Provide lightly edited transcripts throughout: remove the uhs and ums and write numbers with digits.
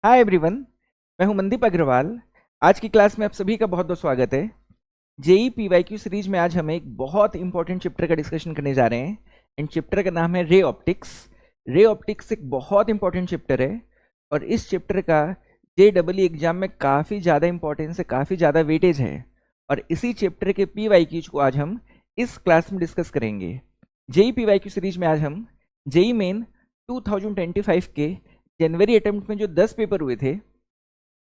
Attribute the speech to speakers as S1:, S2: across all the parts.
S1: Hi everyone. मैं हूं मनदीप अग्रवाल। आज की क्लास में आप सभी का बहुत बहुत स्वागत है। जेई पीवाईक्यू सीरीज में आज हम एक बहुत इंपॉर्टेंट चैप्टर का डिस्कशन करने जा रहे हैं एंड चैप्टर का नाम है रे ऑप्टिक्स। रे ऑप्टिक्स एक बहुत इंपॉर्टेंट चैप्टर है और इस चैप्टर का JEE एग्जाम में काफ़ी ज़्यादा इंपॉर्टेंस है, काफ़ी ज़्यादा वेटेज है और इसी चैप्टर के पीवाईक्यूज को आज हम इस क्लास में डिस्कस करेंगे। जेई पीवाईक्यू सीरीज में आज हम जेई मेन 2025 के जनवरी अटेम्प्ट में जो 10 पेपर हुए थे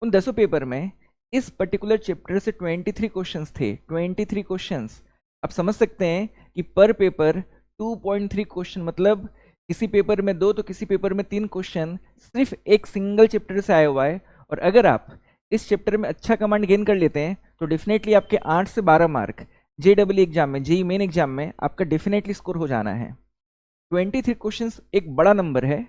S1: उन 10 पेपर में इस पर्टिकुलर चैप्टर से 23 क्वेश्चंस थे। 23 क्वेश्चंस आप समझ सकते हैं कि पर पेपर 2.3 क्वेश्चन, मतलब किसी पेपर में 2 तो किसी पेपर में 3 क्वेश्चन सिर्फ एक सिंगल चैप्टर से आया हुआ है। और अगर आप इस चैप्टर में अच्छा कमांड गेन कर लेते हैं तो डेफिनेटली आपके 8 से 12 मार्क JEE एग्जाम में, जेई मेन एग्जाम में आपका डेफिनेटली स्कोर हो जाना है। 23 क्वेश्चंस एक बड़ा नंबर है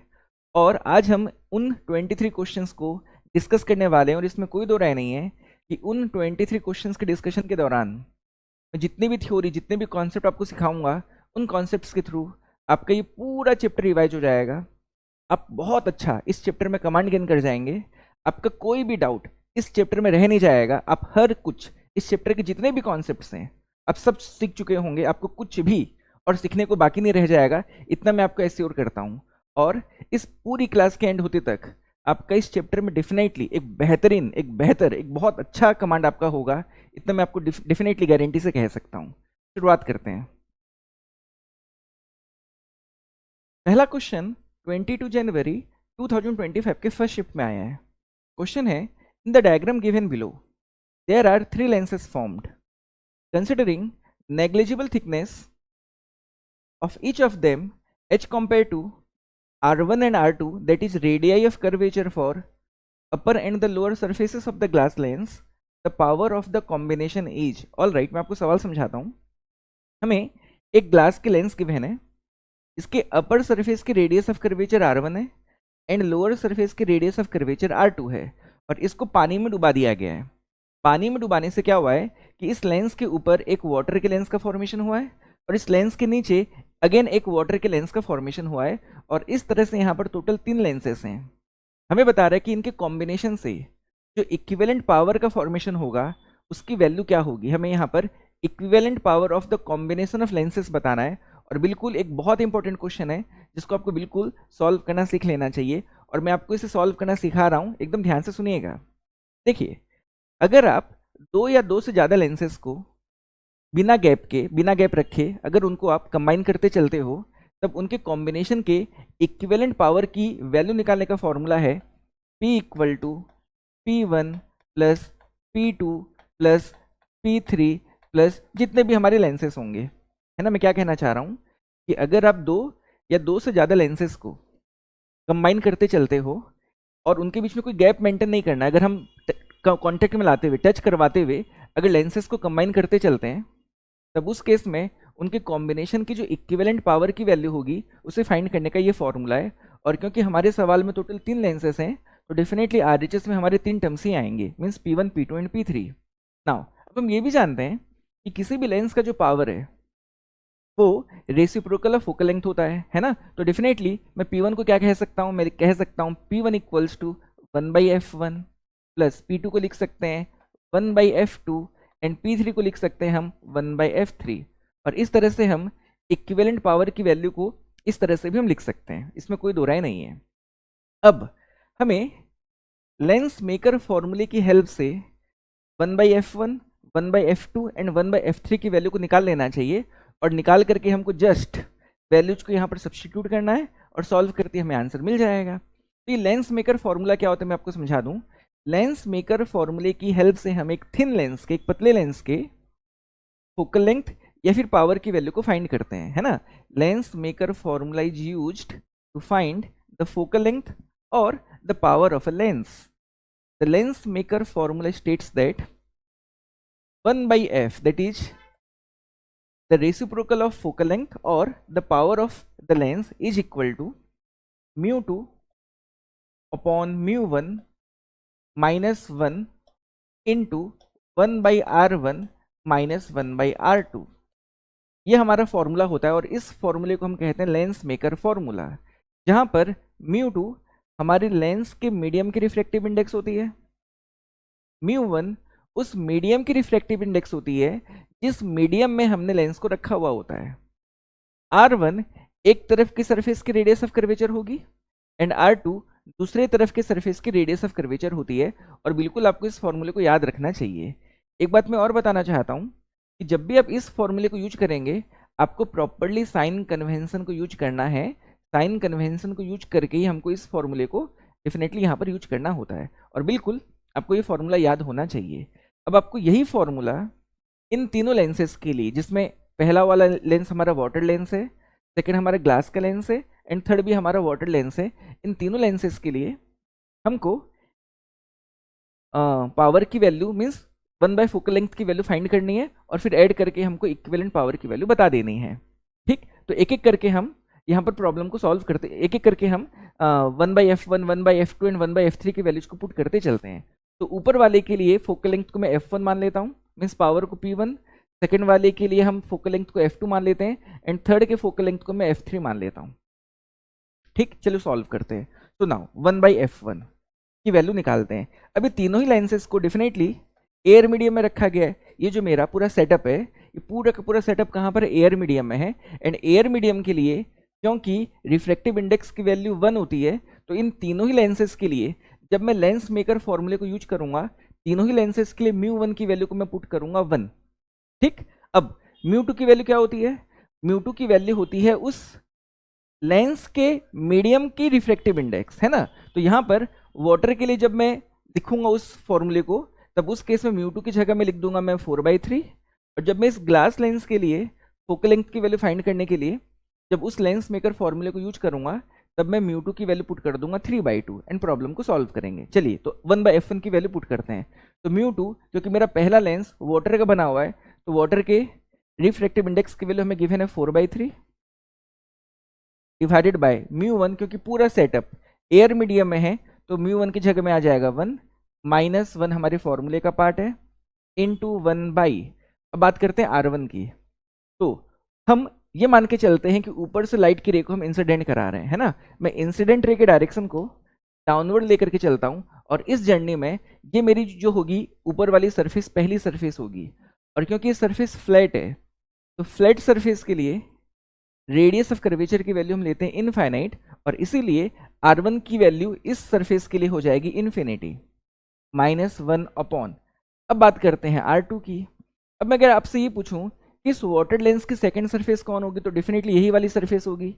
S1: और आज हम उन 23 क्वेश्चंस को डिस्कस करने वाले हैं और इसमें कोई दो राय नहीं है कि उन 23 क्वेश्चंस के डिस्कशन के दौरान मैं जितनी भी थ्योरी, जितने भी कॉन्सेप्ट आपको सिखाऊंगा उन कॉन्सेप्ट्स के थ्रू आपका ये पूरा चैप्टर रिवाइज हो जाएगा। आप बहुत अच्छा इस चैप्टर में कमांड गेन कर जाएंगे। आपका कोई भी डाउट इस चैप्टर में रह नहीं जाएगा। आप हर कुछ इस चैप्टर के जितने भी कॉन्सेप्ट्स हैं आप सब सीख चुके होंगे। आपको कुछ भी और सीखने को बाकी नहीं रह जाएगा, इतना मैं आपको एश्योर करता हूँ। और इस पूरी क्लास के एंड होते तक आपका इस चैप्टर में डेफिनेटली एक बेहतरीन, एक बेहतर, एक बहुत अच्छा कमांड आपका होगा, इतना मैं आपको डेफिनेटली गारंटी से कह सकता हूँ। शुरुआत करते हैं। पहला क्वेश्चन 22 जनवरी 2025 के फर्स्ट शिफ्ट में आया है। क्वेश्चन है, in the diagram given below there are 3 lenses formed considering negligible thickness of each of them h compared to R1 and R2, that is radii of curvature for upper and the lower surfaces of the glass lens, the power of the combination is। All right, मैं आपको सवाल समझाता हूँ। हमें एक glass के lens given है, इसके अपर सरफेस की रेडियस ऑफ कर्वेचर R1 है एंड लोअर सरफेस की रेडियस ऑफ कर्वेचर R2 है और इसको पानी में डुबा दिया गया है। पानी में डुबाने से क्या हुआ है कि इस लेंस के ऊपर एक वाटर के लेंस का फॉर्मेशन हुआ है और इस लेंस के नीचे अगेन एक वाटर के लेंस का फॉर्मेशन हुआ है और इस तरह से यहाँ पर टोटल 3 लेंसेस हैं। हमें बता रहा है कि इनके कॉम्बिनेशन से जो इक्विवेलेंट पावर का फॉर्मेशन होगा उसकी वैल्यू क्या होगी। हमें यहाँ पर equivalent power of the combination of lenses बताना है और बिल्कुल एक बहुत इंपॉर्टेंट क्वेश्चन है जिसको आपको बिल्कुल सॉल्व करना सीख लेना चाहिए और मैं आपको इसे सॉल्व करना सिखा रहा हूँ, एकदम ध्यान से सुनिएगा। देखिए, अगर आप 2 या 2 से ज़्यादा लेंसेस को बिना गैप रखे अगर उनको आप कंबाइन करते चलते हो तब उनके कॉम्बिनेशन के इक्विवेलेंट पावर की वैल्यू निकालने का फॉर्मूला है P equal to P1 plus P2 plus P3 plus जितने भी हमारे लेंसेस होंगे, है ना। मैं क्या कहना चाह रहा हूँ कि अगर आप 2 या 2 से ज़्यादा लेंसेस को कंबाइन करते चलते हो और उनके बीच में कोई गैप मेंटेन नहीं करना है, अगर हम कॉन्टेक्ट में लाते हुए, टच करवाते हुए अगर लेंसेस को कंबाइन करते चलते हैं तब उस केस में उनके कॉम्बिनेशन की जो इक्विवेलेंट पावर की वैल्यू होगी उसे फाइंड करने का ये फॉर्मूला है। और क्योंकि हमारे सवाल में टोटल 3 लेंसेस हैं तो डेफिनेटली RHS में हमारे 3 टर्म्स ही आएंगे, means P1, P2 and P3। Now अब हम ये भी जानते हैं कि किसी भी लेंस का जो पावर है वो रेसिप्रोकल ऑफ फोकल लेंथ होता है ना। तो डेफिनेटली मैं P1 को क्या कह सकता हूँ, मैं कह सकता हूँ P1 equals to 1/f1 plus P2 को लिख सकते हैं 1/f2 एंड P3 को लिख सकते हैं हम 1/f3। और इस तरह से हम इक्विवेलेंट पावर की वैल्यू को इस तरह से भी हम लिख सकते हैं, इसमें कोई दो राय नहीं है। अब हमें लेंस मेकर फॉर्मूले की हेल्प से 1/f1, 1/f2 एंड 1/f3 की वैल्यू को निकाल लेना चाहिए और निकाल करके हमको जस्ट वैल्यूज को यहाँ पर सब्स्टिट्यूट करना है और सॉल्व करके हमें आंसर मिल जाएगा। तो ये लेंस मेकर फॉर्मूला क्या होता है मैं आपको समझा दूं। लेंस मेकर फॉर्मूले की हेल्प से हम एक थिन लेंस के, एक पतले लेंस के फोकल लेंथ या फिर पावर की वैल्यू को फाइंड करते हैं, है ना। Lens maker formula is used to find the focal length और the power of a lens. The lens maker formula states that 1/f, that is the reciprocal of focal length or the power of the lens, is equal to mu2 upon mu1 minus 1 into 1/r1 minus 1/r2। ये हमारा formula होता है और इस फॉर्मूले को हम कहते हैं लेंस मेकर फॉर्मूला, जहां पर mu2 हमारी लेंस के मीडियम की रिफ्रैक्टिव इंडेक्स होती है, μ1 उस मीडियम की रिफ्रैक्टिव इंडेक्स होती है जिस मीडियम में हमने लेंस को रखा हुआ होता है। R1 एक तरफ की सरफेस की रेडियस ऑफ कर्वेचर होगी एंड R2 दूसरे तरफ के सरफेस की रेडियस ऑफ कर्वेचर होती है। और बिल्कुल आपको इस फॉर्मूले को याद रखना चाहिए। एक बात मैं और बताना चाहता हूं कि जब भी आप इस फॉर्मूले को यूज करेंगे आपको प्रॉपरली साइन कन्वेंशन को यूज करना है। साइन कन्वेंशन को यूज करके ही हमको इस फॉर्मूले को डेफिनेटली यहाँ पर यूज करना होता है और बिल्कुल आपको ये फॉर्मूला याद होना चाहिए। अब आपको यही फॉर्मूला इन तीनों लेंसेज के लिए, जिसमें पहला वाला लेंस हमारा वाटर लेंस है, सेकेंड हमारा ग्लास का लेंस है एंड थर्ड भी हमारा वाटर लेंस है, इन तीनों लेंसेज के लिए हमको पावर की वैल्यू मीन्स 1/4 फोकल लेंथ की वैल्यू फाइंड करनी है और फिर ऐड करके हमको इक्विवेलेंट पावर की वैल्यू बता देनी है। ठीक, तो एक एक करके हम यहाँ पर प्रॉब्लम को सॉल्व करते, एक एक करके हम 1/f1, 1/f2 एंड 1/f3 की वैल्यूज को पुट करते चलते हैं। तो ऊपर वाले के लिए फोकल लेंथ को मैं f1 मान लेता हूँ, मीन्स पावर को p1। सेकेंड वाले के लिए हम फोकल लेंथ को f2 मान लेते हैं एंड थर्ड के फोकल लेंथ को मैं f3 मान लेता हूँ। ठीक, चलो सॉल्व करते हैं। तो नाउ 1/f1 की वैल्यू निकालते हैं। अभी तीनों ही लेंसेज को डेफिनेटली एयर मीडियम में रखा गया है। ये जो मेरा पूरा सेटअप है, ये पूरा का पूरा सेटअप कहाँ पर एयर मीडियम में है एंड एयर मीडियम के लिए क्योंकि रिफ्रैक्टिव इंडेक्स की वैल्यू 1 होती है तो इन तीनों ही लेंसेज के लिए जब मैं लेंस मेकर फॉर्मूले को यूज करूंगा तीनों ही लेंसेज के लिए μ1 की वैल्यू को मैं पुट करूंगा 1। ठीक, अब μ2 की वैल्यू क्या होती है? μ2 की वैल्यू होती है उस लेंस के मीडियम की रिफ्रैक्टिव इंडेक्स, है ना। तो यहाँ पर वाटर के लिए जब मैं लिखूंगा उस फॉर्मूले को तब उस केस में μ2 की जगह में लिख दूंगा मैं 4/3। और जब मैं इस ग्लास लेंस के लिए फोकल लेंथ की वैल्यू फाइंड करने के लिए जब उस लेंस मेकर फॉर्मूले को यूज करूंगा तब मैं μ2 की वैल्यू पुट कर दूंगा 3/2 एंड प्रॉब्लम को सॉल्व करेंगे। चलिए, तो 1/f1 की वैल्यू पुट करते हैं। तो μ2 क्योंकि मेरा पहला लेंस वाटर का बना हुआ है तो वाटर के रिफ्रैक्टिव इंडेक्स की वैल्यू हमें गिवन है 4/3 डिवाइडेड बाय μ1 क्योंकि पूरा सेटअप एयर मीडियम में है तो μ1 की जगह में आ जाएगा 1 -1 हमारे फॉर्मूले का पार्ट है इंटू 1/। अब बात करते हैं R1 की। तो हम ये मान के चलते हैं कि ऊपर से लाइट की रे को हम इंसिडेंट करा रहे हैं, है ना। मैं इंसिडेंट रे के डायरेक्शन को डाउनवर्ड लेकर के चलता हूँ और इस जर्नी में ये मेरी जो होगी ऊपर वाली सरफेस पहली सरफेस होगी। और क्योंकि ये सरफेस फ्लैट है तो फ्लैट सरफेस के लिए रेडियस ऑफ कर्वेचर की वैल्यू हम लेते हैं इनफाइनाइट और इसीलिए R1 की वैल्यू इस सरफेस के लिए हो जाएगी इन्फिनिटी -1 अपॉन। अब बात करते हैं R2 की। अब मैं अगर आपसे ये पूछूं कि इस वाटर लेंस की सेकंड सरफेस कौन होगी तो डेफिनेटली यही वाली सरफेस होगी।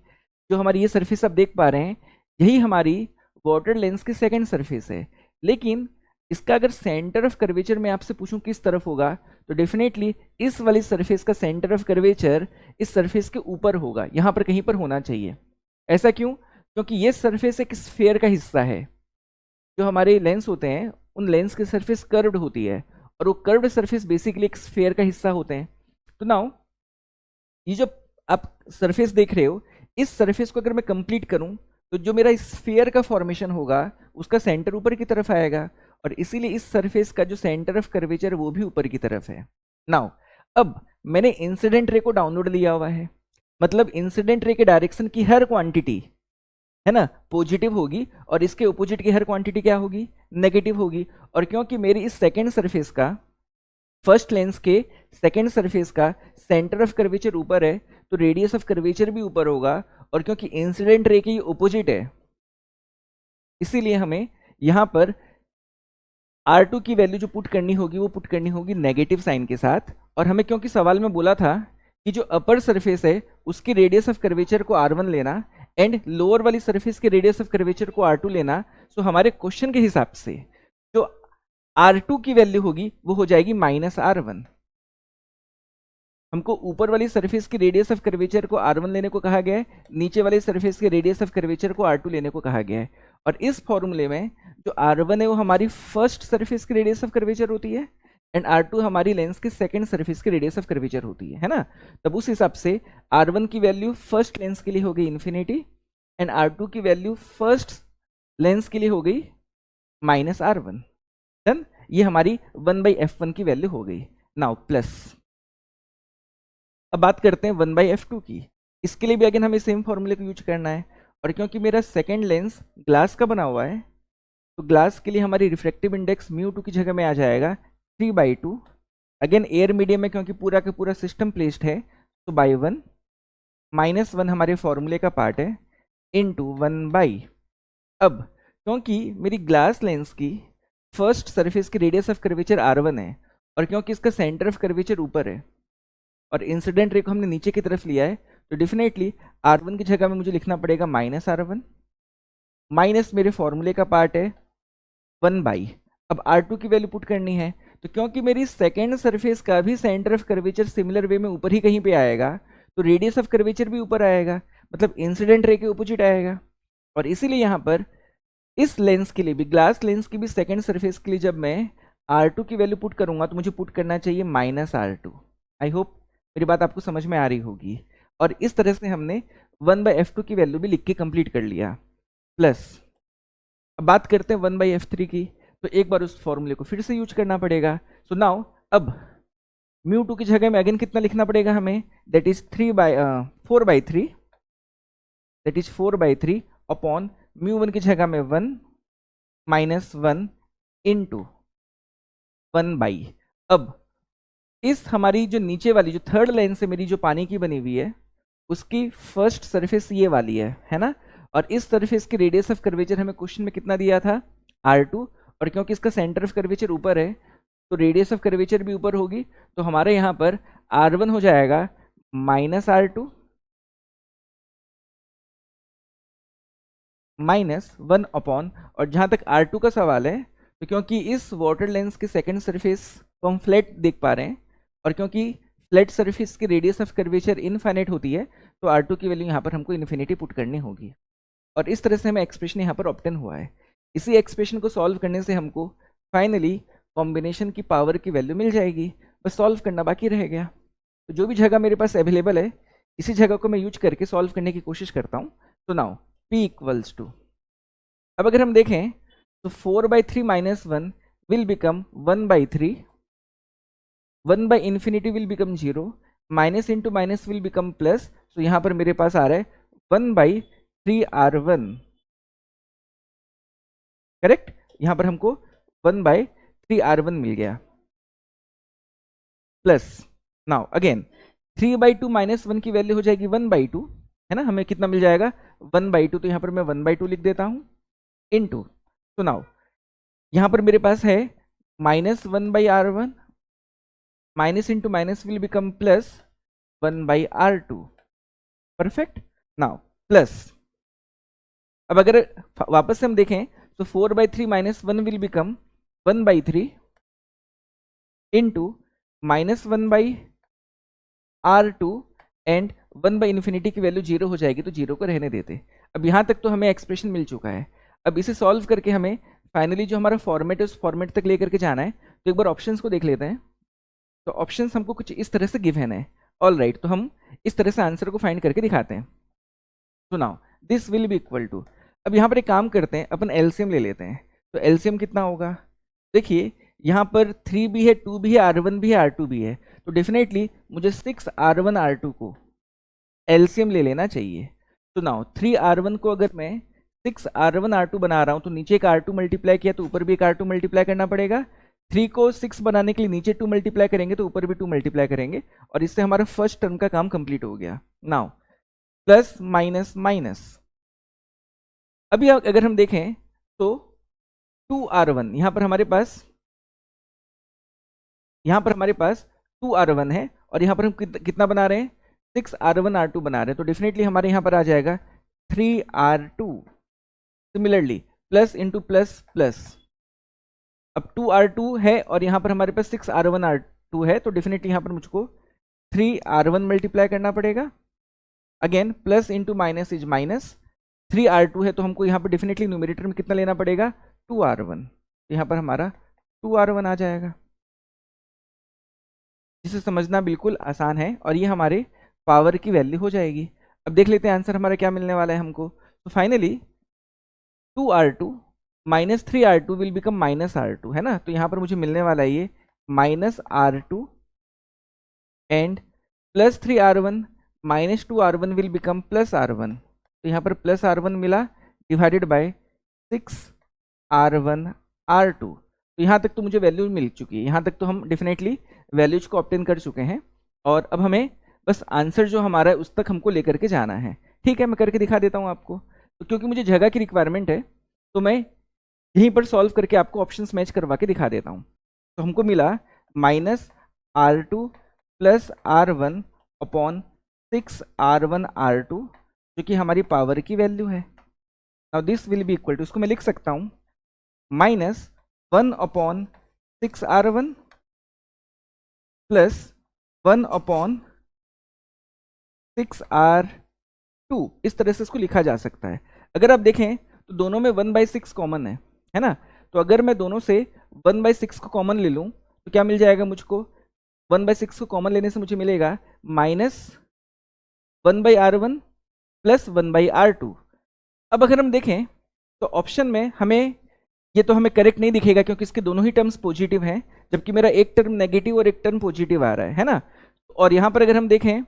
S1: जो हमारी ये सरफेस आप देख पा रहे हैं यही हमारी वाटर लेंस की सेकंड सरफेस है। लेकिन इसका अगर सेंटर ऑफ कर्वेचर मैं आपसे पूछूं किस तरफ होगा तो डेफिनेटली इस वाली सरफेस का सेंटर ऑफ कर्वेचर इस सरफेस के ऊपर होगा, यहाँ पर कहीं पर होना चाहिए। ऐसा क्यों? क्योंकि ये सरफेस एक स्फेयर का हिस्सा है। जो हमारे लेंस होते हैं उन लेंस की सरफेस कर्व्ड होती है और वो कर्व्ड सरफेस बेसिकली एक स्फेयर का हिस्सा होते हैं। तो नाउ ये जो आप सरफेस देख रहे हो इस सरफेस को अगर मैं कंप्लीट करूं तो जो मेरा स्फीयर का फॉर्मेशन होगा उसका सेंटर ऊपर की तरफ आएगा और इसीलिए इस सरफेस का जो सेंटर ऑफ कर्वेचर वो भी ऊपर की तरफ है। नाउ अब मैंने इंसिडेंट रे को डाउनलोड लिया हुआ है, मतलब इंसिडेंट रे के डायरेक्शन की हर क्वांटिटी है ना पॉजिटिव होगी और इसके ऑपोजिट की हर क्वांटिटी क्या होगी? नेगेटिव होगी। और क्योंकि मेरी इस सेकेंड सरफेस का फर्स्ट लेंस के सेकेंड सरफेस का सेंटर ऑफ कर्वेचर ऊपर है तो रेडियस ऑफ कर्वेचर भी ऊपर होगा और क्योंकि इंसिडेंट रे की ऑपोजिट है इसीलिए हमें यहाँ पर R2 की वैल्यू जो पुट करनी होगी वो पुट करनी होगी नेगेटिव साइन के साथ। और हमें क्योंकि सवाल में बोला था कि जो अपर सरफेस है उसकी रेडियस ऑफ कर्वेचर को R1 लेना एंड लोअर वाली सरफेस के रेडियस ऑफ कर्वेचर को R2 लेना, सो हमारे क्वेश्चन के हिसाब से जो R2 की वैल्यू होगी वो हो जाएगी -R1। हमको ऊपर वाली सरफेस की रेडियस ऑफ कर्वेचर को R1 लेने को कहा गया है, नीचे वाली सरफेस के रेडियस ऑफ कर्वेचर को R2 लेने को कहा गया है। और इस फॉर्मूले में जो R1 है वो हमारी फर्स्ट सरफेस की रेडियस ऑफ कर्वेचर होती है एंड R2 हमारी लेंस की सेकंड सरफेस की रेडियस ऑफ कर्वेचर होती है ना। तब उस हिसाब से R1 की वैल्यू फर्स्ट लेंस के लिए हो गई इन्फिनिटी एंड R2 की वैल्यू फर्स्ट लेंस के लिए हो गई -R1। डन, ये हमारी 1/f1 की वैल्यू हो गई। नाउ प्लस, अब बात करते हैं 1/f2 की। इसके लिए भी अगेन हमें सेम फॉर्मूले को यूज करना है और क्योंकि मेरा सेकेंड लेंस ग्लास का बना हुआ है तो ग्लास के लिए हमारी रिफ्रैक्टिव इंडेक्स μ2 की जगह में आ जाएगा 3/2। अगेन एयर मीडियम में क्योंकि पूरा का पूरा सिस्टम प्लेस्ड है तो बाई 1 -1 हमारे फॉर्मूले का पार्ट है इंटू 1/। अब क्योंकि मेरी ग्लास लेंस की फर्स्ट सरफेस की रेडियस ऑफ कर्वेचर r1 है और क्योंकि इसका सेंटर ऑफ कर्वेचर ऊपर है और इंसिडेंट रे को हमने नीचे की तरफ लिया है तो डेफिनेटली r1 की जगह में मुझे लिखना पड़ेगा -r1 माइनस मेरे फॉर्मूले का पार्ट है 1/। अब r2 की वैल्यू पुट करनी है तो क्योंकि मेरी सेकेंड सरफेस का भी centre of curvature similar way में ऊपर ही कहीं पे आएगा तो रेडियस ऑफ कर्वेचर भी ऊपर आएगा, मतलब इंसिडेंट रे के ऑपोजिट आएगा। और इसीलिए यहाँ पर इस लेंस के लिए भी, ग्लास लेंस की भी सेकेंड सरफेस के लिए जब मैं r2 की वैल्यू पुट करूंगा तो मुझे पुट करना चाहिए -r2। आई होप मेरी बात आपको समझ में आ रही होगी। और इस तरह से हमने 1/f2 की वैल्यू भी लिख के कंप्लीट कर लिया। प्लस अब बात करते हैं 1/f3 की, तो एक बार उस फॉर्मूले को फिर से यूज करना पड़ेगा। सो नाउ अब μ2 की जगह में अगेन कितना लिखना पड़ेगा हमें, that is 4/3, that is 4/3 upon μ1 की जगह में 1 -1 इंटू 1/। अब इस हमारी जो नीचे वाली जो थर्ड लाइन से मेरी जो पानी की बनी हुई है उसकी फर्स्ट सरफेस ये वाली है ना, और इस सरफेस की रेडियस ऑफ कर्वेचर हमें क्वेश्चन में कितना दिया था r2, और क्योंकि इसका सेंटर ऑफ कर्वेचर ऊपर है तो रेडियस ऑफ कर्वेचर भी ऊपर होगी, तो हमारे यहाँ पर r1 हो जाएगा -r2 -1 अपॉन, और जहाँ तक r2 का सवाल है तो क्योंकि इस वाटर लेंस की सेकेंड सरफेस को हम फ्लैट देख पा रहे हैं और क्योंकि फ्लैट सरफेस की रेडियस ऑफ कर्वेचर इनफाइनाइट होती है तो r2 की वैल्यू यहाँ पर हमको इन्फिनिटी पुट करनी होगी। और इस तरह से हमें एक्सप्रेशन यहाँ पर ऑब्टेन हुआ है। इसी एक्सप्रेशन को सॉल्व करने से हमको फाइनली कॉम्बिनेशन की पावर की वैल्यू मिल जाएगी, बस सॉल्व करना बाकी रह गया। तो जो भी जगह मेरे पास अवेलेबल है इसी जगह को मैं यूज करके सॉल्व करने की कोशिश करता हूँ। तो नाउ p इक्वल्स टू, अब अगर हम देखें तो 4/3 -1 will become 1/3, 1/∞ will become 0, minus into minus will become plus, तो यहाँ पर मेरे पास आ रहा है 1/3r1, करेक्ट। यहाँ पर हमको 1/3r1 मिल गया। प्लस नाउ अगेन 3/2 -1 की वैल्यू हो जाएगी 1/2, है ना, हमें कितना मिल जाएगा 1/2, तो यहाँ पर मैं 1/2 लिख देता हूँ इंटू, तो नाउ यहाँ पर मेरे पास है -1/r1, minus into minus will become plus 1/r2, perfect. Now plus, अब अगर वापस से हम देखें तो 4/3 -1 will become 1/3 into -1/r2 and 1/∞ की वैल्यू 0 हो जाएगी तो 0 को रहने देते। अब यहाँ तक तो हमें एक्सप्रेशन मिल चुका है। अब इसे सॉल्व करके हमें फाइनली जो हमारा फॉर्मेट है उस फॉर्मेट तक लेकर के जाना है। तो एक बार ऑप्शंस को देख लेते हैं। तो ऑप्शंस हमको कुछ इस तरह से गिवन है। ऑल राइट, तो हम इस तरह से आंसर को फाइंड करके दिखाते हैं। तो now this will be equal to, अब यहाँ पर एक काम करते हैं, अपन एलसीएम ले लेते हैं। तो एलसीएम कितना होगा, देखिए यहाँ पर 3 भी है, 2 भी है, r1 भी है, r2 भी है, तो डेफिनेटली मुझे 6r1 r2 को एलसीएम ले लेना चाहिए। तो नाउ 3r1 को अगर मैं 6r1 r2 बना रहा हूँ तो नीचे एक r2 मल्टीप्लाई किया तो ऊपर भी एक r2 मल्टीप्लाई करना पड़ेगा। 3 को 6 बनाने के लिए नीचे 2 मल्टीप्लाई करेंगे तो ऊपर भी 2 मल्टीप्लाई करेंगे, और इससे हमारा फर्स्ट टर्म का काम कंप्लीट हो गया। नाउ प्लस माइनस माइनस, अभी अगर हम देखें तो 2r1 यहाँ पर हमारे पास 2r1 है, और यहाँ पर हम कितना बना रहे हैं 6r1 r2 बना रहे हैं, तो डेफिनेटली हमारे यहाँ पर आ जाएगा 3r2। Similarly plus into plus plus, अब 2r2 है और यहाँ पर हमारे पास 6r1 r2 है, तो डेफिनेटली यहाँ पर मुझको 3r1 मल्टीप्लाई करना पड़ेगा। Again plus into minus is minus, 3r2 है तो हमको यहाँ पर डेफिनेटली न्यूमरेटर में कितना लेना पड़ेगा 2r1, तो यहाँ पर हमारा 2r1 आ जाएगा, जिसे समझना बिल्कुल आसान है, और ये हमारे पावर की वैल्यू हो जाएगी। अब देख लेते हैं आंसर हमारा क्या मिलने वाला है हमको। तो finally 2r2 minus 3r2 will become -r2, है ना, तो यहाँ पर मुझे मिलने वाला है ये -r2 and plus 3r1 -2r1 will become +r1, तो यहाँ पर प्लस R1 मिला डिवाइडेड बाय 6R1 R2। तो यहाँ तक तो मुझे वैल्यू मिल चुकी है, यहाँ तक तो हम डेफिनेटली वैल्यूज को ऑब्टेन कर चुके हैं और अब हमें बस आंसर जो हमारा है उस तक हमको लेकर के जाना है। ठीक है, मैं करके दिखा देता हूँ आपको। तो क्योंकि मुझे जगह की रिक्वायरमेंट है तो मैं यहीं पर सॉल्व करके आपको ऑप्शंस मैच करवा के दिखा देता हूँ। तो हमको मिला -R2 plus R1 upon 6R1 R2 जो कि हमारी पावर की वैल्यू है। Now this will be equal to, इसको मैं लिख सकता हूँ -1 upon 6R1 plus 1 upon 6R2, इस तरह से इसको लिखा जा सकता है। अगर आप देखें तो दोनों में 1/6 कॉमन है ना। तो अगर मैं दोनों से 1/6 को कॉमन ले लूँ तो क्या मिल जाएगा मुझको, 1/6 को कॉमन लेने से मुझे मिलेगा -1/R1 प्लस 1/R2। अब अगर हम देखें तो ऑप्शन में हमें ये तो हमें करेक्ट नहीं दिखेगा क्योंकि इसके दोनों ही टर्म्स पॉजिटिव हैं, जबकि मेरा एक टर्म नेगेटिव और एक टर्म पॉजिटिव आ रहा है ना। और यहाँ पर अगर हम देखें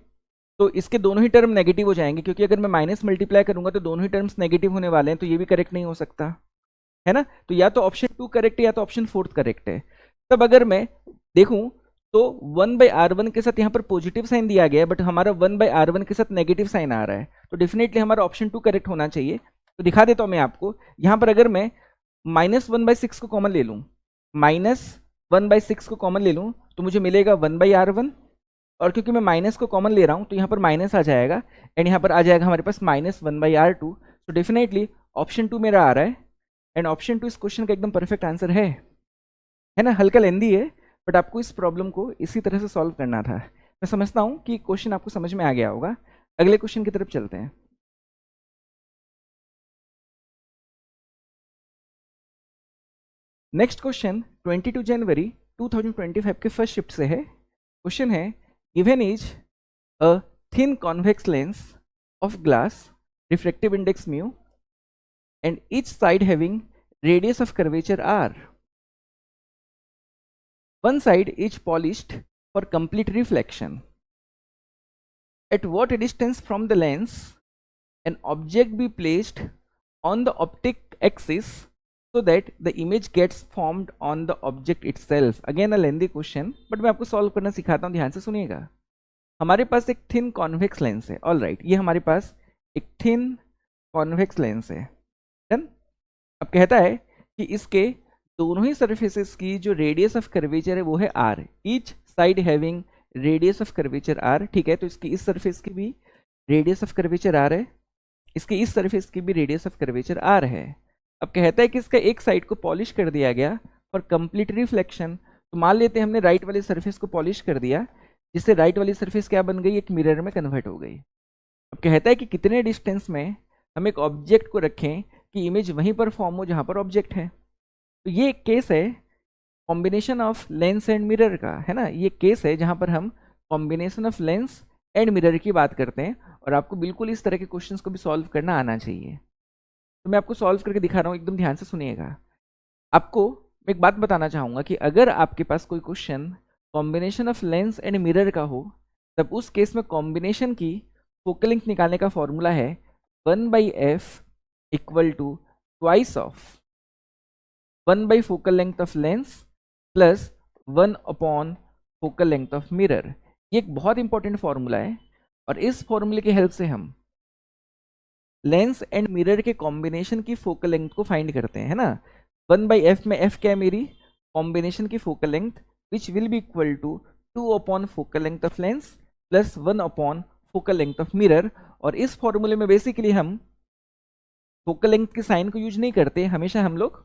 S1: तो इसके दोनों ही टर्म नेगेटिव हो जाएंगे क्योंकि अगर मैं माइनस मल्टीप्लाई करूंगा तो दोनों ही टर्म्स नेगेटिव होने वाले हैं, तो ये भी करेक्ट नहीं हो सकता है ना। तो या तो ऑप्शन 2 करेक्ट है या तो ऑप्शन 4 करेक्ट है। तब अगर मैं देखूं तो 1/R1 के साथ यहाँ पर पॉजिटिव साइन दिया गया है बट हमारा 1/R1 के साथ नेगेटिव साइन आ रहा है, तो डेफिनेटली हमारा ऑप्शन 2 करेक्ट होना चाहिए। तो दिखा देता हूँ मैं आपको, यहाँ पर अगर मैं -1/6 को कॉमन ले लूँ, -1/6 को कॉमन ले लूँ तो मुझे मिलेगा 1/R1, और क्योंकि मैं माइनस को कॉमन ले रहा हूँ तो यहाँ पर माइनस आ जाएगा एंड यहाँ पर आ जाएगा हमारे पास -1/R2। तो डेफिनेटली ऑप्शन 2 मेरा आ रहा है एंड ऑप्शन 2 इस क्वेश्चन का एकदम परफेक्ट आंसर है ना। हल्का लेंदी है बट आपको इस प्रॉब्लम को इसी तरह से सॉल्व करना था। मैं समझता हूँ कि क्वेश्चन आपको समझ में आ गया होगा। अगले क्वेश्चन की तरफ चलते हैं। नेक्स्ट क्वेश्चन 22 जनवरी 2025 के फर्स्ट शिफ्ट से है। क्वेश्चन है, given is a thin convex lens of glass, refractive index mu and each side having radius of curvature r. One side is polished for complete reflection. At what distance from the lens an object be placed on the optic axis so that the image gets formed on the object itself? Again a lengthy question, but मैं आपको solve करना सिखाता हूँ, ध्यान से सुनिएगा। हमारे पास एक थिन कॉन्वेक्स लेंस है, ऑल राइट, ये हमारे पास एक थिन कॉन्वेक्स लेंस है। डन। अब कहता है कि इसके दोनों ही सरफेसेस की जो रेडियस ऑफ कर्वेचर है वो है r, each side having radius of curvature r। ठीक है, तो इसकी इस सरफेस की भी रेडियस ऑफ कर्वेचर r है, इसके इस सरफेस की भी रेडियस ऑफ कर्वेचर r है। अब कहता है कि इसका एक साइड को पॉलिश कर दिया गया फॉर कंप्लीट रिफ्लेक्शन। तो मान लेते हैं हमने राइट वाले सरफेस को पॉलिश कर दिया, जिससे राइट वाली सरफेस क्या बन गई, एक मिरर में कन्वर्ट हो गई। अब कहता है कि कितने डिस्टेंस में हम एक ऑब्जेक्ट को रखें कि इमेज वहीं पर फॉर्म हो जहाँ पर ऑब्जेक्ट है। तो ये एक केस है combination of lens and mirror का, है ना। ये केस है जहाँ पर हम combination of lens and mirror की बात करते हैं और आपको बिल्कुल इस तरह के क्वेश्चंस को भी सॉल्व करना आना चाहिए। तो मैं आपको सॉल्व करके दिखा रहा हूँ, एकदम ध्यान से सुनिएगा। आपको मैं एक बात बताना चाहूँगा कि अगर आपके पास कोई question combination of lens and mirror का हो तब उस केस में कॉम्बिनेशन की फोकल लेंथ निकालने का फॉर्मूला है 1/f equal to twice of 1 focal length of lens plus 1 upon focal length of mirror. ये एक बहुत इंपॉर्टेंट फॉर्मूला है और इस फॉर्मूले की हेल्प से हम लेंस एंड मिरर के कॉम्बिनेशन की फोकल लेंथ को फाइंड करते हैं, है ना। 1/f में f क्या है, मेरी कॉम्बिनेशन की focal length, which will be equal to 2 upon focal length of lens plus 1 upon focal length of mirror. और इस फॉर्मूले में बेसिकली हम फोकल लेंथ के साइन को यूज नहीं करते, हमेशा हम लोग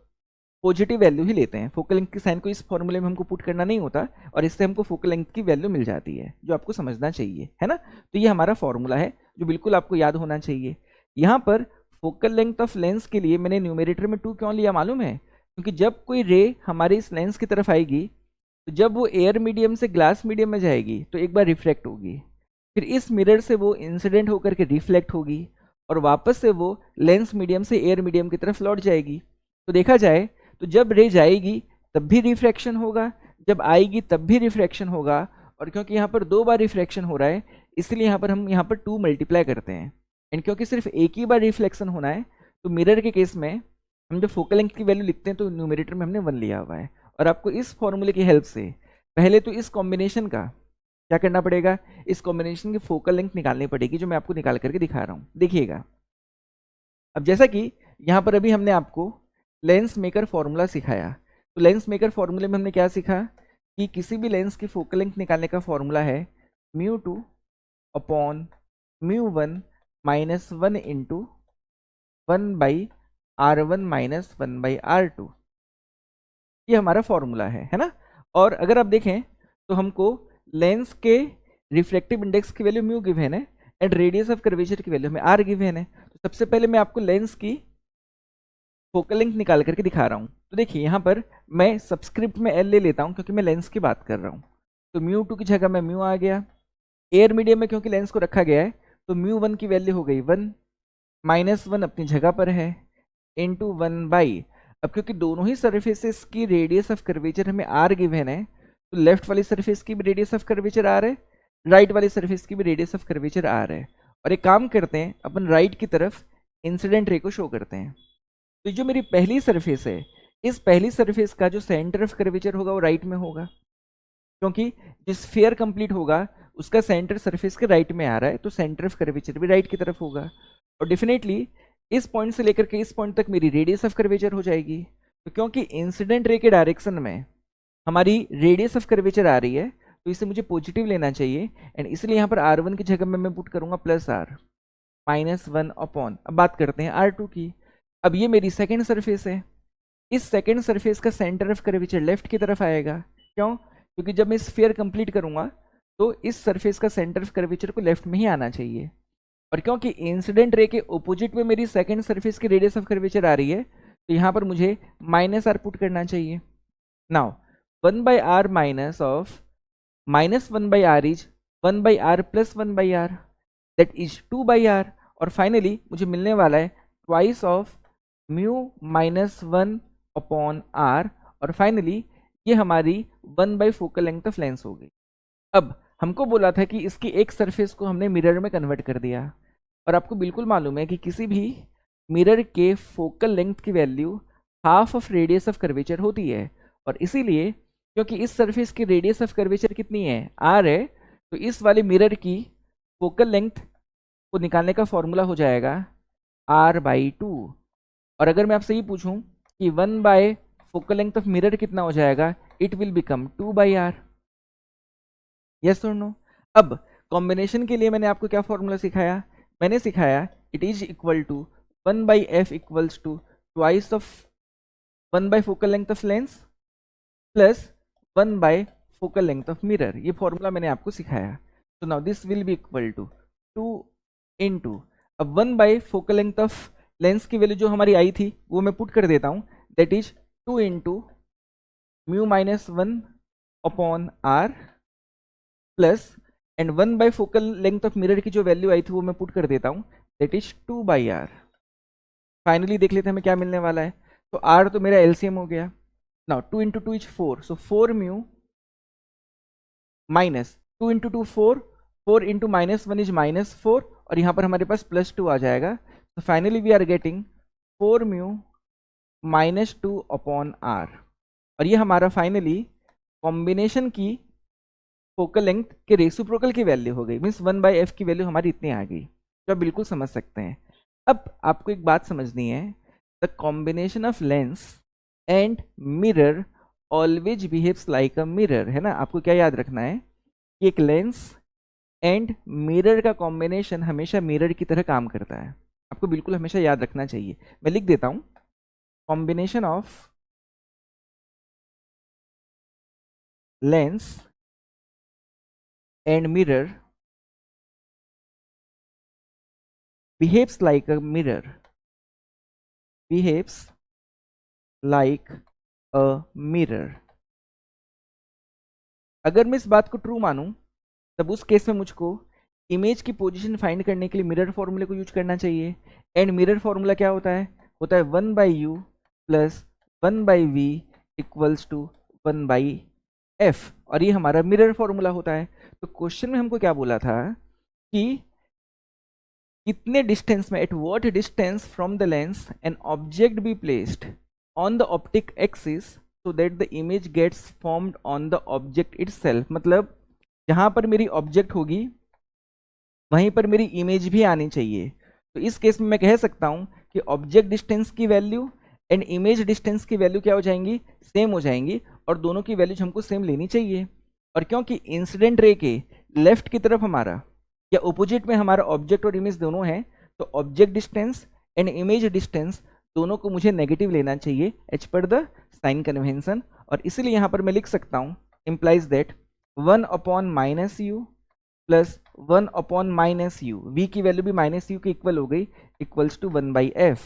S1: पॉजिटिव वैल्यू ही लेते हैं। फोकल लेंथ के साइन को इस फॉर्मूले में हमको पुट करना नहीं होता और इससे हमको फोकल लेंथ की वैल्यू मिल जाती है, जो आपको समझना चाहिए, है ना। तो ये हमारा फॉर्मूला है जो बिल्कुल आपको याद होना चाहिए। यहाँ पर फोकल लेंथ ऑफ लेंस के लिए मैंने न्यूमेरेटर में 2 क्यों लिया मालूम है, क्योंकि जब कोई रे हमारे इस लेंस की तरफ आएगी तो जब वो एयर मीडियम से ग्लास मीडियम में जाएगी तो एक बार रिफ्लेक्ट होगी, फिर इस मिरर से वो इंसिडेंट होकर के रिफ्लेक्ट होगी और वापस से वो लेंस मीडियम से एयर मीडियम की तरफ लौट जाएगी। तो देखा जाए तो जब रे जाएगी तब भी रिफ्रैक्शन होगा, जब आएगी तब भी रिफ्रैक्शन होगा, और क्योंकि यहाँ पर 2 बार रिफ्रैक्शन हो रहा है इसलिए यहाँ पर हम यहाँ पर 2 मल्टीप्लाई करते हैं। एंड क्योंकि सिर्फ एक ही बार रिफ्लेक्शन होना है तो मिरर के केस में हम जब फोकल लेंथ की वैल्यू लिखते हैं तो न्यूमरेटर में हमने 1 लिया हुआ है। और आपको इस फॉर्मूले की हेल्प से पहले तो इस कॉम्बिनेशन का क्या करना पड़ेगा, इस कॉम्बिनेशन की फोकल लेंथ निकालनी पड़ेगी, जो मैं आपको निकाल करके दिखा रहा हूँ। देखिएगा, अब जैसा कि यहाँ पर अभी हमने आपको लेंस मेकर फॉर्मूला सिखाया, तो लेंस मेकर फॉर्मूले में हमने क्या सीखा कि किसी भी लेंस की फोकल लेंथ निकालने का फॉर्मूला है μ2 upon μ1 minus 1 into 1/r1 minus 1/r2, ये हमारा फॉर्मूला है ना। और अगर आप देखें तो हमको लेंस के रिफ्रैक्टिव इंडेक्स की वैल्यू म्यू गिवन है एंड रेडियस ऑफ कर्वेचर की वैल्यू हमें आर गिवन है। तो सबसे पहले मैं आपको लेंस की फोकल लेंथ निकाल करके दिखा रहा हूँ। तो देखिए यहाँ पर मैं सबस्क्रिप्ट में एल ले लेता हूँ क्योंकि मैं लेंस की बात कर रहा हूँ। तो μ2 की जगह में म्यू आ गया, एयर मीडियम में क्योंकि लेंस को रखा गया है तो μ1 की वैल्यू हो गई 1, माइनस 1 अपनी जगह पर है इंटू 1/, अब क्योंकि दोनों ही सर्फेसेस की रेडियस ऑफ कर्वेचर हमें आर गिवन है तो लेफ्ट वाली सर्फेस की भी रेडियस ऑफ कर्वेचर आर है, राइट वाली सर्फेस की भी रेडियस ऑफ कर्वेचर आर है। और एक काम करते हैं, अपन राइट की तरफ इंसिडेंट रे को शो करते हैं। तो जो मेरी पहली सरफेस है, इस पहली सरफेस का जो सेंटर ऑफ कर्वेचर होगा वो राइट में होगा, क्योंकि जिस स्फीयर कंप्लीट होगा उसका सेंटर सरफेस के राइट में आ रहा है तो सेंटर ऑफ कर्वेचर भी राइट की तरफ होगा। और डेफिनेटली इस पॉइंट से लेकर के इस पॉइंट तक मेरी रेडियस ऑफ कर्वेचर हो जाएगी। तो क्योंकि इंसिडेंट रे के डायरेक्शन में हमारी रेडियस ऑफ कर्वेचर आ रही है तो इसे मुझे पॉजिटिव लेना चाहिए एंड इसलिए यहाँ पर r1 की जगह में मैं पुट करूंगा प्लस r माइनस 1 अपॉन, अब बात करते हैं r2 की। अब ये मेरी सेकेंड सरफेस है, इस सेकेंड सरफेस का सेंटर ऑफ कर्वेचर लेफ्ट की तरफ आएगा। क्यों? क्योंकि जब मैं स्फीयर कंप्लीट करूंगा तो इस सरफेस का सेंटर ऑफ कर्वेचर को लेफ्ट में ही आना चाहिए। और क्योंकि इंसिडेंट रे के ओपोजिट में मेरी सेकेंड सरफेस की रेडियस ऑफ कर्वेचर आ रही है तो यहाँ पर मुझे माइनस आर पुट करना चाहिए। Now 1/r minus of minus 1/r is 1/r plus 1/r, that is 2/r। और फाइनली मुझे मिलने वाला है twice of mu minus 1 upon r, और फाइनली ये हमारी 1 फोकल लेंथ ऑफ लेंस हो गई। अब हमको बोला था कि इसकी एक सरफेस को हमने मिरर में कन्वर्ट कर दिया, और आपको बिल्कुल मालूम है कि किसी भी मिरर के फोकल लेंथ की value half of radius of curvature होती है। और इसीलिए क्योंकि इस सरफेस की रेडियस ऑफ कर्वेचर कितनी है, r है, तो इस वाले मिरर की फोकल लेंथ को निकालने का फॉर्मूला हो जाएगा r/2। और अगर मैं आपसे ये पूछूं कि 1 फोकल लेंथ ऑफ मिरर कितना हो जाएगा, it will become 2/r। Yes और नो? अब कॉम्बिनेशन के लिए मैंने आपको क्या फॉर्मूला सिखाया, मैंने सिखाया it is equal to 1/f equals to twice of 1 focal length of lens plus 1 focal length of mirror. ये फॉर्मूला मैंने आपको सिखाया। तो now this will be equal to 2 into, अब 1 फोकल लेंथ ऑफ लेंस की वैल्यू जो हमारी आई थी वो मैं पुट कर देता हूँ, that is 2 into mu minus 1 upon R plus and 1 focal length of mirror की जो वैल्यू आई थी वो मैं पुट कर देता हूँ, दैट इज 2/r। फाइनली देख लेते हैं हमें क्या मिलने वाला है। तो r तो मेरा एलसीएम हो गया। Now 2 into 2 is 4, so 4 mu minus 2 into 2 4, 4 into minus 1 is minus 4, और यहाँ पर हमारे पास प्लस 2 आ जाएगा। तो finally we are getting 4 mu minus 2 upon r, और ये हमारा फाइनली कॉम्बिनेशन की फोकल लेंथ के रेसिप्रोकल की वैल्यू हो गई, मीन्स 1/f की वैल्यू हमारी इतनी आ गई, जो आप बिल्कुल समझ सकते हैं। अब आपको एक बात समझनी है, the combination of lens and mirror always behaves like a mirror, है ना। आपको क्या याद रखना है कि एक लेंस एंड मिरर का कॉम्बिनेशन हमेशा मिरर की तरह काम करता है, आपको बिल्कुल हमेशा याद रखना चाहिए। मैं लिख देता हूँ, combination of lens and mirror behaves like a mirror, behaves like a mirror। अगर मैं इस बात को ट्रू मानूं तब उस केस में मुझको इमेज की पोजीशन फाइंड करने के लिए मिरर फॉर्मूले को यूज करना चाहिए। एंड मिरर फॉर्मूला क्या होता है 1/u plus 1/v equals to 1/f, और ये हमारा मिरर फॉर्मूला होता है। तो क्वेश्चन में हमको क्या बोला था कि कितने डिस्टेंस में, at what distance from the lens an object be placed on the optic axis so that the image gets formed on the object itself. मतलब जहां पर मेरी ऑब्जेक्ट होगी वहीं पर मेरी इमेज भी आनी चाहिए। तो इस केस में मैं कह सकता हूं कि ऑब्जेक्ट डिस्टेंस की वैल्यू एंड इमेज डिस्टेंस की वैल्यू क्या हो जाएंगी, सेम हो जाएंगी, और दोनों की वैल्यूज हमको सेम लेनी चाहिए। और क्योंकि इंसिडेंट रे के लेफ्ट की तरफ हमारा या ओपोजिट में हमारा ऑब्जेक्ट और इमेज दोनों है, तो object distance and image distance दोनों को मुझे नेगेटिव लेना चाहिए as per the sign convention. और इसीलिए यहाँ पर मैं लिख सकता हूँ implies that 1/-u plus 1/-u, v की वैल्यू भी -u की इक्वल हो गई, equals to 1/f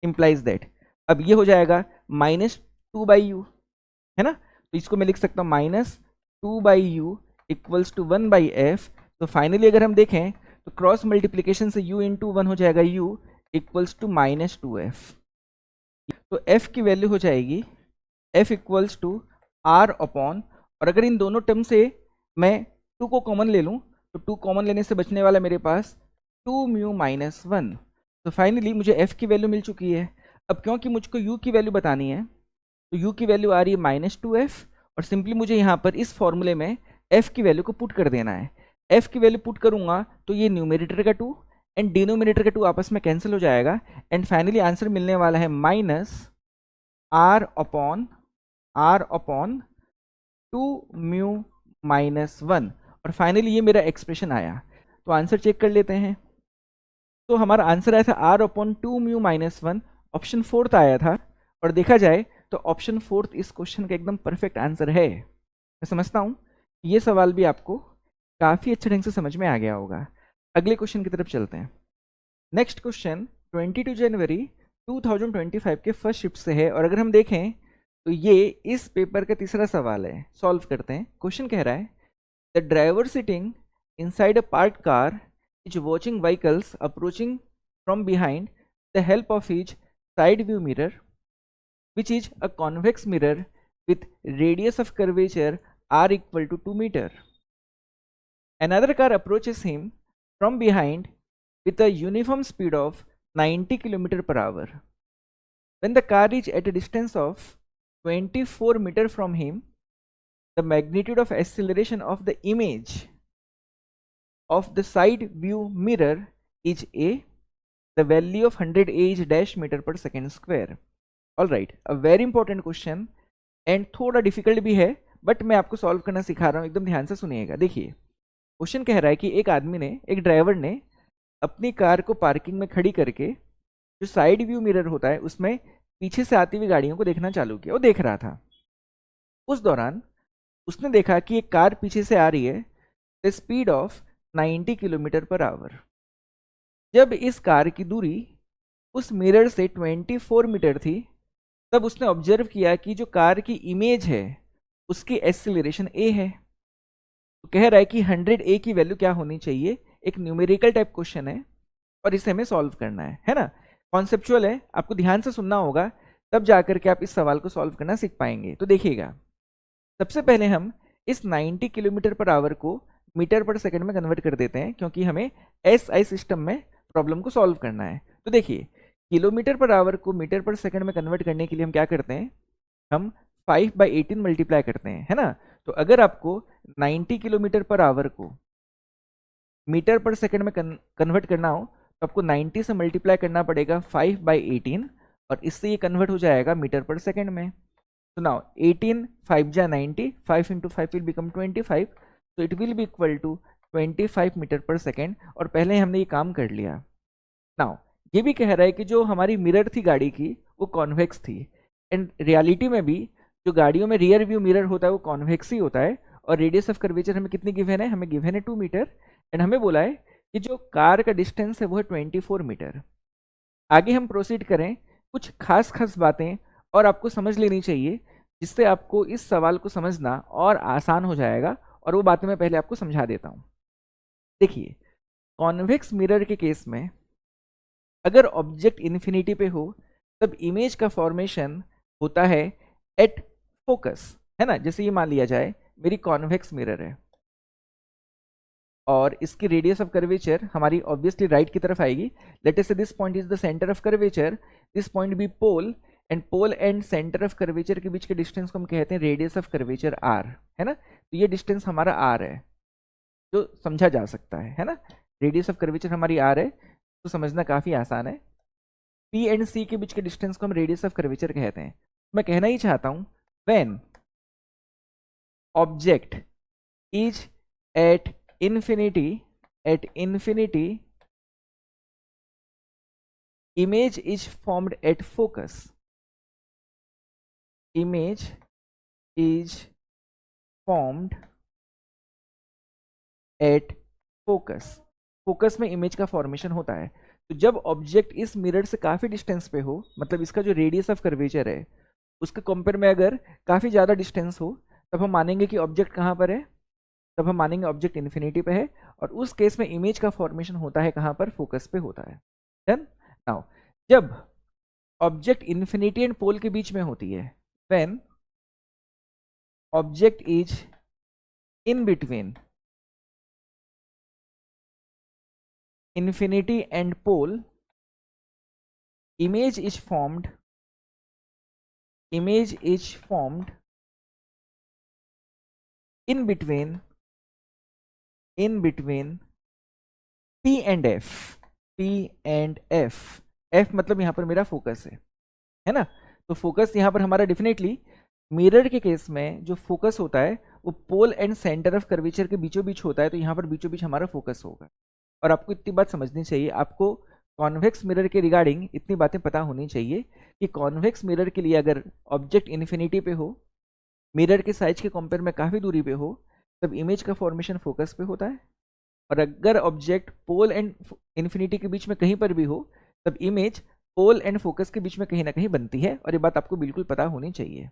S1: implies that. अब ये हो जाएगा -2/u, है ना, तो इसको मैं लिख सकता हूँ -2/u इक्वल्स टू 1/f। तो फाइनली अगर हम देखें तो क्रॉस मल्टीप्लीकेशन से u इंटू 1 हो जाएगा u इक्वल्स टू -2f। तो f की वैल्यू हो जाएगी f equals to r upon, और अगर इन दोनों टर्म से मैं 2 को कॉमन ले लूँ तो 2 कॉमन लेने से बचने वाला मेरे पास 2μ-1। तो फाइनली मुझे f की वैल्यू मिल चुकी है। अब क्योंकि मुझको u की वैल्यू बतानी है तो u की वैल्यू आ रही है -2f, और सिंपली मुझे यहाँ पर इस फॉर्मूले में f की वैल्यू को पुट कर देना है। f की वैल्यू पुट करूंगा तो ये न्यूमरेटर का 2 एंड डिनोमिनेटर का 2 आपस में कैंसिल हो जाएगा, एंड फाइनली आंसर मिलने वाला है -r/2 μ-1। और फाइनली ये मेरा एक्सप्रेशन आया। तो आंसर चेक कर लेते हैं। तो हमारा आंसर आया था r/2 μ-1, ऑप्शन 4 आया था। और देखा जाए तो ऑप्शन 4 इस क्वेश्चन का एकदम परफेक्ट आंसर है। मैं समझता हूँ ये सवाल भी आपको काफ़ी अच्छे ढंग से समझ में आ गया होगा। अगले क्वेश्चन की तरफ चलते हैं। नेक्स्ट क्वेश्चन 22 जनवरी 2025 के फर्स्ट शिफ्ट से है, और अगर हम देखें तो ये इस पेपर का तीसरा सवाल है। सॉल्व करते हैं। क्वेश्चन कह रहा है the driver sitting inside a parked car is watching vehicles approaching from behind the help of his side view mirror which is a convex mirror with radius of curvature r equal to 2 meter. Another car approaches him from behind with a uniform speed of 90 km per hour. When the car is at a distance of 24 meter from him, the magnitude of acceleration of the image of the side view mirror is a, the value of 100 is dash meter per second square. All right, a very important question and थोड़ा difficult भी है, but मैं आपको solve करना सिखा रहा हूँ, एकदम ध्यान से सुनिएगा। देखिए क्वेश्चन कह रहा है कि एक आदमी ने, एक ड्राइवर ने अपनी कार को पार्किंग में खड़ी करके जो साइड व्यू मिरर होता है उसमें पीछे से आती हुई गाड़ियों को देखना चालू किया। वो देख रहा था, उस दौरान उसने देखा कि एक कार पीछे से आ रही है the speed of 90 kilometre per hour. जब इस कार की दूरी उस मिरर से 24 मीटर थी, तब उसने ऑब्जर्व किया कि जो कार की इमेज है उसकी एक्सीलरेशन a है। तो कह रहा है कि 100 a की वैल्यू क्या होनी चाहिए। एक न्यूमेरिकल टाइप क्वेश्चन है और इसे हमें सॉल्व करना है ना। कॉन्सेप्चुअल है, आपको ध्यान से सुनना होगा, तब जाकर के आप इस सवाल को सॉल्व करना सीख पाएंगे। तो देखिएगा, सबसे पहले हम इस 90 किलोमीटर पर आवर को मीटर पर सेकंड में कन्वर्ट कर देते हैं, क्योंकि हमें SI सिस्टम में प्रॉब्लम को सॉल्व करना है। तो देखिए, किलोमीटर पर आवर को मीटर पर सेकंड में कन्वर्ट करने के लिए हम क्या करते हैं, हम 5/18 मल्टीप्लाई करते हैं, है ना। तो अगर आपको 90 किलोमीटर पर आवर को मीटर पर सेकंड में कन्वर्ट करना हो तो आपको 90 से मल्टीप्लाई करना पड़ेगा 5/18, और इससे ये कन्वर्ट हो जाएगा मीटर पर सेकंड में। तो नाउ 18 5 जा 90, 5 into 5 will become 25, so it will be equal to 25 metre पर सेकंड। और पहले हमने ये काम कर लिया। नाउ ये भी कह रहा है कि जो हमारी मिरर थी गाड़ी की वो कॉन्वेक्स थी, एंड रियलिटी में भी जो गाड़ियों में रियर व्यू मिरर होता है वो कॉन्वेक्स ही होता है। और रेडियस ऑफ कर्वेचर हमें कितनी गिवन है, हमें गिवन है 2 मीटर, एंड हमें बोला है कि जो कार का डिस्टेंस है वो है 24 मीटर। आगे हम प्रोसीड करें, कुछ खास खास बातें और आपको समझ लेनी चाहिए जिससे आपको इस सवाल को समझना और आसान हो जाएगा, और वो बातें मैं पहले आपको समझा देता हूँ। देखिए, कॉन्वेक्स मिरर के केस में अगर ऑब्जेक्ट इन्फिनिटी पे हो तब इमेज का फॉर्मेशन होता है एट फोकस, है ना। जैसे ये मान लिया जाए मेरी कॉन्वेक्स मिरर है, और इसकी रेडियस ऑफ कर्वेचर हमारी ऑब्वियसली राइट की तरफ आएगी. Let us say this point is the centre of curvature, this point be pole, and pole and centre of curvature के बीच के डिस्टेंस को हम कहते हैं रेडियस ऑफ कर्वेचर आर, है ना. तो ये डिस्टेंस हमारा आर है जो समझा जा सकता है ना. रेडियस ऑफ कर्वेचर हमारी आर है तो समझना काफी आसान है. पी एंड सी के बीच के डिस्टेंस को हम रेडियस ऑफ कर्वेचर कहते हैं. मैं कहना ही चाहता हूं when object is at infinity, image is formed at focus, image is formed at focus. Focus में इमेज का फॉर्मेशन होता है. तो जब ऑब्जेक्ट इस मिरर से काफी डिस्टेंस पे हो, मतलब इसका जो रेडियस ऑफ कर्वेचर है उसके कंपेयर में अगर काफी ज्यादा डिस्टेंस हो, तब हम मानेंगे कि ऑब्जेक्ट कहाँ पर है, तब हम मानेंगे ऑब्जेक्ट इन्फिनिटी पे है. और उस केस में इमेज का फॉर्मेशन होता है कहाँ पर, फोकस पे होता है. डन. नाउ जब ऑब्जेक्ट इन्फिनिटी एंड पोल के बीच में होती है, when object is in between infinity and pole, image is formed in between P and F. F मतलब यहाँ पर मेरा फोकस है ना. तो फोकस यहाँ पर हमारा डेफिनेटली मिरर के केस में जो फोकस होता है वो pole and centre of curvature के बीचों बीच होता है. तो यहाँ पर बीचों बीच हमारा फोकस होगा. और आपको इतनी बात समझनी चाहिए, आपको कॉन्वेक्स मिरर के रिगार्डिंग इतनी बातें पता होनी चाहिए कि कॉन्वेक्स मिरर के लिए अगर ऑब्जेक्ट इन्फिनिटी पे हो, मिरर के साइज के कंपेयर में काफ़ी दूरी पे हो, तब इमेज का फॉर्मेशन फोकस पे होता है. और अगर ऑब्जेक्ट पोल एंड इन्फिनिटी के बीच में कहीं पर भी हो, तब इमेज पोल एंड फोकस के बीच में कहीं ना कहीं बनती है. और ये बात आपको बिल्कुल पता होनी चाहिए.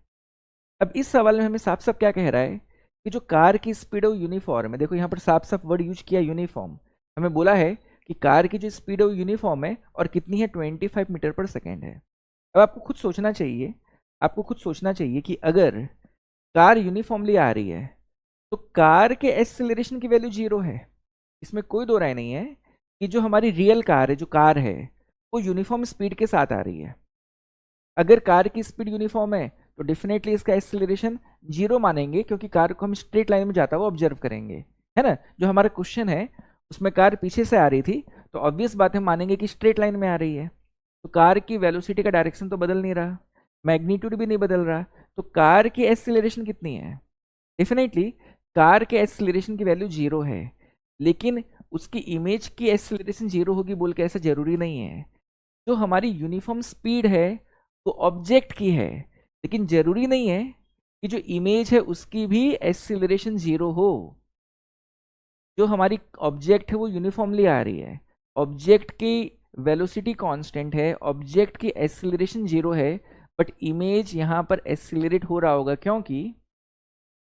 S1: अब इस सवाल में हमें साफ साफ क्या कह रहा है कि जो कार की स्पीड है वो यूनिफॉर्म है. देखो यहाँ पर साफ साफ वर्ड यूज किया यूनिफॉर्म. हमें बोला है कि कार की जो स्पीड है वो यूनिफॉर्म है और कितनी है, 25 मीटर पर सेकेंड है. अब आपको खुद सोचना चाहिए कि अगर कार यूनिफॉर्मली आ रही है तो कार के एक्सेलरेशन की वैल्यू 0 है. इसमें कोई दो राय नहीं है कि जो हमारी रियल कार है, जो कार है वो यूनिफॉर्म स्पीड के साथ आ रही है. अगर कार की स्पीड यूनिफॉर्म है तो डेफिनेटली इसका एक्सेलरेशन 0 मानेंगे, क्योंकि कार को हम स्ट्रेट लाइन में जाता हुआ ऑब्जर्व करेंगे, है ना. जो हमारा क्वेश्चन है उसमें कार पीछे से आ रही थी तो ऑब्वियस बात है मानेंगे कि स्ट्रेट लाइन में आ रही है. तो कार की वेलोसिटी का डायरेक्शन तो बदल नहीं रहा, मैग्नीट्यूड भी नहीं बदल रहा. तो कार की एक्सेलरेशन कितनी है, डेफिनेटली कार के एक्सेलरेशन की वैल्यू 0 है. लेकिन उसकी इमेज की एक्सेलरेशन 0 होगी बोल के ऐसा जरूरी नहीं है. जो हमारी यूनिफॉर्म स्पीड है वो ऑब्जेक्ट की है, लेकिन जरूरी नहीं है कि जो इमेज है उसकी भी एक्सेलरेशन 0 हो. जो हमारी ऑब्जेक्ट है वो यूनिफॉर्मली आ रही है, ऑब्जेक्ट की वेलोसिटी कांस्टेंट है, ऑब्जेक्ट की एक्सेलरेशन 0 है, बट इमेज यहाँ पर एक्सेलरेट हो रहा होगा, क्योंकि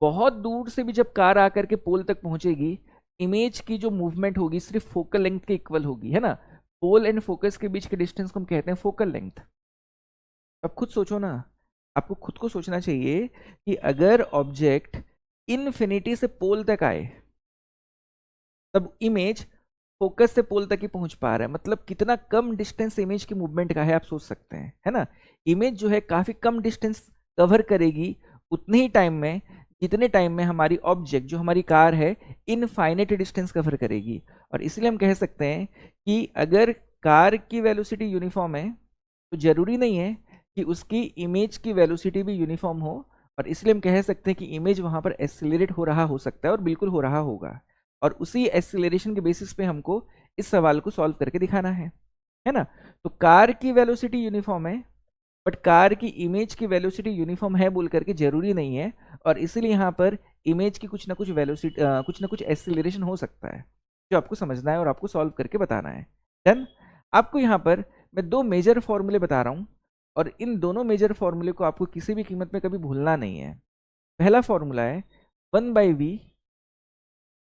S1: बहुत दूर से भी जब कार आकर के पोल तक पहुंचेगी, इमेज की जो मूवमेंट होगी सिर्फ फोकल लेंथ के इक्वल होगी, है ना. पोल एंड फोकस के बीच के डिस्टेंस को हम कहते हैं फोकल लेंथ. अब खुद सोचो ना, आपको खुद को सोचना चाहिए कि अगर ऑब्जेक्ट इनफिनिटी से पोल तक आए तब इमेज फोकस से पोल तक ही पहुंच पा रहा है, मतलब कितना कम डिस्टेंस इमेज की मूवमेंट का है आप सोच सकते हैं, है ना. इमेज जो है काफी कम डिस्टेंस कवर करेगी उतने ही टाइम में जितने टाइम में हमारी ऑब्जेक्ट जो हमारी कार है इनफाइनाइट डिस्टेंस कवर करेगी. और इसलिए हम कह सकते हैं कि अगर कार की वेलोसिटी यूनिफॉर्म है तो जरूरी नहीं है कि उसकी इमेज की वेलोसिटी भी यूनिफॉर्म हो. और इसलिए हम कह सकते हैं कि इमेज वहां पर एक्सेलरेट हो रहा हो सकता है, और बिल्कुल हो रहा होगा. और उसी एक्सेलरेशन के बेसिस पे हमको इस सवाल को सॉल्व करके दिखाना है ना. तो कार की वेलोसिटी यूनिफॉर्म है, बट कार की इमेज की वेलोसिटी यूनिफॉर्म है बोल करके जरूरी नहीं है. और इसीलिए यहाँ पर इमेज की कुछ ना कुछ वेलोसिटी कुछ ना कुछ एक्सेलरेशन हो सकता है, जो आपको समझना है और आपको सॉल्व करके बताना है. डन. आपको यहाँ पर मैं 2 मेजर फॉर्मूले बता रहा हूँ, और इन दोनों मेजर फॉर्मूले को आपको किसी भी कीमत में कभी भूलना नहीं है. पहला फॉर्मूला है 1/v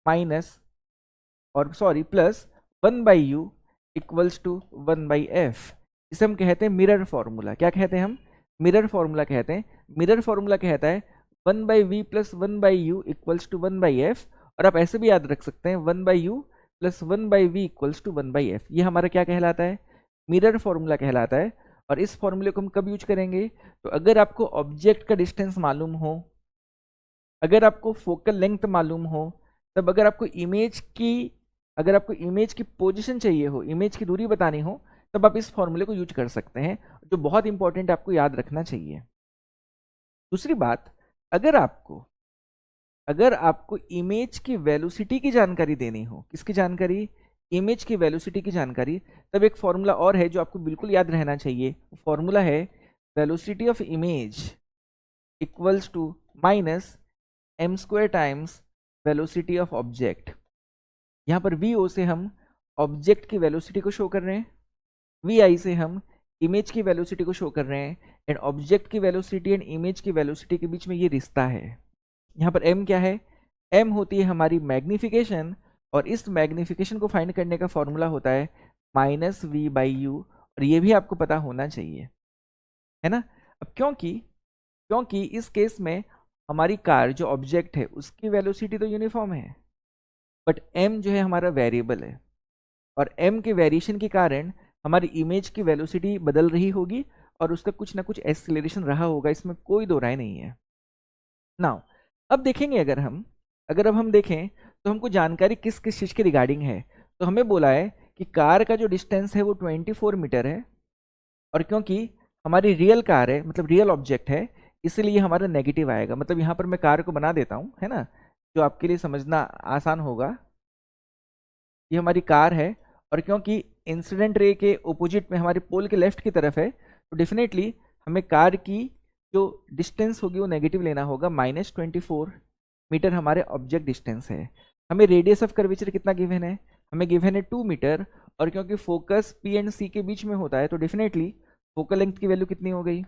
S1: माइनस और sorry plus 1/u equals to 1/f. इसे हम कहते हैं मिरर फॉर्मूला. क्या कहते हैं हम, मिरर फॉर्मूला कहते हैं. मिरर फॉर्मूला कहता है 1/v plus 1/u equals to 1/f. और आप ऐसे भी याद रख सकते हैं 1/u plus 1/v equals to 1/f। ये हमारा क्या कहलाता है, मिरर फॉर्मूला कहलाता है। और इस फॉर्मूले को हम कब यूज करेंगे, तो अगर आपको ऑब्जेक्ट का डिस्टेंस मालूम हो, अगर आपको फोकल लेंथ मालूम हो, तब अगर आपको इमेज की पोजीशन चाहिए हो, इमेज की दूरी बतानी हो, तब आप इस फॉर्मूले को यूज कर सकते हैं, जो बहुत इंपॉर्टेंट आपको याद रखना चाहिए। दूसरी बात, अगर आपको इमेज की वेलोसिटी की जानकारी देनी हो, किसकी जानकारी, इमेज की वेलोसिटी की जानकारी, तब एक फॉर्मूला और है जो आपको बिल्कुल याद रहना चाहिए। फॉर्मूला है velocity of image equals to minus M square times velocity of object. यहाँ पर वी ओ से हम ऑब्जेक्ट की वेलोसिटी को शो कर रहे हैं, वी आई से हम इमेज की वेलोसिटी को शो कर रहे हैं, एंड ऑब्जेक्ट की वेलोसिटी एंड इमेज की वेलोसिटी के बीच में ये रिश्ता है। यहाँ पर m क्या है, m होती है हमारी मैग्निफिकेशन, और इस मैग्निफिकेशन को फाइंड करने का फॉर्मूला होता है माइनस वी बाई यू, और ये भी आपको पता होना चाहिए, है ना। अब क्योंकि इस केस में हमारी कार जो ऑब्जेक्ट है उसकी वेलोसिटी तो यूनिफॉर्म है, बट m जो है हमारा वेरिएबल है, और m के वेरिएशन के कारण हमारी इमेज की वेलोसिटी बदल रही होगी और उसका कुछ ना कुछ एक्सीलरेशन रहा होगा, इसमें कोई दो राय नहीं है। नाउ अब देखेंगे, अगर अब हम देखें तो हमको जानकारी किस किस चीज़ के रिगार्डिंग है। तो हमें बोला है कि कार का जो डिस्टेंस है वो 24 मीटर है, और क्योंकि हमारी रियल कार है, मतलब रियल ऑब्जेक्ट है, इसलिए हमारा नेगेटिव आएगा। मतलब यहाँ पर मैं कार को बना देता हूँ, है ना, जो आपके लिए समझना आसान होगा। ये हमारी कार है, और क्योंकि इंसिडेंट रे के ओपोजिट में हमारे पोल के लेफ्ट की तरफ है, तो डेफिनेटली हमें कार की जो डिस्टेंस होगी वो नेगेटिव लेना होगा। -24 मीटर हमारे ऑब्जेक्ट डिस्टेंस है। हमें रेडियस ऑफ कर्वेचर कितना गिवन है, हमें गिवन है 2 मीटर, और क्योंकि फोकस पी एंड सी के बीच में होता है, तो डेफिनेटली फोकल लेंथ की वैल्यू कितनी हो गई,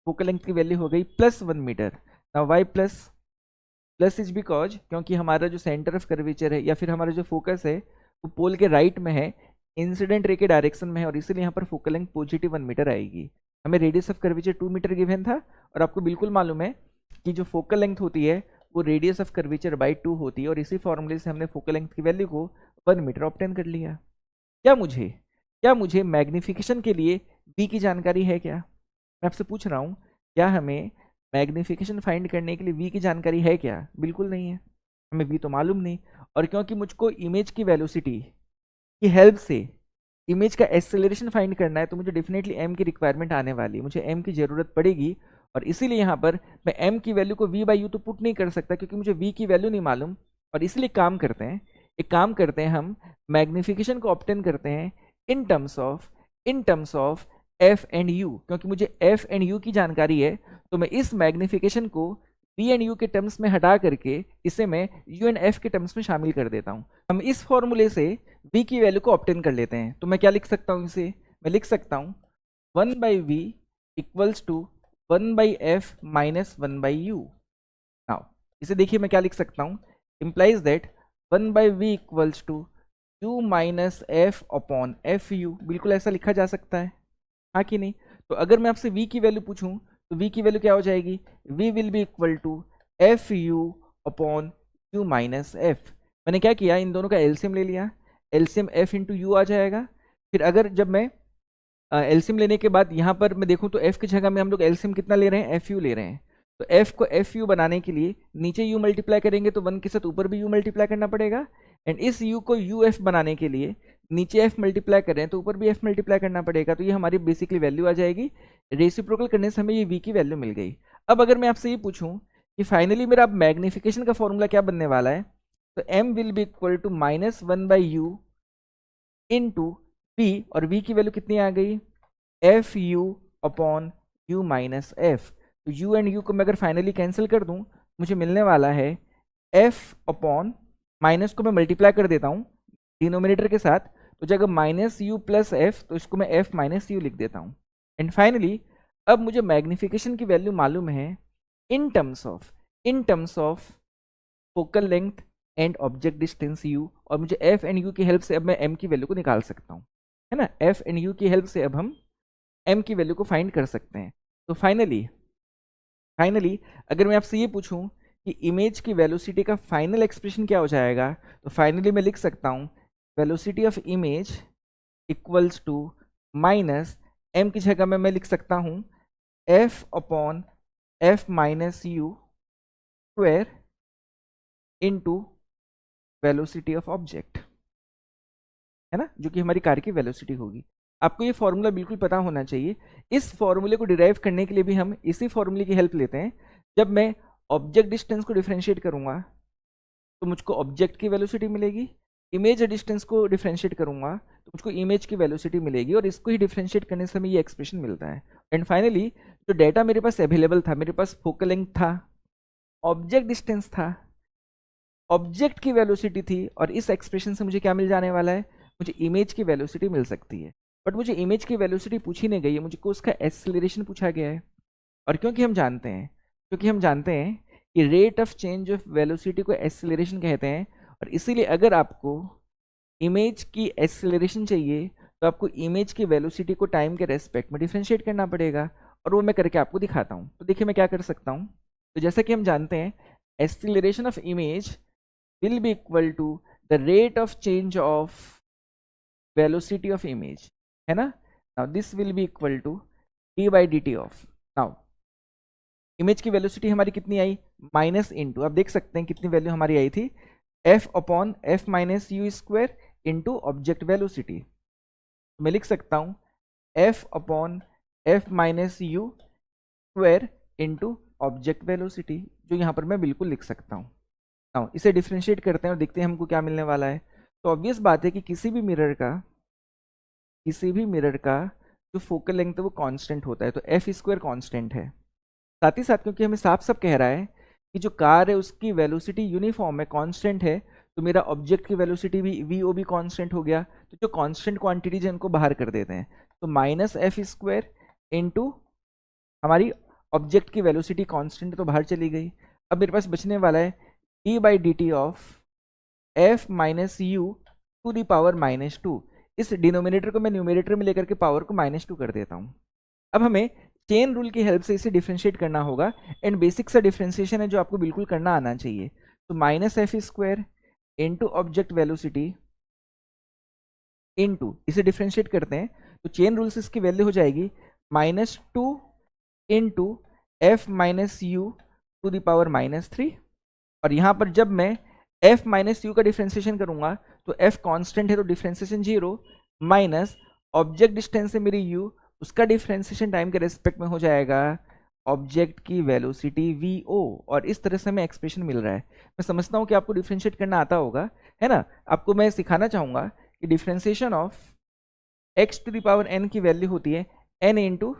S1: फोकल लेंथ की वैल्यू हो गई +1 metre. Now Y plus is because क्योंकि हमारा जो सेंटर ऑफ कर्वेचर है या फिर हमारा जो फोकस है वो पोल के राइट में है, इंसिडेंट रे के डायरेक्शन में है, और इसलिए यहाँ पर फोकल लेंथ पॉजिटिव 1 मीटर आएगी। हमें radius of curvature 2 metre given था, और आपको बिल्कुल मालूम है कि जो फोकल लेंथ होती है वो रेडियस ऑफ कर्वेचर बाई 2 होती है, और इसी फॉर्मूले से हमने फोकल लेंथ की वैल्यू को 1 मीटर ऑब्टेन कर लिया। क्या मुझे मैग्निफिकेशन के लिए v की जानकारी है क्या, मैं आपसे पूछ रहा हूँ, क्या हमें मैग्निफिकेशन फाइंड करने के लिए v की जानकारी है क्या, बिल्कुल नहीं है, हमें v तो मालूम नहीं। और क्योंकि मुझको इमेज की वेलोसिटी की हेल्प से इमेज का एक्सेलरेशन फाइंड करना है, तो मुझे डेफिनेटली m की रिक्वायरमेंट आने वाली है, मुझे m की ज़रूरत पड़ेगी, और इसीलिए यहाँ पर मैं m की वैल्यू को v बाई यू तो पुट नहीं कर सकता, क्योंकि मुझे v की वैल्यू नहीं मालूम। और इसलिए एक काम करते हैं हम मैग्निफिकेशन को ऑब्टेन करते हैं in terms of f and u। क्योंकि मुझे f एंड u की जानकारी है, तो मैं इस मैग्निफिकेशन को v एंड u के टर्म्स में हटा करके इसे मैं u एंड f के टर्म्स में शामिल कर देता हूँ। हम इस फॉर्मूले से v की वैल्यू को ऑब्टेन कर लेते हैं। तो मैं क्या लिख सकता हूँ, इसे मैं लिख सकता हूँ 1/v equals to 1/f minus 1/u। Now इसे देखिए मैं क्या लिख सकता हूँ, implies that 1/v equals to u minus f upon fu। बिल्कुल ऐसा लिखा जा सकता है, हाँ कि नहीं। तो अगर मैं आपसे v की वैल्यू पूछूं तो v की वैल्यू क्या हो जाएगी, v will be equal to fu upon u minus f। मैंने क्या किया, इन दोनों का एलसीएम ले लिया, एलसीएम f इंटू यू आ जाएगा। फिर अगर जब मैं एलसीएम लेने के बाद यहाँ पर मैं देखूँ तो f की जगह में हम लोग एलसीएम कितना ले रहे हैं, fu ले रहे हैं। तो f को fu बनाने के लिए नीचे u मल्टीप्लाई करेंगे तो 1 के साथ ऊपर भी u मल्टीप्लाई करना पड़ेगा, एंड इस u को uf बनाने के लिए नीचे f मल्टीप्लाई करें तो ऊपर भी f मल्टीप्लाई करना पड़ेगा। तो ये हमारी बेसिकली वैल्यू आ जाएगी। रेसिप्रोकल करने से हमें ये v की वैल्यू मिल गई। अब अगर मैं आपसे ये पूछूं कि फाइनली मेरा मैग्निफिकेशन का फॉर्मूला क्या बनने वाला है, तो m will be equal to -1/u into v, और v की वैल्यू कितनी आ गई, fu upon u minus f। तो u एंड u को मैं अगर फाइनली कैंसिल कर दूं, मुझे मिलने वाला है f अपॉन, माइनस को मैं मल्टीप्लाई कर देता हूं डिनोमिनेटर के साथ, तो जगह -u प्लस f तो इसको मैं f माइनस u लिख देता हूं। एंड फाइनली अब मुझे मैग्निफिकेशन की वैल्यू मालूम है in terms of focal length and object distance u, और मुझे f एंड u की हेल्प से अब मैं m की वैल्यू को निकाल सकता हूँ, है ना। f एंड u की हेल्प से अब हम m की वैल्यू को फाइंड कर सकते हैं। तो फाइनली अगर मैं आपसे ये पूछूं कि इमेज की वेलोसिटी का फाइनल एक्सप्रेशन क्या हो जाएगा, तो फाइनली मैं लिख सकता हूँ velocity of image equals to minus m की जगह में मैं लिख सकता हूँ f upon f minus u square into velocity of object, है ना, जो कि हमारी कार की वेलोसिटी होगी। आपको ये फॉर्मूला बिल्कुल पता होना चाहिए। इस फॉर्मूले को डिराइव करने के लिए भी हम इसी फॉर्मूले की हेल्प लेते हैं। जब मैं ऑब्जेक्ट डिस्टेंस को डिफरेंशिएट करूंगा तो मुझको ऑब्जेक्ट की वेलोसिटी मिलेगी, इमेज डिस्टेंस को डिफरेंशिएट करूंगा तो मुझको इमेज की वेलोसिटी मिलेगी, और इसको ही डिफरेंशिएट करने से हमें ये एक्सप्रेशन मिलता है। एंड फाइनली जो डेटा मेरे पास अवेलेबल था, मेरे पास फोकल लेंथ था, ऑब्जेक्ट डिस्टेंस था, ऑब्जेक्ट की वेलोसिटी थी, और इस एक्सप्रेशन से मुझे क्या मिल जाने वाला है, मुझे इमेज की वेलोसिटी मिल सकती है। बट मुझे इमेज की वेलोसिटी पूछी नहीं गई है, मुझको उसका एक्सेलरेशन पूछा गया है। और क्योंकि हम जानते हैं कि rate of change of velocity को एक्सेलरेशन कहते हैं, और इसीलिए अगर आपको इमेज की एक्सेलरेशन चाहिए तो आपको इमेज की वेलोसिटी को टाइम के रेस्पेक्ट में डिफरेंशिएट करना पड़ेगा, और वो मैं करके आपको दिखाता हूँ। तो देखिए मैं क्या कर सकता हूँ। तो जैसा कि हम जानते हैं acceleration of image will be equal to the rate of change of velocity of image, है ना। now this will be equal to d by dt of, now image की वेलोसिटी हमारी कितनी आई, माइनस इंटू, आप देख सकते हैं कितनी वैल्यू हमारी आई थी, f upon F minus you square into object velocity. मैं लिख सकता हूँ f upon F minus you square into object velocity, जो यहाँ पर मैं बिल्कुल लिख सकता हूँ। नाउ इसे डिफरेंशिएट करते हैं और देखते हैं हमको क्या मिलने वाला है। तो ऑब्वियस बात है कि किसी भी मिरर का जो फोकल लेंथ है वो कांस्टेंट होता है, तो एफ स्क्वायर कांस्टेंट है। साथ ही साथ क्योंकि हमें साफ साफ कह रहा है कि जो कार है उसकी वेलोसिटी यूनिफॉर्म है, कांस्टेंट है, तो मेरा ऑब्जेक्ट की वेलोसिटी भी वी ओ भी कांस्टेंट हो गया। तो जो कांस्टेंट क्वांटिटीज है उनको बाहर कर देते हैं, तो माइनस एफ स्क्वायर इंटू हमारी ऑब्जेक्ट की वेलोसिटी कांस्टेंट तो बाहर चली गई। अब मेरे पास बचने वाला है d by dt of f minus U to the power minus two. इस डिनोमिनेटर को मैं न्यूमिनेटर में लेकर के पावर को माइनस टू कर देता हूँ। अब हमें चेन रूल की हेल्प से इसे डिफरेंशिएट करना होगा, एंड बेसिक सा डिफरेंशिएशन है जो आपको बिल्कुल करना आना चाहिए। तो minus F square into object velocity into, इसे डिफरेंशिएट करते हैं तो चेन रूल से इसकी वैल्यू हो जाएगी minus two into F minus U to the power minus three. और यहाँ पर जब मैं f माइनस यू का डिफ्रेंसिएशन करूंगा तो f कांस्टेंट है तो differentiation zero, minus object distance है मेरी u, उसका डिफ्रेंसिएशन टाइम के रेस्पेक्ट में हो जाएगा ऑब्जेक्ट की वेलोसिटी vo, और इस तरह से हमें एक्सप्रेशन मिल रहा है। मैं समझता हूँ कि आपको डिफ्रेंशिएट करना आता होगा, है ना। आपको मैं सिखाना चाहूँगा कि differentiation of x to the power n की वैल्यू होती है n into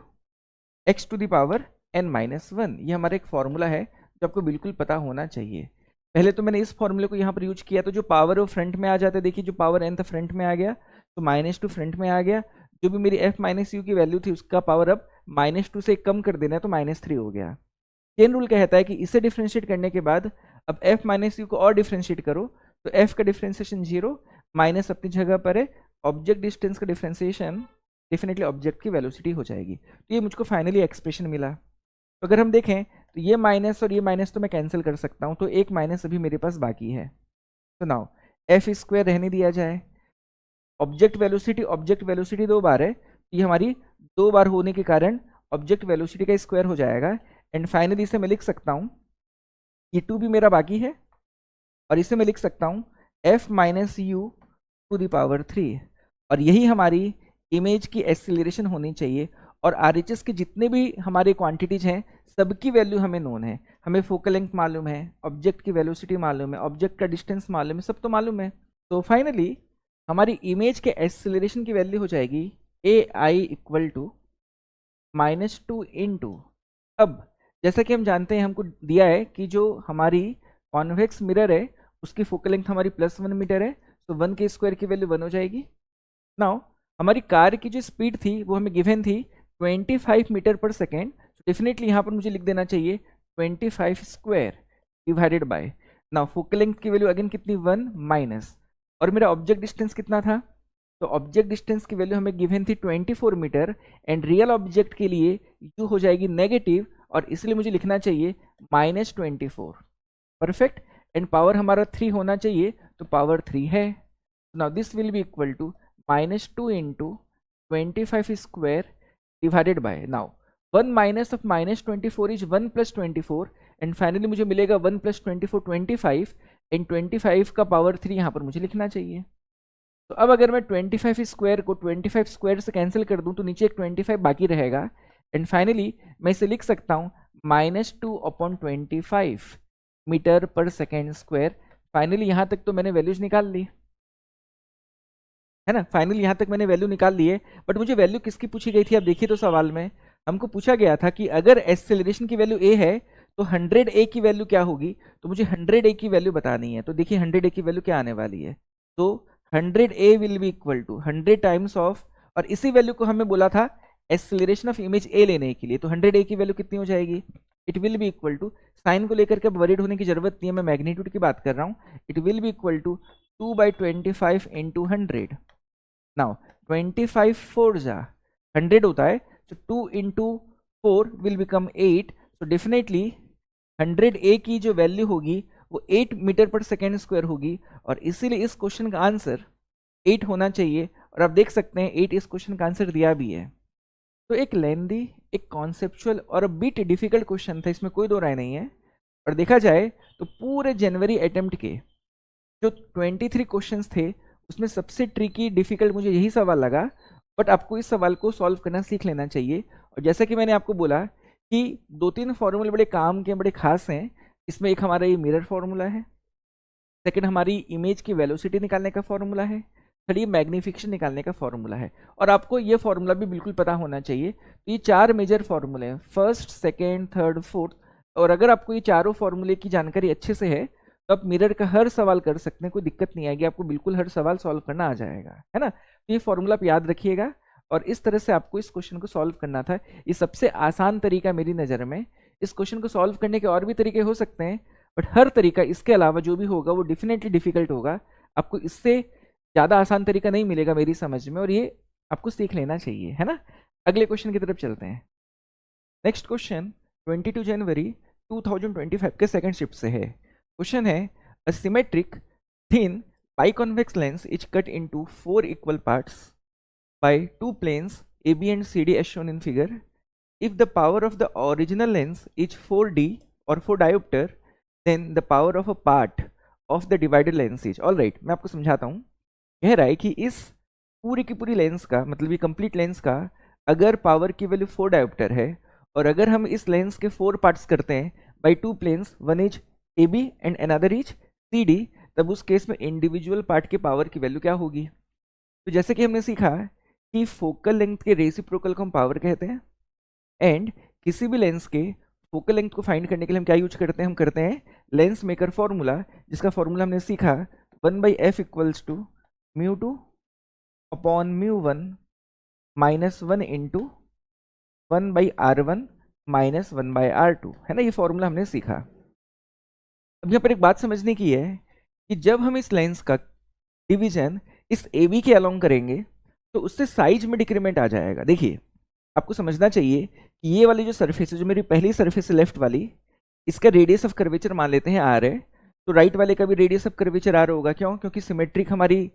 S1: X to the power n minus one. ये हमारा एक फॉर्मूला है जो आपको बिल्कुल पता होना चाहिए। पहले तो मैंने इस फॉर्मूले को यहाँ पर यूज किया तो जो पावर वो फ्रंट में आ जाता है, देखिए जो पावर n था फ्रंट में आ गया, तो माइनस टू फ्रंट में आ गया, जो भी मेरी f माइनस यू की वैल्यू थी उसका पावर अब माइनस टू से कम कर देना है तो माइनस थ्री हो गया। चेन रूल कहता है कि इसे डिफ्रेंशिएट करने के बाद अब f माइनस यू को और डिफ्रेंशिएट करो तो f का डिफ्रेंशिएशन जीरो, माइनस अपनी जगह पर है, ऑब्जेक्ट डिस्टेंस का डिफ्रेंशिएशन डेफिनेटली ऑब्जेक्ट की वेलोसिटी हो जाएगी। तो ये मुझको फाइनली एक्सप्रेशन मिला। तो अगर हम देखें तो ये माइनस और ये माइनस तो मैं कैंसिल कर सकता हूँ, तो एक माइनस अभी मेरे पास बाकी है। तो नाउ एफ स्क्वायर रहने दिया जाए, ऑब्जेक्ट वेलोसिटी दो बार है, ये हमारी दो बार होने के कारण ऑब्जेक्ट वेलोसिटी का स्क्वायर हो जाएगा। एंड फाइनली इसे मैं लिख सकता हूँ, ये टू भी मेरा बाकी है, और इसे मैं लिख सकता हूँ F minus U to the power three, और यही हमारी इमेज की एक्सेलरेशन होनी चाहिए। और RHS के जितने भी हमारे क्वांटिटीज हैं सबकी वैल्यू हमें नोन है, हमें फोकल लेंथ मालूम है, ऑब्जेक्ट की वेलोसिटी मालूम है, ऑब्जेक्ट का डिस्टेंस मालूम है, सब तो मालूम है। तो फाइनली हमारी इमेज के एक्सेलरेशन की वैल्यू हो जाएगी AI equal to minus two into, अब जैसा कि हम जानते हैं हमको दिया है कि जो हमारी कॉन्वेक्स मिरर है उसकी फोकल लेंथ हमारी प्लस 1 मीटर है, तो 1 के स्क्वायर की वैल्यू 1 हो जाएगी। नाउ हमारी कार की जो स्पीड थी वो हमें गिवन थी 25 मीटर पर सेकेंड, डेफिनेटली यहाँ पर मुझे लिख देना चाहिए 25 square divided by, now focal length की वैल्यू अगेन कितनी 1 माइनस, और मेरा ऑब्जेक्ट डिस्टेंस कितना था, तो ऑब्जेक्ट डिस्टेंस की वैल्यू हमें गिवन थी 24 मीटर, एंड रियल ऑब्जेक्ट के लिए यू हो जाएगी नेगेटिव, और इसलिए मुझे लिखना चाहिए -24। परफेक्ट, एंड पावर हमारा 3 होना चाहिए, तो पावर 3 है। Now this will be equal to -2 into 25 square divided by, now 1 minus of -24 is 1 + 24, and finally मुझे मिलेगा 1 + 24 25, एंड 25 का पावर 3 यहाँ पर मुझे लिखना चाहिए। तो अब अगर मैं 25 स्क्वायर को 25 स्क्वायर से कैंसिल कर दूं तो नीचे एक 25 बाकी रहेगा, एंड फाइनली मैं इसे लिख सकता हूँ -2/25 मीटर पर सेकेंड स्क्वायर। फाइनली यहाँ तक तो मैंने वैल्यूज निकाल ली है ना, फाइनली यहाँ तक मैंने वैल्यू निकाल ली है। बट मुझे वैल्यू किसकी पूछी गई थी, अब देखिए तो सवाल में हमको पूछा गया था कि अगर एक्सेलरेशन की वैल्यू a है तो 100a की वैल्यू क्या होगी, तो मुझे 100a की वैल्यू बतानी है। तो देखिए 100a की वैल्यू क्या आने वाली है, तो 100a will be equal to 100 times of, और इसी वैल्यू को हमें बोला था एक्सेलरेशन ऑफ इमेज a लेने के लिए, तो 100a की वैल्यू कितनी हो जाएगी, it will be equal to, sign को लेकर के अब वरीड होने की जरूरत नहीं है, मैं मैग्नीट्यूड की बात कर रहा हूँ, it will be equal to 2/25 into 100। Now 25 4 जा 100 होता है, so 2 into 4 will become 8, so definitely 100a की जो वैल्यू होगी वो 8 मीटर पर सेकेंड स्क्वायर होगी, और इसीलिए इस क्वेश्चन का आंसर 8 होना चाहिए। और आप देख सकते हैं 8 इस क्वेश्चन का आंसर दिया भी है। तो एक लेंदी, एक कॉन्सेप्चुअल और बिट डिफिकल्ट क्वेश्चन था, इसमें कोई दो राय नहीं है। और देखा जाए तो पूरे जनवरी अटेम्प्ट के जो 23 क्वेश्चंस थे उसमें सबसे ट्रिकी डिफिकल्ट मुझे यही सवाल लगा, बट आपको इस सवाल को सॉल्व करना सीख लेना चाहिए। और जैसा कि मैंने आपको बोला कि 2-3 फॉर्मूले बड़े काम के, बड़े खास हैं। इसमें एक हमारा ये मिरर फॉर्मूला है, सेकंड हमारी इमेज की वेलोसिटी निकालने का फॉर्मूला है, थर्ड ये मैग्निफिकेशन निकालने का फॉर्मूला है, और आपको ये फॉर्मूला भी बिल्कुल पता होना चाहिए। तो ये 4 मेजर फॉर्मूले हैं, फर्स्ट, सेकेंड, थर्ड, फोर्थ, और अगर आपको ये चारों फॉर्मूले की जानकारी अच्छे से है तो आप मिरर का हर सवाल कर सकते हैं, कोई दिक्कत नहीं आएगी, आपको बिल्कुल हर सवाल सॉल्व करना आ जाएगा, है ना। तो ये फॉर्मूला आप याद रखिएगा, और इस तरह से आपको इस क्वेश्चन को सॉल्व करना था। ये सबसे आसान तरीका मेरी नज़र में। इस क्वेश्चन को सॉल्व करने के और भी तरीके हो सकते हैं, बट हर तरीका इसके अलावा जो भी होगा वो डेफिनेटली डिफिकल्ट होगा। आपको इससे ज़्यादा आसान तरीका नहीं मिलेगा मेरी समझ में, और ये आपको सीख लेना चाहिए, है ना। अगले क्वेश्चन की तरफ चलते हैं। नेक्स्ट क्वेश्चन 22 जनवरी 2025 के सेकंड शिफ्ट से है। क्वेश्चन है, a symmetric thin biconvex lens is cut into 4 equal parts by 2 planes AB and CD as shown in figure. If the power of the original lens is 4D or 4 diopter, then the power of a part of the divided lens is, all right, मैं आपको समझाता हूँ। कह रहा है कि इस पूरी की पूरी लेंस का, मतलब ये कंप्लीट लेंस का अगर पावर की वैल्यू 4 डायोप्टर है, और अगर हम इस लेंस के 4 पार्ट्स करते हैं by 2 planes, one is AB and another is CD, तब उस केस में इंडिविजुअल पार्ट की पावर की वैल्यू क्या होगी। तो जैसे कि हमने सीखा कि फोकल लेंथ के रेसिप्रोकल को हम पावर कहते हैं, एंड किसी भी लेंस के फोकल लेंथ को फाइंड करने के लिए हम क्या यूज करते हैं, हम करते हैं लेंस मेकर फॉर्मूला, जिसका फॉर्मूला हमने सीखा 1/f equals to μ2 upon μ1 -1 into 1/r1 -1/r2, है ना। ये फॉर्मूला हमने सीखा। अब यहाँ पर एक बात समझने की है कि जब हम इस लेंस का डिवीजन इस AB के अलोंग करेंगे तो उससे साइज में डिक्रीमेंट आ जाएगा। देखिए आपको समझना चाहिए कि ये वाली जो सरफेस है, जो मेरी पहली सरफेस है लेफ्ट वाली, इसका रेडियस ऑफ कर्वेचर मान लेते हैं R है, तो राइट वाले का भी रेडियस ऑफ कर्वेचर R होगा। क्यों? क्योंकि सिमेट्रिक हमारी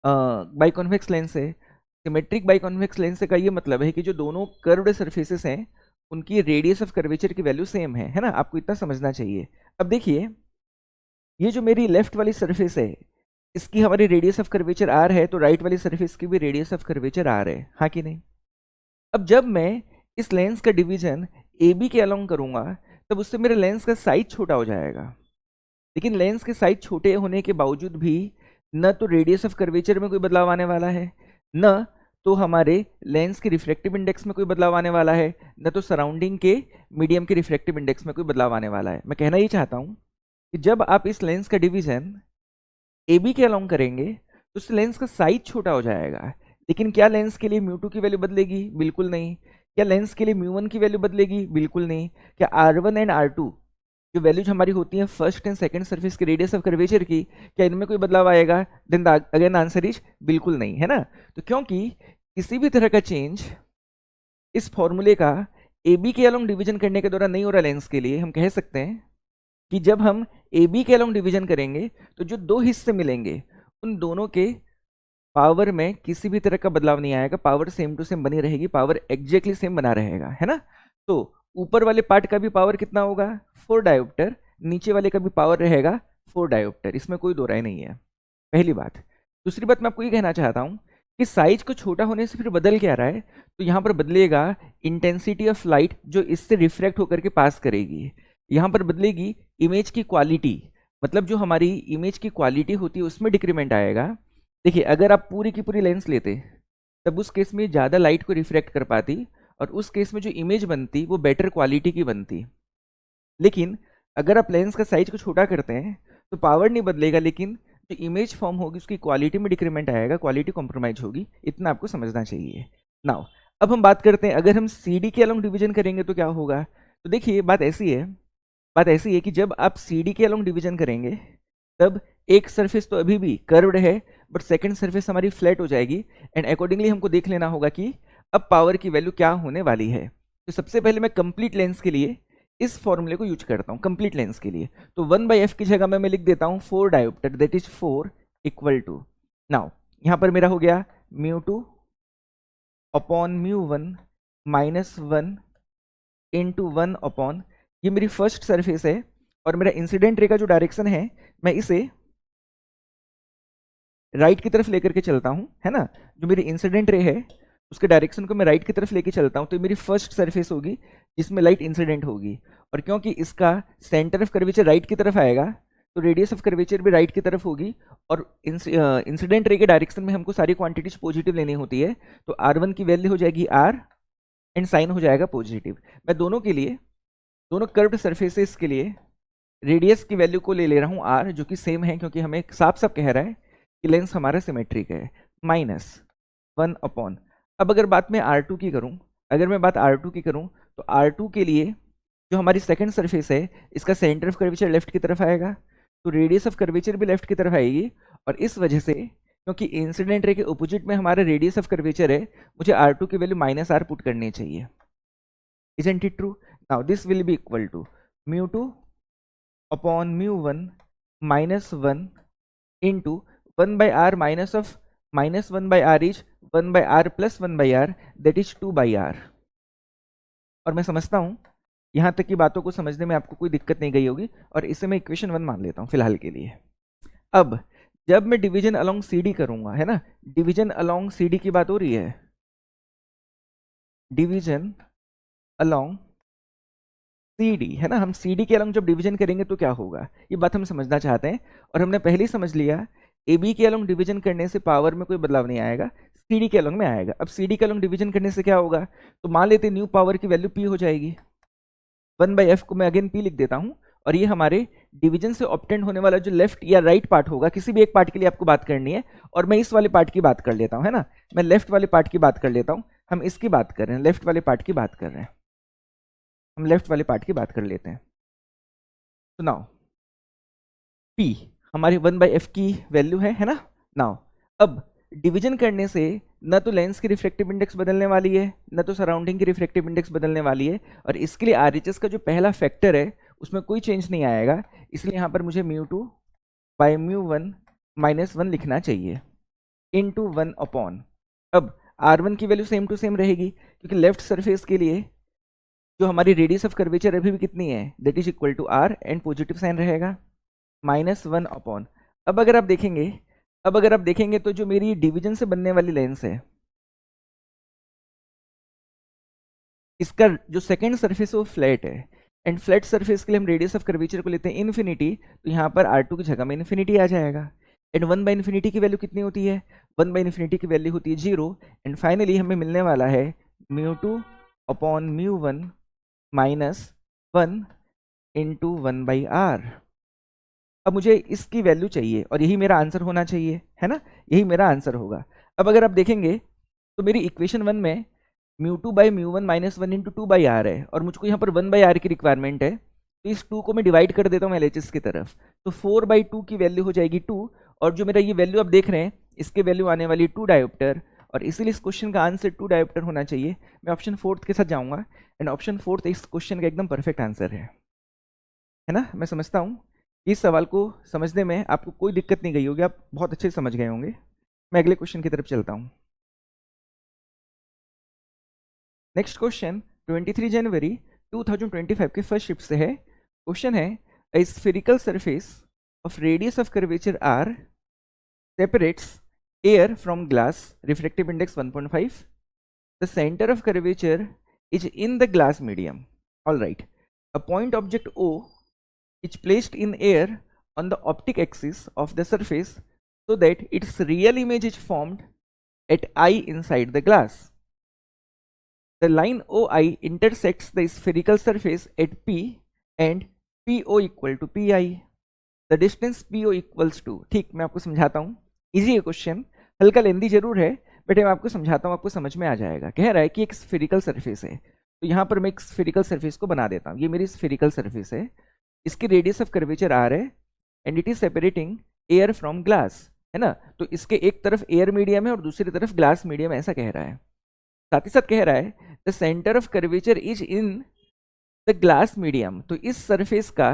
S1: बाइकॉन्वेक्स लेंस है। सिमेट्रिक बाइकॉन्वेक्स लेंस का ये मतलब है कि जो दोनों कर्व्ड सरफेसेस हैं उनकी रेडियस ऑफ कर्वेचर की वैल्यू सेम है ना। आपको इतना समझना चाहिए। अब देखिए ये जो मेरी लेफ्ट वाली सरफेस है इसकी हमारी रेडियस ऑफ कर्वेचर R है, तो राइट वाली सरफेस की भी रेडियस ऑफ कर्वेचर R है, हाँ कि नहीं। अब जब मैं इस लेंस का डिवीजन AB के अलोंग करूंगा तब उससे मेरे लेंस का साइज छोटा हो जाएगा, लेकिन लेंस के साइज छोटे होने के बावजूद भी न तो रेडियस ऑफ कर्वेचर में कोई बदलाव आने वाला है, न तो हमारे लेंस के रिफ्रैक्टिव इंडेक्स में कोई बदलाव आने वाला है, न तो सराउंडिंग के मीडियम के रिफ्रैक्टिव इंडेक्स में कोई बदलाव आने वाला है। मैं कहना ये चाहता हूँ कि जब आप इस लेंस का डिवीजन AB के अलोंग करेंगे तो उस लेंस का साइज छोटा हो जाएगा, लेकिन क्या लेंस के लिए μ2 की वैल्यू बदलेगी? बिल्कुल नहीं। क्या लेंस के लिए μ1 की वैल्यू बदलेगी? बिल्कुल नहीं। क्या R1 एंड R2 जो वैल्यूज हमारी होती हैं फर्स्ट एंड सेकंड सरफेस की रेडियस ऑफ कर्वेचर की, क्या इनमें कोई बदलाव आएगा? देन अगेन आंसर इज बिल्कुल नहीं, है ना। तो क्योंकि किसी भी तरह का चेंज इस फॉर्मूले का AB के अलोंग डिवीजन करने के द्वारा नहीं हो रहा लेंस के लिए, हम कह सकते हैं कि जब हम ए बी के अलोंग डिवीजन करेंगे तो जो दो हिस्से मिलेंगे उन दोनों के पावर में किसी भी तरह का बदलाव नहीं आएगा, पावर सेम टू सेम बनी रहेगी, पावर एग्जैक्टली सेम बना रहेगा, है ना। तो ऊपर वाले पार्ट का भी पावर कितना होगा 4 डायोप्टर, नीचे वाले का भी पावर रहेगा 4 डायोप्टर, इसमें कोई दो राय नहीं है, पहली बात। दूसरी बात मैं आपको ये कहना चाहता हूँ कि साइज को छोटा होने से फिर बदल क्या रहा है, तो यहाँ पर बदलेगा इंटेंसिटी ऑफ लाइट जो इससे रिफ्रैक्ट होकर के पास करेगी, यहाँ पर बदलेगी इमेज की क्वालिटी, मतलब जो हमारी इमेज की क्वालिटी होती है उसमें डिक्रीमेंट आएगा। देखिए अगर आप पूरी की पूरी लेंस लेते तब उस केस में ज़्यादा लाइट को रिफ्रैक्ट कर पाती और उस केस में जो इमेज बनती वो बेटर क्वालिटी की बनती। लेकिन अगर आप लेंस का साइज को छोटा करते हैं तो पावर नहीं बदलेगा, लेकिन जो इमेज फॉर्म होगी उसकी क्वालिटी में डिक्रीमेंट आएगा, क्वालिटी कॉम्प्रोमाइज होगी, इतना आपको समझना चाहिए। नाउ अब हम बात करते हैं अगर हम सी डी के अलोंग डिवीजन करेंगे तो क्या होगा। तो देखिए बात ऐसी है कि जब आप सी डी के अलोंग डिवीजन करेंगे तब एक सरफेस तो अभी भी कर्व्ड है बट सेकंड सरफेस हमारी फ्लैट हो जाएगी, एंड अकॉर्डिंगली हमको देख लेना होगा कि अब पावर की वैल्यू क्या होने वाली है। तो सबसे पहले मैं कंप्लीट लेंस के लिए इस फॉर्मूले को यूज करता हूँ, कंप्लीट लेंस के लिए। तो 1/f की जगह में मैं लिख देता हूँ 4 dioptre, that is 4 equal to, now यहाँ पर मेरा हो गया μ2 अपॉन μ1 माइनस 1 इंटू 1 अपॉन, ये मेरी फर्स्ट सरफेस है और मेरा इंसिडेंट रे का जो डायरेक्शन है मैं इसे राइट की तरफ लेकर के चलता हूँ, है ना। जो मेरी इंसिडेंट रे है उसके डायरेक्शन को मैं राइट की तरफ लेके चलता हूँ, तो मेरी फर्स्ट सरफेस होगी जिसमें लाइट इंसिडेंट होगी, और क्योंकि इसका सेंटर ऑफ कर्वेचर राइट की तरफ आएगा तो रेडियस ऑफ कर्वेचर भी राइट की तरफ होगी, और इंसिडेंट रे के डायरेक्शन में हमको सारी क्वांटिटीज पॉजिटिव लेनी होती है, तो R1 की वैल्यू हो जाएगी R एंड साइन हो जाएगा पॉजिटिव। मैं दोनों के लिए, दोनों कर्व्ड सरफेसेस के लिए रेडियस की वैल्यू को ले रहा हूँ R, जो कि सेम है क्योंकि हमें साफ साफ कह रहा है कि लेंस हमारा सिमेट्रिक है, माइनस 1 अपॉन। अब अगर बात मैं R2 की करूं, अगर मैं बात R2 की करूं तो R2 के लिए जो हमारी सेकंड सरफेस है इसका सेंटर ऑफ कर्वेचर लेफ्ट की तरफ आएगा, तो रेडियस ऑफ कर्वेचर भी लेफ्ट की तरफ आएगी, और इस वजह से क्योंकि इंसिडेंट रे के ऑपोजिट में हमारा रेडियस ऑफ कर्वेचर है, मुझे R2 की वैल्यू माइनस R पुट करनी चाहिए। Isn't it true? Now this will be equal to μ2 upon μ1 minus 1 into 1 by r minus of minus 1 by r is 1 by r plus 1 by r, that is 2 by r। और मैं समझता हूँ यहाँ तक की बातों को समझने में आपको कोई दिक्कत नहीं गई होगी, और इसे मैं इक्वेशन 1 मान लेता हूँ फिलहाल के लिए। अब जब मैं डिवीजन अलोंग सी डी करूंगा, है ना, डिवीजन अलोंग सी डी की बात हो रही है, डिवीजन अलोंग सी डी, है ना, हम सी डी के अलोंग जब डिवीजन करेंगे तो क्या होगा, ये बात हम समझना चाहते हैं, और हमने पहले ही समझ लिया ए बी के अलोंग डिवीजन करने से पावर में कोई बदलाव नहीं आएगा, सी डी के अलोंग में आएगा। अब सी डी के अलोंग डिवीजन करने से क्या होगा, तो मान लेते न्यू पावर की वैल्यू पी हो जाएगी, 1/f को मैं अगेन पी लिख देता हूँ, और ये हमारे डिवीजन से ऑब्टेंड होने वाला जो लेफ्ट या राइट पार्ट होगा, किसी भी एक पार्ट के लिए आपको बात करनी है, और मैं इस वाले पार्ट की बात कर लेता हूँ, है ना, मैं लेफ्ट वाले पार्ट की बात कर लेता हूँ, हम इसकी बात कर रहे हैं, लेफ्ट वाले पार्ट की बात कर रहे हैं, हम लेफ्ट वाले पार्ट की बात कर लेते हैं। तो नाउ P हमारी 1/f की वैल्यू है ना। नाउ अब डिवीजन करने से न तो लेंस की रिफ्रैक्टिव इंडेक्स बदलने वाली है, न तो सराउंडिंग की रिफ्रैक्टिव इंडेक्स बदलने वाली है, और इसके लिए RHS का जो पहला फैक्टर है उसमें कोई चेंज नहीं आएगा, इसलिए यहाँ पर मुझे μ2 बाई μ1 माइनस 1 लिखना चाहिए इंटू 1 अपॉन। अब R1 की वैल्यू सेम टू सेम रहेगी क्योंकि लेफ्ट सरफेस के लिए जो हमारी रेडियस ऑफ कर्वेचर अभी भी कितनी है, that is equal to R, and positive sign रहेगा माइनस 1 अपॉन। अब अगर आप देखेंगे तो जो मेरी डिवीजन से बनने वाली लेंस है, इसका जो सेकंड सरफेस है वो फ्लैट है, एंड फ्लैट सरफेस के लिए हम रेडियस ऑफ कर्वेचर को लेते हैं इन्फिनिटी, तो यहाँ पर R2 की जगह में इन्फिनिटी आ जाएगा, एंड 1/इन्फिनिटी की वैल्यू कितनी होती है, 1/इन्फिनिटी की वैल्यू होती है 0, एंड फाइनली हमें मिलने वाला है μ2 अपॉन μ1 माइनस 1 इंटू 1/r। अब मुझे इसकी वैल्यू चाहिए और यही मेरा आंसर होना चाहिए, है ना, यही मेरा आंसर होगा। अब अगर आप देखेंगे तो मेरी इक्वेशन 1 में μ2 बाई μ1 माइनस 1 इंटू 2/r है, और मुझको यहाँ पर 1/r की रिक्वायरमेंट है, तो इस 2 को मैं डिवाइड कर देता हूँ LHS की तरफ, तो 4/2 की वैल्यू हो जाएगी 2, और जो मेरा ये वैल्यू आप देख रहे हैं इसके वैल्यू आने वाली 2 डायोप्टर, और इसीलिए इस क्वेश्चन का आंसर 2 डायोप्टर होना चाहिए। मैं ऑप्शन 4 के साथ जाऊँगा, एंड ऑप्शन 4 इस क्वेश्चन का एकदम परफेक्ट आंसर है। है ना। मैं समझता हूँ इस सवाल को समझने में आपको कोई दिक्कत नहीं गई होगी, आप बहुत अच्छे से समझ गए होंगे। मैं अगले क्वेश्चन की तरफ चलता हूँ। नेक्स्ट क्वेश्चन 23 जनवरी 2025 के फर्स्ट शिफ्ट से है। क्वेश्चन है, ए spherical surface of radius of curvature R separates air from glass, refractive index 1.5. The center of curvature is in the glass medium. All right. A point object O is placed in air on the optic axis of the surface so that its real image is formed at I inside the glass. The line OI intersects the spherical surface at P and PO equal to PI. The distance PO equals to, ठीक, मैं आपको समझाता हूँ। Easy है question, हल्का लेंदी जरूर है, but मैं आपको समझाता हूँ, आपको समझ में आ जाएगा। कह रहा है कि एक स्फेरिकल सरफेस है, तो यहाँ पर मैं एक स्फेरिकल सरफेस को बना देता हूँ। ये मेरी स्फेरिकल सरफेस है, इसकी रेडियस ऑफ कर्वेचर आर है and it is separating air from glass, है ना। तो इसके एक तरफ एयर मीडियम है और दूसरी तरफ ग्लास मीडियम, ऐसा कह रहा है। साथ ही साथ कह रहा है the centre of curvature is in the glass medium. तो इस सरफेस का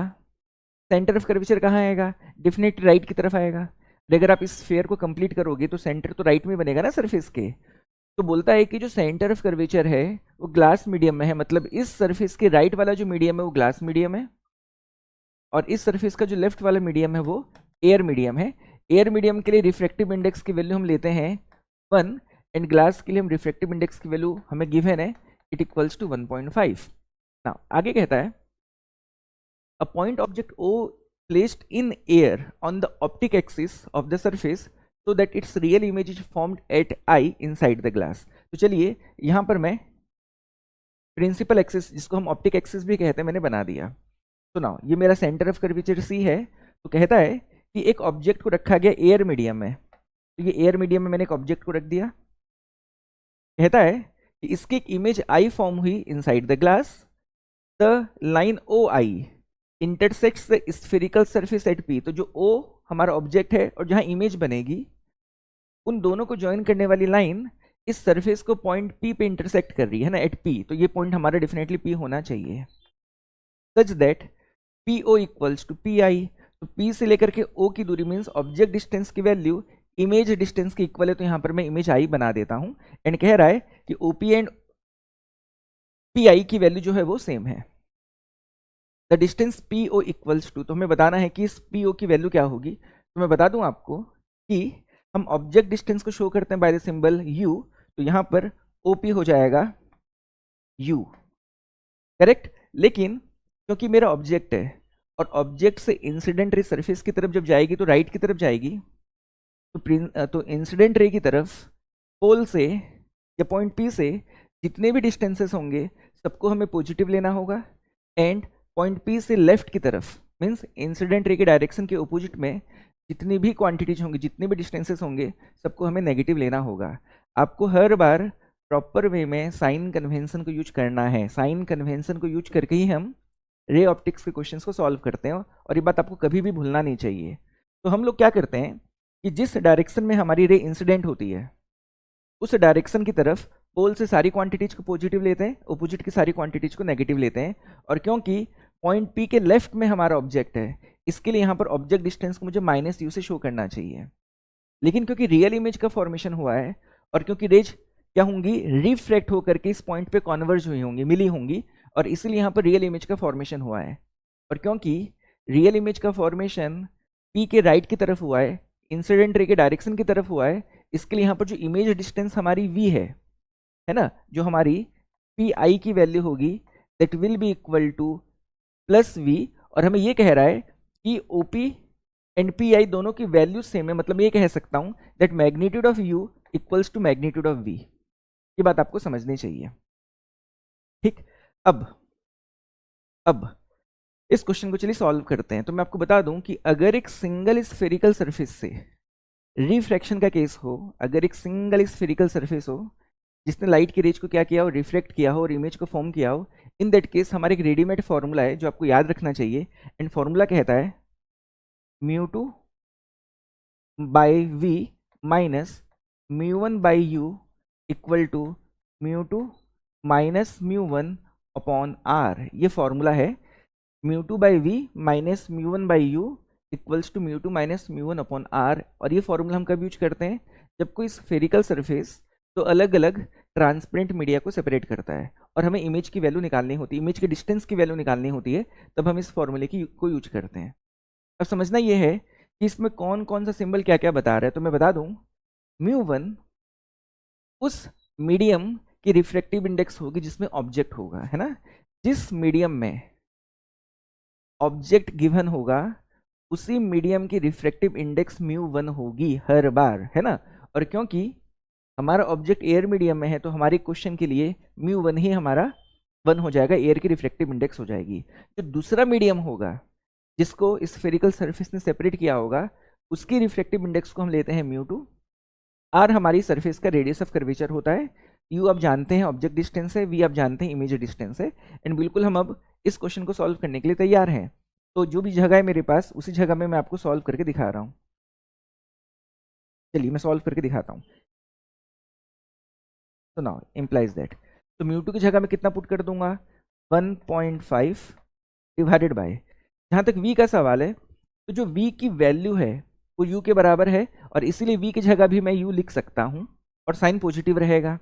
S1: सेंटर ऑफ कर्वेचर कहाँ आएगा? डेफिनेटली राइट की तरफ आएगा। अगर आप इस स्फीयर को कंप्लीट करोगे तो सेंटर तो राइट में बनेगा ना सरफेस के। तो बोलता है कि जो सेंटर ऑफ कर्वेचर है वो ग्लास मीडियम में है, मतलब इस सरफेस के राइट वाला जो मीडियम है वो ग्लास मीडियम है और इस सरफेस का जो लेफ्ट वाला मीडियम है वो एयर मीडियम है। एयर मीडियम के लिए रिफ्रैक्टिव इंडेक्स की वैल्यू हम लेते हैं 1 एंड ग्लास के लिए हम रिफ्रैक्टिव इंडेक्स की वैल्यू हमें गिवन है इट इक्वल्स टू 1.5। नाउ आगे कहता है a point object O placed in air on the optic axis of the surface so that its real image is formed at I inside the glass। तो चलिए यहाँ पर मैं principal axis, जिसको हम ऑप्टिक एक्सिस भी कहते हैं, मैंने बना दिया। तो नाउ ये मेरा सेंटर ऑफ कर्वेचर C है। तो कहता है कि एक ऑब्जेक्ट को रखा गया एयर मीडियम में, तो ये एयर मीडियम में मैंने एक ऑब्जेक्ट को रख दिया। कहता है कि इसकी एक इमेज I फॉर्म हुई inside the glass. The line OI intersects the spherical surface at P। तो जो O हमारा ऑब्जेक्ट है और जहां इमेज बनेगी, उन दोनों को ज्वाइन करने वाली लाइन इस सरफेस को पॉइंट P पे इंटरसेक्ट कर रही है ना, एट P। तो ये पॉइंट हमारा डेफिनेटली P होना चाहिए, such that PO equals to PI। तो P से लेकर के O की दूरी मीन्स ऑब्जेक्ट डिस्टेंस की वैल्यू इमेज डिस्टेंस के इक्वल है। तो यहां पर मैं इमेज I बना देता हूं एंड कह रहा है कि OP एंड PI की वैल्यू जो है वो सेम है। The distance PO equals to, तो हमें बताना है कि इस PO की वैल्यू क्या होगी। तो मैं बता दूं आपको कि हम ऑब्जेक्ट डिस्टेंस को शो करते हैं बाय द सिंबल U। तो यहां पर OP हो जाएगा U, करेक्ट। लेकिन क्योंकि मेरा ऑब्जेक्ट है और ऑब्जेक्ट से इंसिडेंट रे सरफेस की तरफ जब जाएगी तो राइट की तरफ जाएगी, तो इंसिडेंट रे की तरफ पोल से या पॉइंट P से जितने भी डिस्टेंसेस होंगे सबको हमें पॉजिटिव लेना होगा एंड पॉइंट P से लेफ्ट की तरफ मीन्स इंसिडेंट रे के डायरेक्शन के अपोजिट में जितनी भी क्वांटिटीज होंगी, जितने भी डिस्टेंसेस होंगे, सबको हमें नेगेटिव लेना होगा। आपको हर बार प्रॉपर वे में साइन कन्वेंशन को यूज करना है। साइन कन्वेंशन को यूज करके ही हम रे ऑप्टिक्स के क्वेश्चंस को सॉल्व करते हैं और ये बात आपको कभी भी भूलना नहीं चाहिए। तो हम लोग क्या करते हैं कि जिस डायरेक्शन में हमारी रे इंसिडेंट होती है उस डायरेक्शन की तरफ पोल से सारी क्वांटिटीज को पॉजिटिव लेते हैं, अपोजिट की सारी क्वांटिटीज को नेगेटिव लेते हैं। और क्योंकि पॉइंट P के लेफ्ट में हमारा ऑब्जेक्ट है, इसके लिए यहाँ पर ऑब्जेक्ट डिस्टेंस को मुझे -U से शो करना चाहिए। लेकिन क्योंकि रियल इमेज का फॉर्मेशन हुआ है और क्योंकि रेज क्या होंगी, रिफ्रैक्ट होकर के इस पॉइंट पे कॉन्वर्ज हुई होंगी, मिली होंगी, और इसीलिए यहाँ पर रियल इमेज का फॉर्मेशन हुआ है। और क्योंकि रियल इमेज का फॉर्मेशन P के राइट की तरफ हुआ है, इंसिडेंट रे के डायरेक्शन की तरफ हुआ है, इसके लिए यहाँ पर जो इमेज डिस्टेंस हमारी V है ना, जो हमारी PI की वैल्यू होगी that will be equal to +V। और हमें ये कह रहा है कि OP एंड PI दोनों की वैल्यू सेम है, मतलब ये कह सकता हूं that magnitude of U equals to magnitude of V। ये बात आपको समझनी चाहिए, ठीक। अब इस क्वेश्चन को चलिए सॉल्व करते हैं। तो मैं आपको बता दूं कि अगर एक सिंगल स्फेरिकल सरफेस से रिफ्रैक्शन का केस हो, अगर एक सिंगल स्फेरिकल सरफेस हो जिसने लाइट की रेज को क्या किया हो, रिफ्लेक्ट किया हो और इमेज को फॉर्म किया हो, इन दैट केस हमारे एक रेडीमेड फॉर्मूला है जो आपको याद रखना चाहिए। एंड फॉर्मूला कहता है μ2 by V minus μ1 by U equal to μ2 minus μ1 upon R। ये फॉर्मूला है। μ2 by v minus μ1 by u equals to μ2 minus μ1 upon r. और ये फॉर्मूला हम कब यूज करते हैं, जब कोई स्फेरिकल सरफेस तो अलग अलग ट्रांसपेरेंट मीडिया को सेपरेट करता है और हमें इमेज की वैल्यू निकालनी होती है, इमेज के डिस्टेंस की वैल्यू निकालनी होती है, तब हम इस फॉर्मूले को यूज करते हैं। अब समझना ये है कि इसमें कौन कौन सा सिंबल क्या क्या बता रहा है। तो मैं बता दूं, μ1 उस मीडियम की रिफ्रैक्टिव इंडेक्स होगी जिसमें ऑब्जेक्ट होगा, है ना। जिस मीडियम में ऑब्जेक्ट गिवन होगा उसी मीडियम की रिफ्रैक्टिव इंडेक्स μ1 होगी हर बार, है ना। और क्योंकि हमारा ऑब्जेक्ट एयर मीडियम में है तो हमारे क्वेश्चन के लिए μ1 ही हमारा 1 हो जाएगा, एयर की रिफ्रैक्टिव इंडेक्स हो जाएगी। जो दूसरा मीडियम होगा जिसको स्फेरिकल सरफेस ने सेपरेट किया होगा उसकी रिफ्रैक्टिव इंडेक्स को हम लेते हैं μ2। आर हमारी सरफेस का रेडियस ऑफ कर्वेचर होता है, यू आप जानते हैं ऑब्जेक्ट डिस्टेंस है, वी आप जानते हैं इमेज डिस्टेंस है। एंड बिल्कुल हम अब इस क्वेश्चन को सॉल्व करने के लिए तैयार हैं। तो जो भी जगह है मेरे पास उसी जगह में मैं आपको सॉल्व करके दिखा रहा हूँ। चलिए मैं सॉल्व करके दिखाता हूँ। तो नाउ इम्प्लाइज दैट, तो μ2 की जगह में कितना पुट कर दूंगा, 1.5 डिवाइडेड बाय, जहाँ तक v का सवाल है तो जो v की वैल्यू है वो u के बराबर है और इसीलिए v की जगह भी मैं u लिख सकता हूँ और साइन पॉजिटिव रहेगा।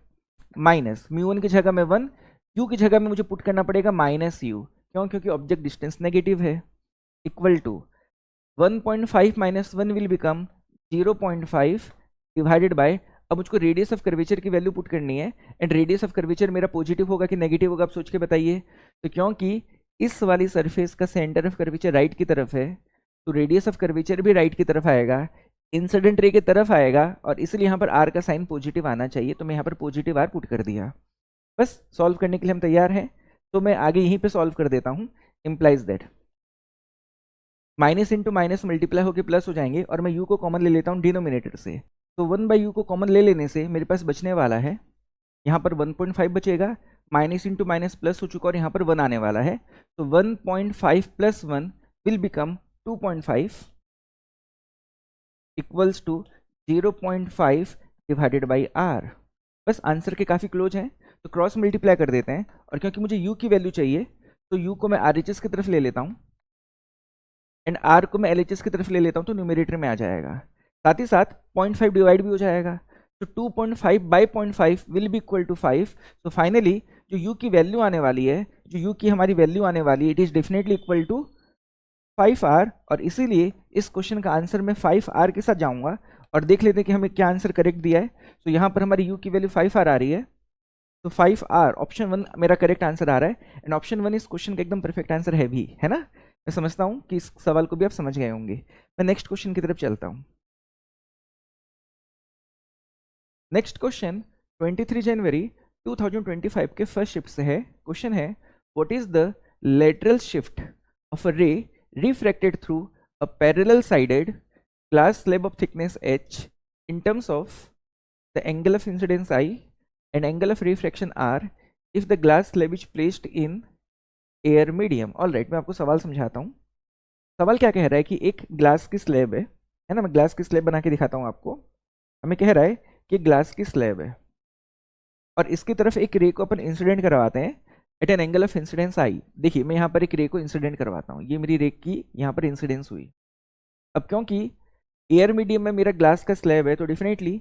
S1: माइनस μ1 की जगह में 1, u की जगह में मुझे पुट करना पड़ेगा माइनस u, क्यों, क्योंकि ऑब्जेक्ट डिस्टेंस नेगेटिव है, equal to 1.5 minus 1 will become 0.5 divided by, अब मुझको रेडियस ऑफ कर्वेचर की वैल्यू पुट करनी है। एंड रेडियस ऑफ कर्वेचर मेरा पॉजिटिव होगा कि नेगेटिव होगा, आप सोच के बताइए। तो क्योंकि इस वाली सरफेस का सेंटर ऑफ कर्वेचर राइट की तरफ है तो रेडियस ऑफ कर्वेचर भी राइट की तरफ आएगा, इंसिडेंट रे की तरफ आएगा, और इसलिए यहाँ पर आर का साइन पॉजिटिव आना चाहिए, तो मैं यहाँ पर पॉजिटिव आर पुट कर दिया। बस सॉल्व करने के लिए हम तैयार हैं, तो मैं आगे यहीं पे सॉल्व कर देता हूँ। Implies that minus into minus multiply होकर प्लस हो जाएंगे और मैं u को कॉमन ले लेता हूँ डिनोमिनेटर से। तो 1/u को कॉमन ले लेने से मेरे पास बचने वाला है, यहाँ पर 1.5 बचेगा, माइनस इंटू माइनस प्लस हो चुका और यहाँ पर 1 आने वाला है। तो 1.5 plus 1 will become 2.5 equals to 0.5 divided by R. बस आंसर के काफ़ी क्लोज हैं, तो क्रॉस मल्टीप्लाई कर देते हैं। और क्योंकि मुझे u की वैल्यू चाहिए तो u को मैं RHS की तरफ ले लेता हूँ एंड r को मैं LHS की तरफ ले लेता हूँ, तो न्यूमरेटर में आ जाएगा। साथ ही साथ 0.5 डिवाइड भी हो जाएगा, तो 2.5 by 0.5 will be equal to 5। तो फाइनली जो u की वैल्यू आने वाली है, जो u की हमारी वैल्यू आने वाली है, it is definitely equal to 5r। और इसीलिए इस क्वेश्चन का आंसर मैं 5r के साथ जाऊंगा और देख लेते हैं कि हमें क्या आंसर करेक्ट दिया है। तो यहाँ पर हमारी u की वैल्यू 5r आ रही है, तो 5r ऑप्शन 1 मेरा करेक्ट आंसर आ रहा है। एंड ऑप्शन 1 इस क्वेश्चन का एकदम परफेक्ट आंसर है भी, है ना। मैं समझता हूँ कि इस सवाल को भी आप समझ गए होंगे। मैं नेक्स्ट क्वेश्चन की तरफ चलता हूँ। नेक्स्ट क्वेश्चन 23 जनवरी 2025 के फर्स्ट शिफ्ट से है। क्वेश्चन है, what is the lateral shift of a रे refracted through a parallel sided glass slab of thickness h in terms of the angle of incidence I and angle of refraction r if the glass slab is placed in air medium। All right, मैं आपको सवाल समझाता हूँ। सवाल क्या कह रहा है कि एक ग्लास की स्लैब है ना, मैं ग्लास की स्लैब बना के दिखाता हूँ आपको। हमें कह रहा है कि ग्लास की स्लैब है और इसकी तरफ एक रे को अपन इंसिडेंट करवाते हैं at an angle of incidence i. देखिए मैं यहाँ पर एक रे को इंसिडेंट करवाता हूँ, ये मेरी रे की यहाँ पर इंसिडेंस हुई। अब क्योंकि एयर मीडियम में मेरा ग्लास का स्लैब है तो डेफिनेटली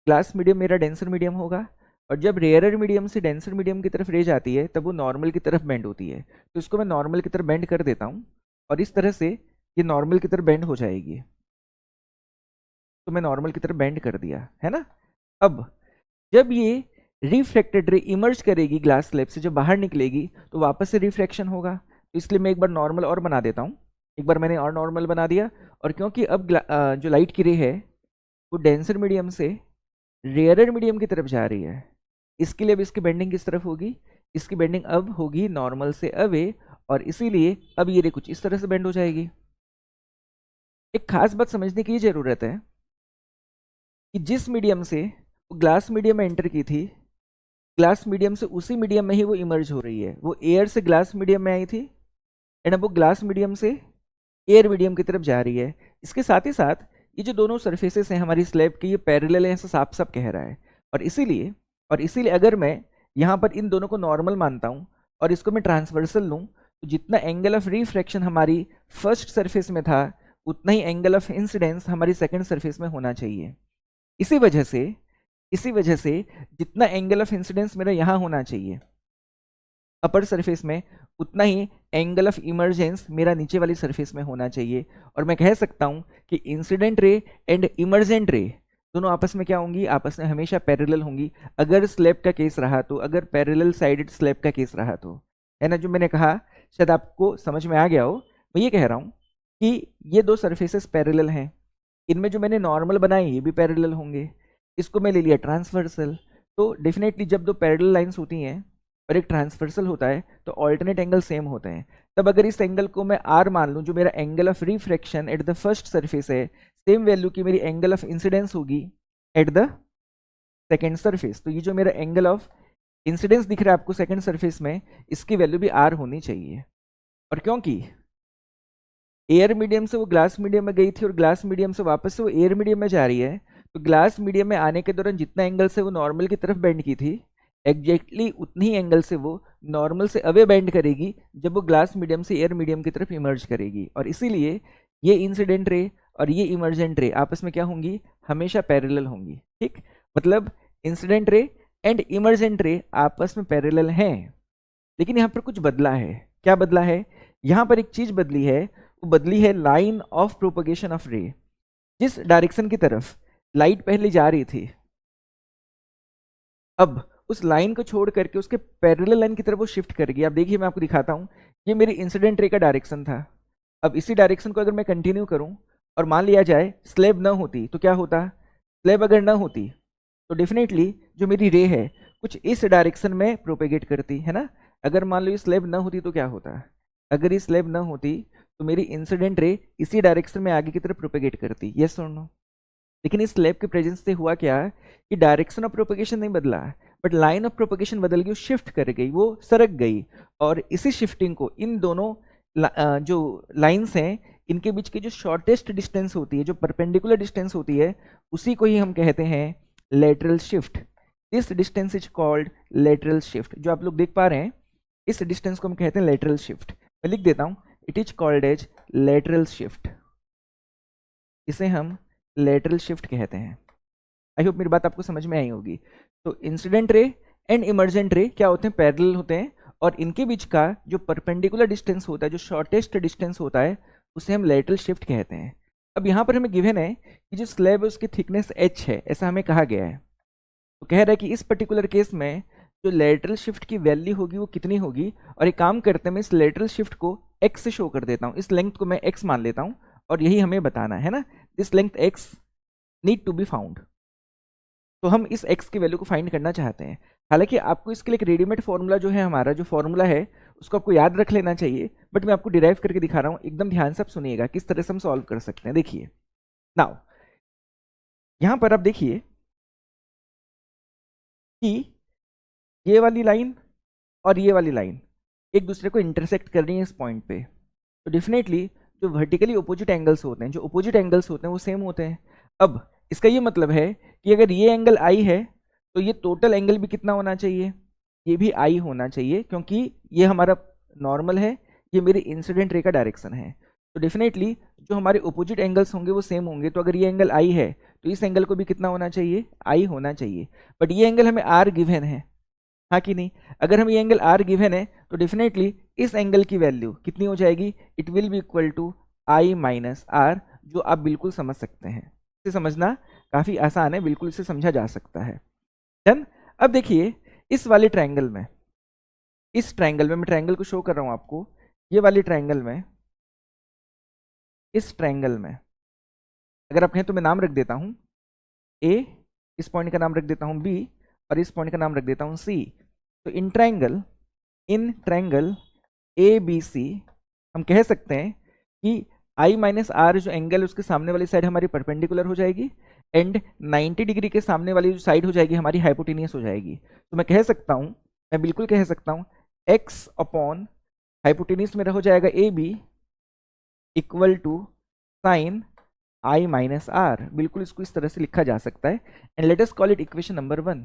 S1: ग्लास मीडियम मेरा डेंसर मीडियम होगा, और जब रेयरर मीडियम से डेंसर मीडियम की तरफ रे जाती है तब वो नॉर्मल की तरफ बेंड होती है। तो इसको मैं नॉर्मल की तरफ बेंड कर देता हूँ और इस तरह से ये नॉर्मल की तरफ बेंड हो जाएगी। तो मैं नॉर्मल की तरफ बेंड कर दिया, है ना। अब जब ये रिफ्लेक्टेड रे इमर्ज करेगी ग्लास स्लैब से, जब बाहर निकलेगी तो वापस से रिफ्लेक्शन होगा। तो इसलिए मैं एक बार नॉर्मल और बना देता हूँ, एक बार मैंने और नॉर्मल बना दिया। और क्योंकि अब जो लाइट की रे है वो डेंसर मीडियम से रेयरर मीडियम की तरफ जा रही है, इसके लिए अब इसकी बेंडिंग किस तरफ होगी, इसकी बेंडिंग अब होगी नॉर्मल से अवे, और इसीलिए अब ये रे कुछ इस तरह से बेंड हो जाएगी। एक खास बात समझने की जरूरत है कि जिस मीडियम से वो ग्लास मीडियम में एंटर की थी, ग्लास मीडियम से उसी मीडियम में ही वो इमर्ज हो रही है। वो एयर से ग्लास मीडियम में आई थी एंड अब वो ग्लास मीडियम से एयर मीडियम की तरफ जा रही है। इसके साथ ही साथ ये जो दोनों सरफेसेस हैं हमारी स्लैब की, ये पैरेलल है, ऐसा साफ साफ कह रहा है। और इसीलिए अगर मैं यहाँ पर इन दोनों को नॉर्मल मानता हूँ और इसको मैं ट्रांसवर्सल लूँ तो जितना एंगल ऑफ रिफ्रैक्शन हमारी फर्स्ट सरफेस में था उतना ही एंगल ऑफ इंसिडेंस हमारी सेकंड सरफेस में होना चाहिए। इसी वजह से जितना एंगल ऑफ इंसिडेंस मेरा यहाँ होना चाहिए अपर सरफेस में, उतना ही एंगल ऑफ इमर्जेंस मेरा नीचे वाली सरफेस में होना चाहिए। और मैं कह सकता हूँ कि इंसिडेंट रे एंड इमर्जेंट रे दोनों आपस में क्या होंगी, आपस में हमेशा पैरेलल होंगी अगर स्लैब का केस रहा तो, अगर पैरेलल साइडेड स्लैब का केस रहा तो, है ना। जो मैंने कहा शायद आपको समझ में आ गया हो। मैं ये कह रहा हूँ कि ये दो सरफेसेस पैरेलल हैं, इनमें जो मैंने नॉर्मल बनाए ये भी पैरेलल होंगे, इसको मैं ले लिया ट्रांसवर्सल। तो डेफिनेटली जब दो पैरेलल लाइंस होती हैं और एक ट्रांसवर्सल होता है तो ऑल्टरनेट एंगल सेम होते हैं। तब अगर इस एंगल को मैं आर मान लूँ, जो मेरा angle of refraction at the first surface है, सेम वैल्यू की मेरी एंगल ऑफ इंसिडेंस होगी एट द सेकेंड सरफेस। तो ये जो मेरा एंगल ऑफ इंसिडेंस दिख रहा है आपको सेकेंड सरफेस में, इसकी वैल्यू भी आर होनी चाहिए। और क्योंकि एयर मीडियम से वो ग्लास मीडियम में गई थी और ग्लास मीडियम से वापस से वो एयर मीडियम में जा रही है, तो ग्लास मीडियम में आने के दौरान जितना एंगल से वो नॉर्मल की तरफ बेंड की थी, एग्जैक्टली उतनी ही एंगल से वो नॉर्मल से अवे बेंड करेगी जब वो ग्लास मीडियम से एयर मीडियम की तरफ इमर्ज करेगी। और इसीलिए ये इंसिडेंट रे और ये इमर्जेंट रे आपस में क्या होंगी, हमेशा पैरेलल होंगी। ठीक, मतलब इंसिडेंट रे एंड इमर्जेंट रे आपस में पैरेलल हैं। लेकिन यहाँ पर कुछ बदला है। क्या बदला है? यहाँ पर एक चीज बदली है, वो बदली है लाइन ऑफ प्रोपगेशन ऑफ रे। जिस डायरेक्शन की तरफ लाइट पहले जा रही थी, अब उस लाइन को छोड़ करके उसके पैरेलल लाइन की तरफ वो शिफ्ट कर गई। अब देखिए मैं आपको दिखाता हूँ, ये मेरी इंसिडेंट रे का डायरेक्शन था। अब इसी डायरेक्शन को अगर मैं कंटिन्यू करूँ और मान लिया जाए स्लेब ना होती तो क्या होता, स्लेब अगर ना होती तो डेफिनेटली जो मेरी रे है कुछ इस डायरेक्शन में प्रोपेगेट करती है ना। अगर मान लो ये स्लेब ना होती तो क्या होता, अगर ये स्लेब ना होती तो मेरी इंसिडेंट रे इसी डायरेक्शन में आगे की तरफ प्रोपेगेट करती, यस और नो। लेकिन इस स्लेब के प्रेजेंस से हुआ क्या कि डायरेक्शन ऑफ प्रोपेगेशन नहीं बदला, बट लाइन ऑफ प्रोपेगेशन बदल गई, वो शिफ्ट कर गई, वो सरक गई। और इसी शिफ्टिंग को इन दोनों जो लाइंस हैं इनके बीच की जो शॉर्टेस्ट डिस्टेंस होती है, जो परपेंडिकुलर डिस्टेंस होती है, उसी को ही हम कहते हैं lateral shift. This distance is called lateral shift. जो आप लोग देख पा रहे हैं इस डिस्टेंस को हम कहते हैं लेटरल शिफ्ट। मैं लिख देता हूं, it is called as lateral shift. इसे हम लेटरल शिफ्ट कहते हैं। आई होप मेरी बात आपको समझ में आई होगी। तो इंसिडेंट रे एंड इमर्जेंट रे क्या होते हैं, पैरेलल होते हैं, और इनके बीच का जो परपेंडिकुलर डिस्टेंस होता है, जो शॉर्टेस्ट डिस्टेंस होता है, उसे हम लेटरल शिफ्ट कहते हैं। अब यहाँ पर हमें गिवन है कि जो स्लैब है उसकी थिकनेस h है, ऐसा हमें कहा गया है। तो कह रहा है कि इस पर्टिकुलर केस में जो लेटरल शिफ्ट की वैल्यू होगी वो कितनी होगी। और एक काम करते हैं, मैं इस लेटरल शिफ्ट को x से शो कर देता हूँ, इस लेंथ को मैं x मान लेता हूँ और यही हमें बताना है ना, this length x need to be found. तो हम इस x की वैल्यू को फाइंड करना चाहते हैं। हालांकि आपको इसके लिए एक रेडीमेड फॉर्मूला जो है हमारा, जो फॉर्मूला है उसको आपको याद रख लेना चाहिए, बट मैं आपको डिराइव करके दिखा रहा हूँ। एकदम ध्यान से आप सुनिएगा किस तरह से हम सॉल्व कर सकते हैं। देखिए नाउ यहाँ पर आप देखिए कि ये वाली लाइन और ये वाली लाइन एक दूसरे को इंटरसेक्ट कर रही है इस पॉइंट पे। तो डेफिनेटली जो वर्टिकली अपोजिट एंगल्स होते हैं, जो अपोजिट एंगल्स होते हैं वो सेम होते हैं। अब इसका ये मतलब है कि अगर ये एंगल आई है तो ये टोटल एंगल भी कितना होना चाहिए, ये भी आई होना चाहिए, क्योंकि ये हमारा नॉर्मल है, ये मेरी इंसिडेंट रे का डायरेक्शन है। तो डेफिनेटली जो हमारे अपोजिट एंगल्स होंगे वो सेम होंगे। तो अगर ये एंगल आई है तो इस एंगल को भी कितना होना चाहिए, आई होना चाहिए। बट ये एंगल हमें आर गिवन है, हाँ कि नहीं। अगर हम ये एंगल आर गिवन है तो डेफिनेटली इस एंगल की वैल्यू कितनी हो जाएगी, it will be equal to I minus R, जो आप बिल्कुल समझ सकते हैं। इसे समझना काफ़ी आसान है, बिल्कुल इसे समझा जा सकता है। डन। अब देखिए इस वाले ट्रायंगल में, इस ट्रायंगल में मैं ट्रायंगल को शो कर रहा हूँ आपको, ये वाले ट्रायंगल में, इस ट्रायंगल में अगर आप कहें तो मैं नाम रख देता हूँ ए, इस पॉइंट का नाम रख देता हूँ बी, और इस पॉइंट का नाम रख देता हूँ सी। तो in triangle A B C हम कह सकते हैं कि आई माइनस आर जो एंगल उसके सामने वाली साइड हमारी परपेंडिकुलर हो जाएगी, एंड 90 डिग्री के सामने वाली जो साइड हो जाएगी हमारी हाइपोटेनियस हो जाएगी। तो मैं कह सकता हूँ, मैं बिल्कुल कह सकता हूँ एक्स अपॉन हाइपोटेनियस मेरा हो जाएगा A B equal to sine I minus R. बिल्कुल इसको इस तरह से लिखा जा सकता है, and let us call it equation number 1।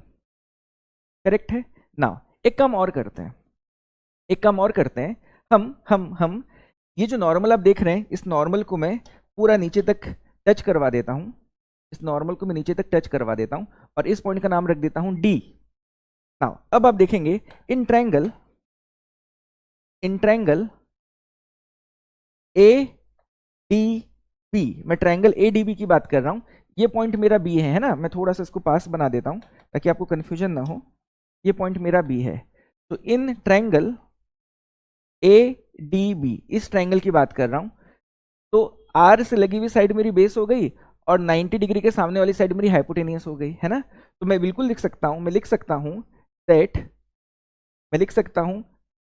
S1: Correct है ना। एक काम और करते हैं, हम ये जो नॉर्मल आप देख रहे हैं, इस नॉर्मल को मैं पूरा नीचे तक टच करवा देता हूँ, इस नॉर्मल को मैं नीचे तक टच करवा देता हूँ और इस पॉइंट का नाम रख देता हूँ डी। नाउ अब आप देखेंगे in triangle A D B, मैं ट्रायंगल ए डी बी की बात कर रहा हूँ, ये पॉइंट मेरा बी है ना, मैं थोड़ा सा इसको पास बना देता हूँ ताकि आपको कंफ्यूजन ना हो, ये पॉइंट मेरा बी है। तो in triangle A D B, इस ट्रायंगल की बात कर रहा हूँ, तो आर से लगी हुई साइड मेरी बेस हो गई और 90 डिग्री के सामने वाली साइड मेरी हाइपोटेनियस हो गई, है ना। तो मैं बिल्कुल लिख सकता हूँ, मैं लिख सकता हूँ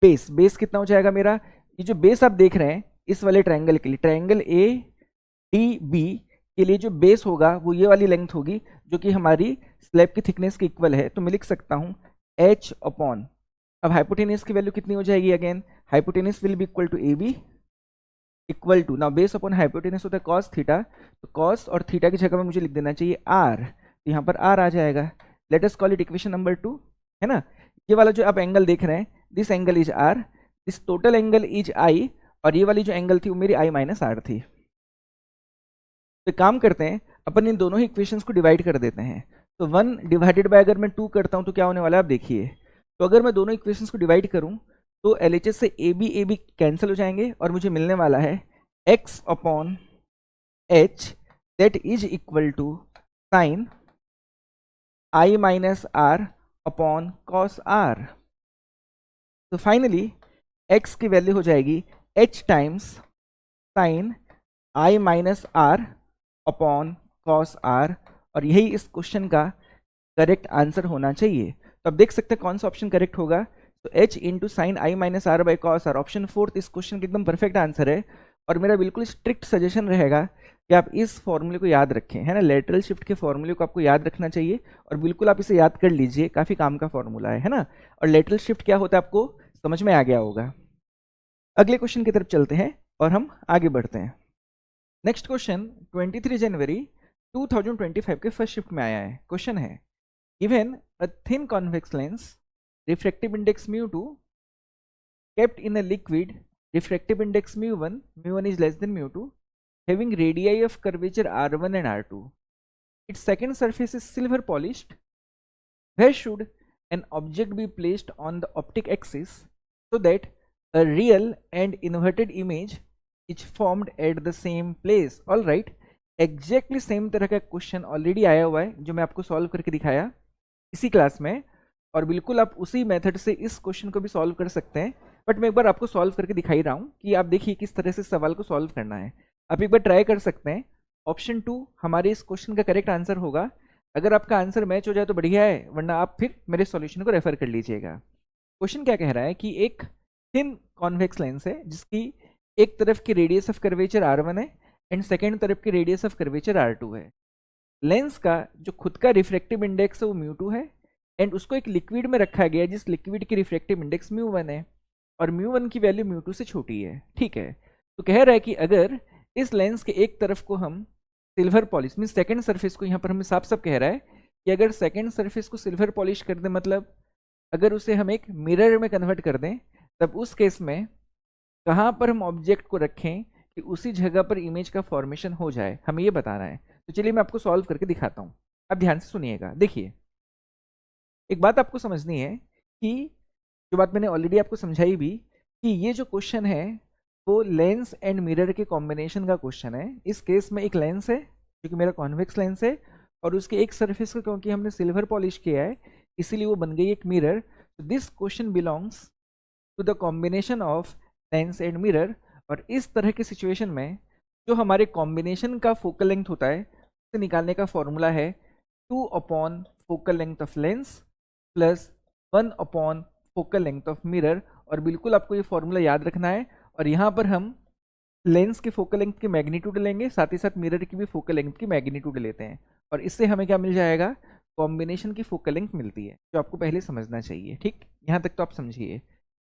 S1: बेस कितना हो जाएगा मेरा, ये जो बेस आप देख रहे हैं इस वाले ट्रायंगल के लिए, ट्रायंगल ए डी बी के लिए जो बेस होगा वो ये वाली लेंथ होगी जो कि हमारी स्लैब की थिकनेस के इक्वल है। तो मैं लिख सकता हूँ h अपॉन, अब हाइपोटेनियस की वैल्यू कितनी हो जाएगी, again hypotenuse will be equal to A B equal to, ना बेस अपॉन हाइपोटेनियस होता है कॉस थीटा, तो कॉस और थीटा की जगह में मुझे लिख देना चाहिए आर, तो यहाँ पर आर आ जाएगा। Late us call it equation number 2, है ना। ये वाला जो आप एंगल देख रहे हैं, this angle is R, this total angle is I, और ये वाली जो एंगल थी वो मेरी आई माइनस आर थी। तो काम करते हैं, अपन इन दोनों ही इक्वेशंस को डिवाइड कर देते हैं। तो 1 डिवाइडेड बाय अगर मैं 2 करता हूँ तो क्या होने वाला है आप देखिए, तो अगर मैं दोनों इक्वेशंस को डिवाइड करूँ तो LHS से ए बी कैंसिल हो जाएंगे और मुझे मिलने वाला है x upon h that is equal to sine I minus R upon cos R. तो फाइनली x की वैल्यू हो जाएगी h times sine I minus R upon cos R, और यही इस क्वेश्चन का करेक्ट आंसर होना चाहिए। तो अब देख सकते हैं कौन सा ऑप्शन करेक्ट होगा, तो h into sine I minus R by cos R, option 4 इस क्वेश्चन का एकदम परफेक्ट आंसर है। और मेरा बिल्कुल स्ट्रिक्ट सजेशन रहेगा कि आप इस फॉर्मूले को याद रखें, है ना, लेटरल शिफ्ट के फॉर्मूले को आपको याद रखना चाहिए और बिल्कुल आप इसे याद कर लीजिए, काफ़ी काम का फॉर्मूला है ना। और लेटरल शिफ्ट क्या होता है आपको समझ में आ गया होगा। अगले क्वेश्चन की तरफ चलते हैं और हम आगे बढ़ते हैं। नेक्स्ट क्वेश्चन 23 जनवरी 2025 के फर्स्ट शिफ्ट में आया है। क्वेश्चन है given a thin convex lens, refractive index mu2 kept in a liquid, refractive index mu1 is less than mu2, having radii of curvature r1 and r2. Its second surface is silver polished. Where should an object be placed on the optic axis so that a real and inverted image is formed at the same place? All right, exactly same तरह का question already आया हुआ है जो मैं आपको solve करके दिखाया इसी क्लास में, और बिल्कुल आप उसी मेथड से इस क्वेश्चन को भी सॉल्व कर सकते हैं। बट मैं एक बार आपको सॉल्व करके दिखाई रहा हूँ कि आप देखिए किस तरह से सवाल को सॉल्व करना है। आप एक बार ट्राई कर सकते हैं। ऑप्शन 2 हमारे इस क्वेश्चन का करेक्ट आंसर होगा। अगर आपका आंसर मैच हो जाए तो बढ़िया है, वरना आप फिर मेरे सॉल्यूशन को रेफर कर लीजिएगा। क्वेश्चन क्या कह रहा है कि एक थिन कॉन्वेक्स लेंस है जिसकी एक तरफ की रेडियस ऑफ कर्वेचर r1 है एंड सेकेंड तरफ की रेडियस ऑफ कर्वेचर r2 है। लेंस का जो खुद का रिफ्रैक्टिव इंडेक्स है वो μ2 है एंड उसको एक लिक्विड में रखा गया जिस लिक्विड की रिफ्रैक्टिव इंडेक्स μ1 है और μ1 की वैल्यू μ2 से छोटी है। ठीक है, तो कह रहा है कि अगर इस लेंस के एक तरफ को हम silver polish, mean second surface को, यहाँ पर हमें साफ साफ कह रहा है कि अगर सेकेंड सरफेस को सिल्वर पॉलिश कर दें, मतलब अगर उसे हम एक मिरर में कन्वर्ट कर दें, तब उस केस में कहाँ पर हम ऑब्जेक्ट को रखें कि उसी जगह पर इमेज का फॉर्मेशन हो जाए, हमें ये बताना है। तो चलिए मैं आपको सॉल्व करके दिखाता हूँ, आप ध्यान से सुनिएगा। देखिए, एक बात आपको समझनी है कि जो बात मैंने ऑलरेडी आपको समझाई भी, कि ये जो क्वेश्चन है वो लेंस एंड मिरर के कॉम्बिनेशन का क्वेश्चन है। इस केस में एक लेंस है जो कि मेरा कॉन्वेक्स लेंस है और उसके एक सरफेस को क्योंकि हमने सिल्वर पॉलिश किया है इसीलिए वो बन गई एक मिरर। तो this question belongs to the combination of lens and mirror. और इस तरह की सिचुएशन में जो हमारे कॉम्बिनेशन का फोकल लेंथ होता है उसे निकालने का फॉर्मूला है 2 upon focal length of lens plus 1 upon focal length of mirror. और बिल्कुल आपको ये फॉर्मूला याद रखना है। और यहाँ पर हम लेंस के फोकल लेंथ की मैग्नीट्यूड लेंगे, साथ ही साथ मिरर की भी फोकल लेंथ की मैग्नीट्यूड लेते हैं और इससे हमें क्या मिल जाएगा, कॉम्बिनेशन की फोकल लेंथ मिलती है, जो आपको पहले समझना चाहिए। ठीक, यहाँ तक तो आप समझिए।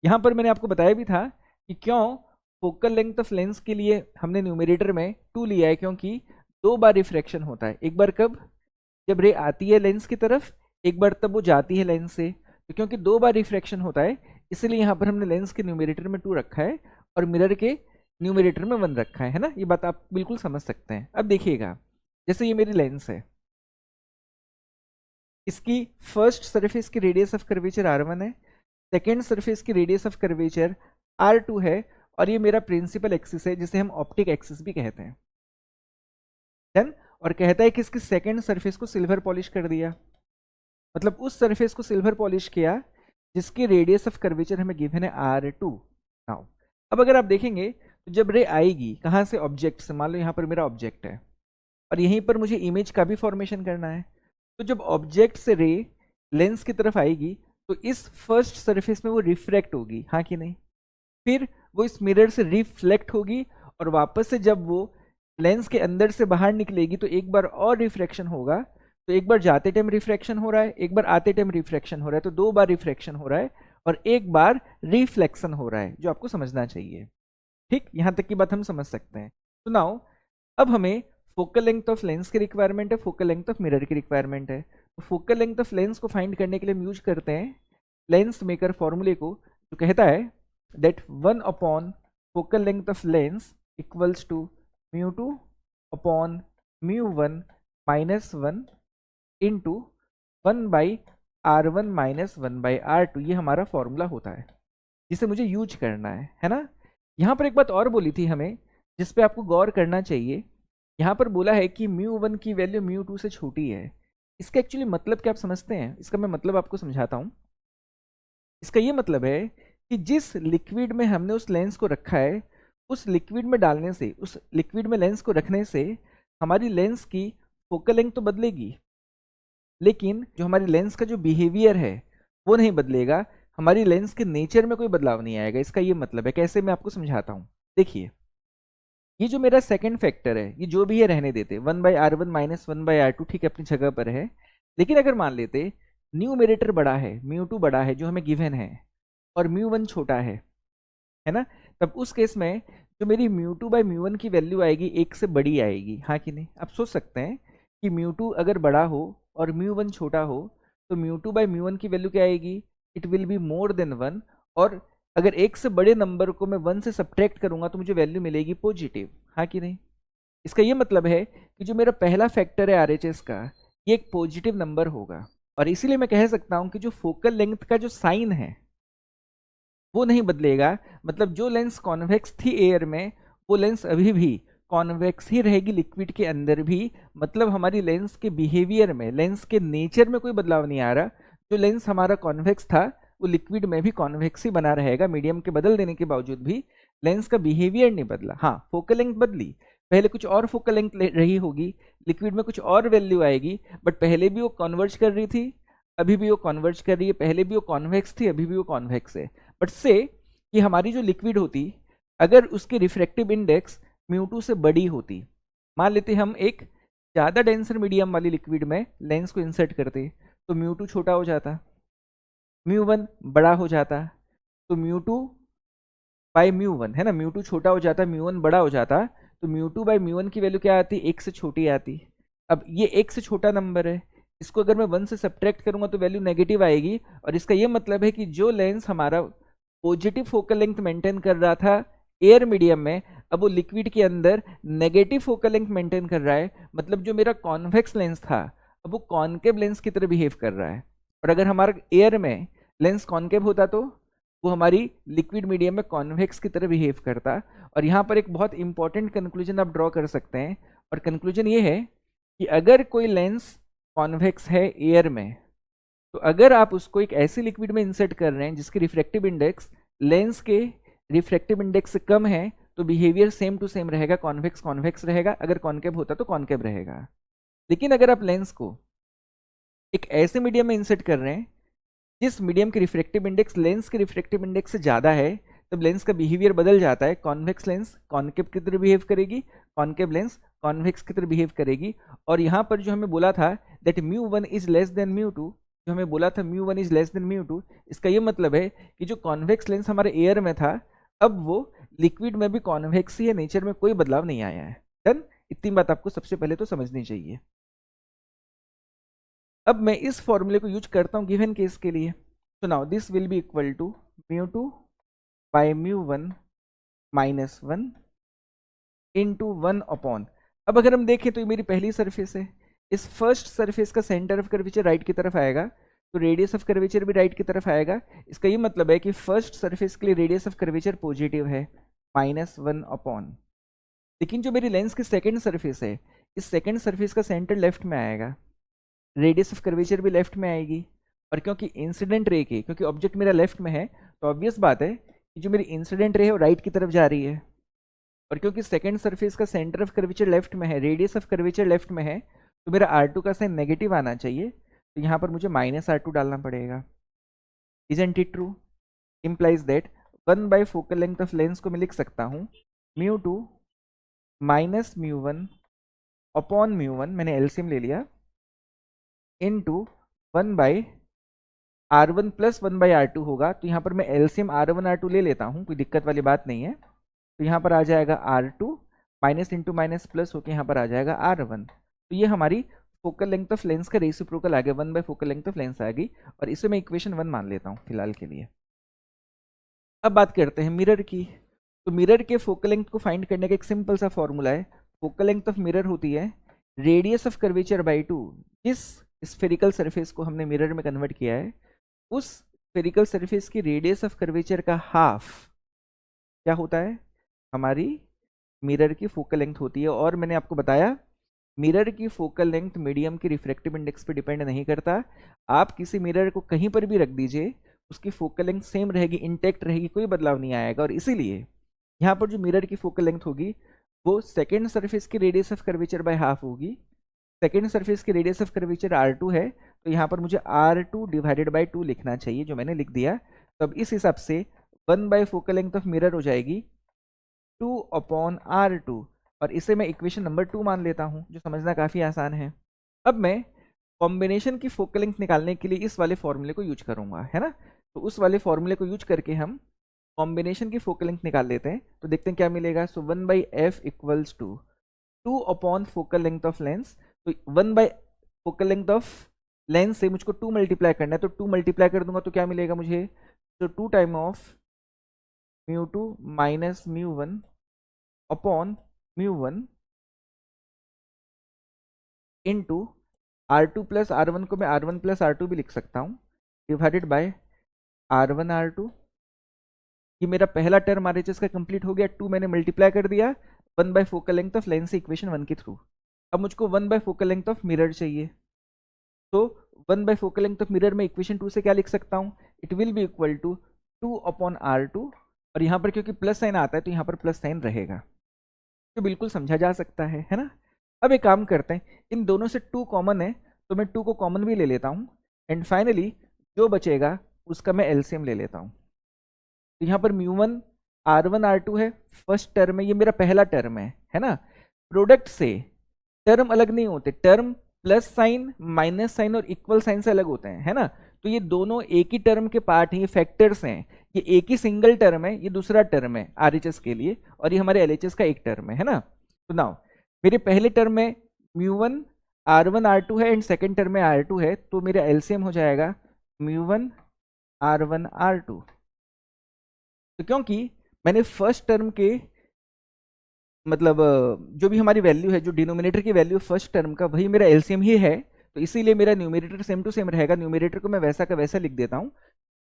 S1: यहाँ पर मैंने आपको बताया भी था कि क्यों फोकल लेंथ ऑफ लेंस के लिए हमने न्यूमरेटर में 2 लिया है, क्योंकि 2 बार रिफ्रैक्शन होता है। एक बार कब, जब रे आती है लेंस की तरफ, एक बार तब वो जाती है लेंस से। तो क्योंकि 2 बार रिफ्रैक्शन होता है इसलिए यहाँ पर हमने लेंस के न्यूमरेटर में 2 रखा है और मिरर के न्यूमरेटर में 1 रखा है ना। ये बात आप बिल्कुल समझ सकते हैं। अब देखिएगा, जैसे ये मेरी लेंस है, इसकी फर्स्ट सरफेस की रेडियस ऑफ कर्वेचर r1 है, सेकेंड सरफेस की रेडियस ऑफ कर्वेचर r2 है, और ये मेरा प्रिंसिपल एक्सिस है जिसे हम ऑप्टिक एक्सिस भी कहते हैं। डन। और कहता है कि इसकी सेकेंड सरफेस को सिल्वर पॉलिश कर दिया, मतलब उस सरफेस को सिल्वर पॉलिश किया जिसकी रेडियस ऑफ कर्वेचर हमें गिवन है r2। नाउ अब अगर आप देखेंगे तो जब रे आएगी कहाँ से, ऑब्जेक्ट से, मान लो यहाँ पर मेरा ऑब्जेक्ट है और यहीं पर मुझे इमेज का भी फॉर्मेशन करना है, तो जब ऑब्जेक्ट से रे लेंस की तरफ आएगी तो इस फर्स्ट सरफेस में वो रिफ्रैक्ट होगी, हाँ कि नहीं, फिर वो इस मिरर से रिफ्लेक्ट होगी और वापस से जब वो लेंस के अंदर से बाहर निकलेगी तो एक बार और रिफ्रैक्शन होगा। तो एक बार जाते टाइम रिफ्रैक्शन हो रहा है, एक बार आते टाइम रिफ्रैक्शन हो रहा है, तो 2 बार रिफ्रैक्शन हो रहा है और एक बार रिफ्लेक्शन हो रहा है, जो आपको समझना चाहिए। ठीक, यहां तक की बात हम समझ सकते हैं। तो नाउ अब हमें फोकल लेंथ ऑफ लेंस की रिक्वायरमेंट है, फोकल लेंथ ऑफ मिरर की रिक्वायरमेंट है। तो फोकल लेंथ ऑफ लेंस को फाइंड करने के लिए हम यूज करते हैं लेंस मेकर फॉर्मूले को, जो कहता है that 1 upon focal length of lens equals to mu2 upon mu1 minus 1 into 1 by r1 minus 1 by r2। ये हमारा फॉर्मूला होता है जिसे मुझे यूज करना है ना। यहाँ पर एक बात और बोली थी हमें जिस पे आपको गौर करना चाहिए। यहाँ पर बोला है कि mu1 की वैल्यू mu2 से छोटी है। इसका एक्चुअली मतलब क्या आप समझते हैं? इसका मैं मतलब आपको समझाता हूँ। इसका ये मतलब है कि जिस लिक्विड में हमने उस लेंस को रखा है, उस लिक्विड में डालने से, उस लिक्विड में लेंस को रखने से हमारी लेंस की फोकल लेंथ तो बदलेगी, लेकिन जो हमारी लेंस का जो बिहेवियर है वो नहीं बदलेगा, हमारी लेंस के नेचर में कोई बदलाव नहीं आएगा। इसका ये मतलब है। कैसे, मैं आपको समझाता हूँ। देखिए, ये जो मेरा सेकंड फैक्टर है, ये जो भी है रहने देते, 1/r1 माइनस 1/r2, ठीक है, अपनी जगह पर है। लेकिन अगर मान लेते न्यूमरेटर बड़ा है, mu2 बड़ा है जो हमें गिवन है, और mu1 छोटा है ना, तब उस केस में जो मेरी mu2/mu1 की वैल्यू आएगी 1 से बड़ी आएगी, हाँ कि नहीं। आप सोच सकते हैं कि mu2 अगर बड़ा हो और mu1 छोटा हो तो mu2/mu1 की वैल्यू क्या आएगी? It will be more than 1। और अगर 1 से बड़े नंबर को मैं 1 से सब्ट्रैक्ट करूंगा तो मुझे वैल्यू मिलेगी पॉजिटिव, हाँ कि नहीं। इसका ये मतलब है कि जो मेरा पहला फैक्टर है RHS का, ये एक पॉजिटिव नंबर होगा। और इसीलिए मैं कह सकता हूं कि जो फोकल लेंथ का जो साइन है वो नहीं बदलेगा। मतलब जो लेंस कॉन्वेक्स थी एयर में, वो लेंस अभी भी कॉन्वेक्स ही रहेगी लिक्विड के अंदर भी। मतलब हमारी लेंस के बिहेवियर में, लेंस के नेचर में कोई बदलाव नहीं आ रहा। जो लेंस हमारा कॉन्वेक्स था वो लिक्विड में भी कॉन्वेक्स ही बना रहेगा। मीडियम के बदल देने के बावजूद भी लेंस का बिहेवियर नहीं बदला। हाँ, फोकल लेंथ बदली, पहले कुछ और फोकल लेंथ रही होगी, लिक्विड में कुछ और वैल्यू आएगी, बट पहले भी वो कन्वर्ज कर रही थी, अभी भी वो कन्वर्ज कर रही है। पहले भी वो कॉन्वेक्स थी, अभी भी वो कॉन्वेक्स है। बट से कि हमारी जो लिक्विड होती, अगर उसकी रिफ्रैक्टिव इंडेक्स mu2 से बड़ी होती, मान लेते हम एक ज़्यादा डेंसर मीडियम वाली लिक्विड में लेंस को इंसर्ट करते, तो mu2 छोटा हो जाता, mu1 बड़ा हो जाता, तो mu2/mu1 है ना, mu2 छोटा हो जाता, mu1 बड़ा हो जाता, तो mu2/mu1 की वैल्यू क्या आती? 1 से छोटी आती। अब ये 1 से छोटा नंबर है, इसको अगर मैं 1 से सब्ट्रैक्ट करूंगा तो वैल्यू नेगेटिव आएगी। और इसका ये मतलब है कि जो लेंस हमारा पॉजिटिव फोकल लेंथ मेंटेन कर रहा था एयर मीडियम में, अब वो लिक्विड के अंदर नेगेटिव फोकल लेंथ मेंटेन कर रहा है। मतलब जो मेरा कॉन्वेक्स लेंस था अब वो कॉनकेव लेंस की तरह बिहेव कर रहा है। और अगर हमारा एयर में लेंस कॉनकेव होता तो वो हमारी लिक्विड मीडियम में कॉन्वेक्स की तरह बिहेव करता। और यहाँ पर एक बहुत इंपॉर्टेंट कंक्लूजन आप ड्रॉ कर सकते हैं, और कंक्लूजन ये है कि अगर कोई लेंस कॉन्वेक्स है एयर में, तो अगर आप उसको एक ऐसे लिक्विड में इंसर्ट कर रहे हैं जिसकी रिफ्रैक्टिव इंडेक्स लेंस के रिफ्रैक्टिव इंडेक्स से कम है, तो बिहेवियर सेम टू सेम रहेगा, कॉन्वेक्स कॉन्वेक्स रहेगा, अगर कॉनकेव होता तो कॉनकेव रहेगा। लेकिन अगर आप लेंस को एक ऐसे मीडियम में इंसर्ट कर रहे हैं जिस मीडियम की रिफ्रैक्टिव इंडेक्स लेंस के रिफ्रैक्टिव इंडेक्स से ज़्यादा है, तब लेंस का बिहेवियर बदल जाता है। कॉन्वेक्स लेंस कॉनकेव की तरह बिहेव करेगी, कॉनकेव लेंस कॉन्वेक्स की तरह बिहेव करेगी। और यहाँ पर जो हमें बोला था that mu1 is less than mu2, जो हमें बोला था mu1 is less than mu2, इसका ये मतलब है कि जो कॉन्वेक्स लेंस हमारे एयर में था अब वो लिक्विड में भी कॉन्वेक्स ही है, नेचर में कोई बदलाव नहीं आया है। डन। इतनी बात आपको सबसे पहले तो समझनी चाहिए। अब मैं इस फॉर्मूले को यूज करता हूँ गिवन केस के लिए। तो now this will be equal to mu two by mu one minus one into one upon, अब अगर हम देखें तो ये मेरी पहली सरफेस है, इस फर्स्ट सरफेस का सेंटर ऑफ कर्वेचर राइट की तरफ आएगा, तो रेडियस ऑफ कर्वेचर भी राइट की तरफ आएगा। इसका ये मतलब है कि फर्स्ट सरफेस के लिए रेडियस ऑफ कर्वेचर पॉजिटिव है, माइनस वन अपॉन। लेकिन जो मेरी लेंस की सेकंड सरफेस है, इस सेकंड सरफेस का सेंटर लेफ्ट में आएगा, रेडियस ऑफ कर्वेचर भी लेफ्ट में आएगी, और क्योंकि इंसिडेंट रे की, क्योंकि ऑब्जेक्ट मेरा लेफ्ट में है, तो ऑब्वियस बात है कि जो मेरी इंसिडेंट रे है वो राइट की तरफ जा रही है, और क्योंकि सेकंड सरफेस का सेंटर ऑफ कर्वेचर लेफ्ट में है, रेडियस ऑफ कर्वेचर लेफ्ट में है, तो मेरा R2 का साइन नेगेटिव आना चाहिए, तो यहाँ पर मुझे माइनस R2 डालना पड़ेगा। Isn't it true? Implies that 1 by focal length of lens को मैं लिख सकता हूँ mu two minus mu one upon mu one, मैंने एलसीएम ले लिया, into 1 by R1 plus 1 by R2 होगा, तो यहाँ पर मैं एलसीएम R1 R2 ले लेता हूँ, कोई दिक्कत वाली बात नहीं है। तो यहाँ पर आ जाएगा R2 minus into minus plus होकर यहाँ पर आ जाएगा R1। तो ये हमारी फोकल लेंथ ऑफ लेंस का रेसिप्रोकल आ गया, 1 by focal length of lens आ गई, और इसे मैं इक्वेशन 1 मान लेता हूँ फिलहाल के लिए। अब बात करते हैं मिरर की। तो मिरर के फोकल लेंथ को फाइंड करने का एक सिंपल सा फॉर्मूला है, फोकल लेंथ ऑफ मिरर होती है रेडियस ऑफ कर्वेचर बाई 2। जिस स्फेरिकल सरफेस को हमने मिरर में कन्वर्ट किया है, उस स्फेरिकल सरफेस की रेडियस ऑफ कर्वेचर का हाफ क्या होता है, हमारी मिरर की फोकल लेंथ होती है। और मैंने आपको बताया मिरर की फोकल लेंथ मीडियम की रिफ्रैक्टिव इंडेक्स पे डिपेंड नहीं करता, आप किसी मिरर को कहीं पर भी रख दीजिए, उसकी फोकल लेंथ सेम रहेगी, इंटैक्ट रहेगी, कोई बदलाव नहीं आएगा। और इसीलिए यहाँ पर जो मिरर की फोकल लेंथ होगी वो सेकेंड सरफेस की radius of curvature by half होगी। सेकेंड सरफेस की रेडियस ऑफ कर्वेचर R2 है, तो यहाँ पर मुझे R2 डिवाइडेड बाई 2 लिखना चाहिए, जो मैंने लिख दिया। तो अब इस हिसाब से 1 by focal length of mirror हो जाएगी 2 अपॉन R2, और इसे मैं इक्वेशन नंबर 2 मान लेता हूँ, जो समझना काफ़ी आसान है। अब मैं कॉम्बिनेशन की फोकल लेंथ निकालने के लिए इस वाले फॉर्मूले को यूज करूँगा, है ना। तो उस वाले फॉर्मूले को यूज करके हम कॉम्बिनेशन की फोकल लेंथ निकाल लेते हैं, तो देखते हैं क्या मिलेगा। So 1 by F equals to 2 upon focal length of lens, तो 1 by focal length of lens से मुझको 2 मल्टीप्लाई करना है, तो 2 मल्टीप्लाई कर दूंगा तो क्या मिलेगा मुझे, तो 2 time of mu two minus mu one upon mu one into R2 plus R1 को मैं R1 प्लस R2 भी लिख सकता हूँ, डिवाइडेड बाय R1 R2। ये मेरा पहला टर्म RHS का कंप्लीट हो गया, 2 मैंने मल्टीप्लाई कर दिया 1 by focal length of lens से इक्वेशन 1 के थ्रू। अब मुझको 1 by focal length of mirror चाहिए, तो 1 by focal length of mirror में इक्वेशन 2 से क्या लिख सकता हूँ, it will be equal to 2 upon R2, और यहाँ पर क्योंकि प्लस साइन आता है तो यहाँ पर प्लस साइन रहेगा, तो बिल्कुल समझा जा सकता है ना। अब एक काम करते हैं, इन दोनों से 2 कॉमन है, तो मैं 2 को कॉमन भी ले लेता हूँ, एंड फाइनली जो बचेगा उसका मैं एलसीएम ले लेता हूँ। तो यहाँ पर म्यू1 R1 R2 है, फर्स्ट टर्म है, ये मेरा पहला टर्म है ना। प्रोडक्ट से टर्म अलग नहीं होते, term plus sign minus sign और इक्वल साइन से अलग होते हैं, है ना। तो ये दोनों एक ही टर्म के पार्ट हैं, ये फैक्टर्स हैं, ये एक ही सिंगल टर्म है, ये दूसरा टर्म है RHS के लिए, और ये हमारे LHS का एक टर्म है ना। तो नाउ मेरे पहले टर्म में म्यू1 R1 R2 है एंड सेकेंड टर्म में R2 है, तो मेरा एलसीएम हो जाएगा म्यू1 R1 R2। तो क्योंकि मैंने फर्स्ट टर्म के मतलब जो भी हमारी वैल्यू है, जो डिनोमिनेटर की वैल्यू फर्स्ट टर्म का, वही मेरा एलसीएम ही है, तो इसीलिए मेरा न्यूमरेटर सेम टू सेम रहेगा। न्यूमरेटर को मैं वैसा का वैसा लिख देता हूँ,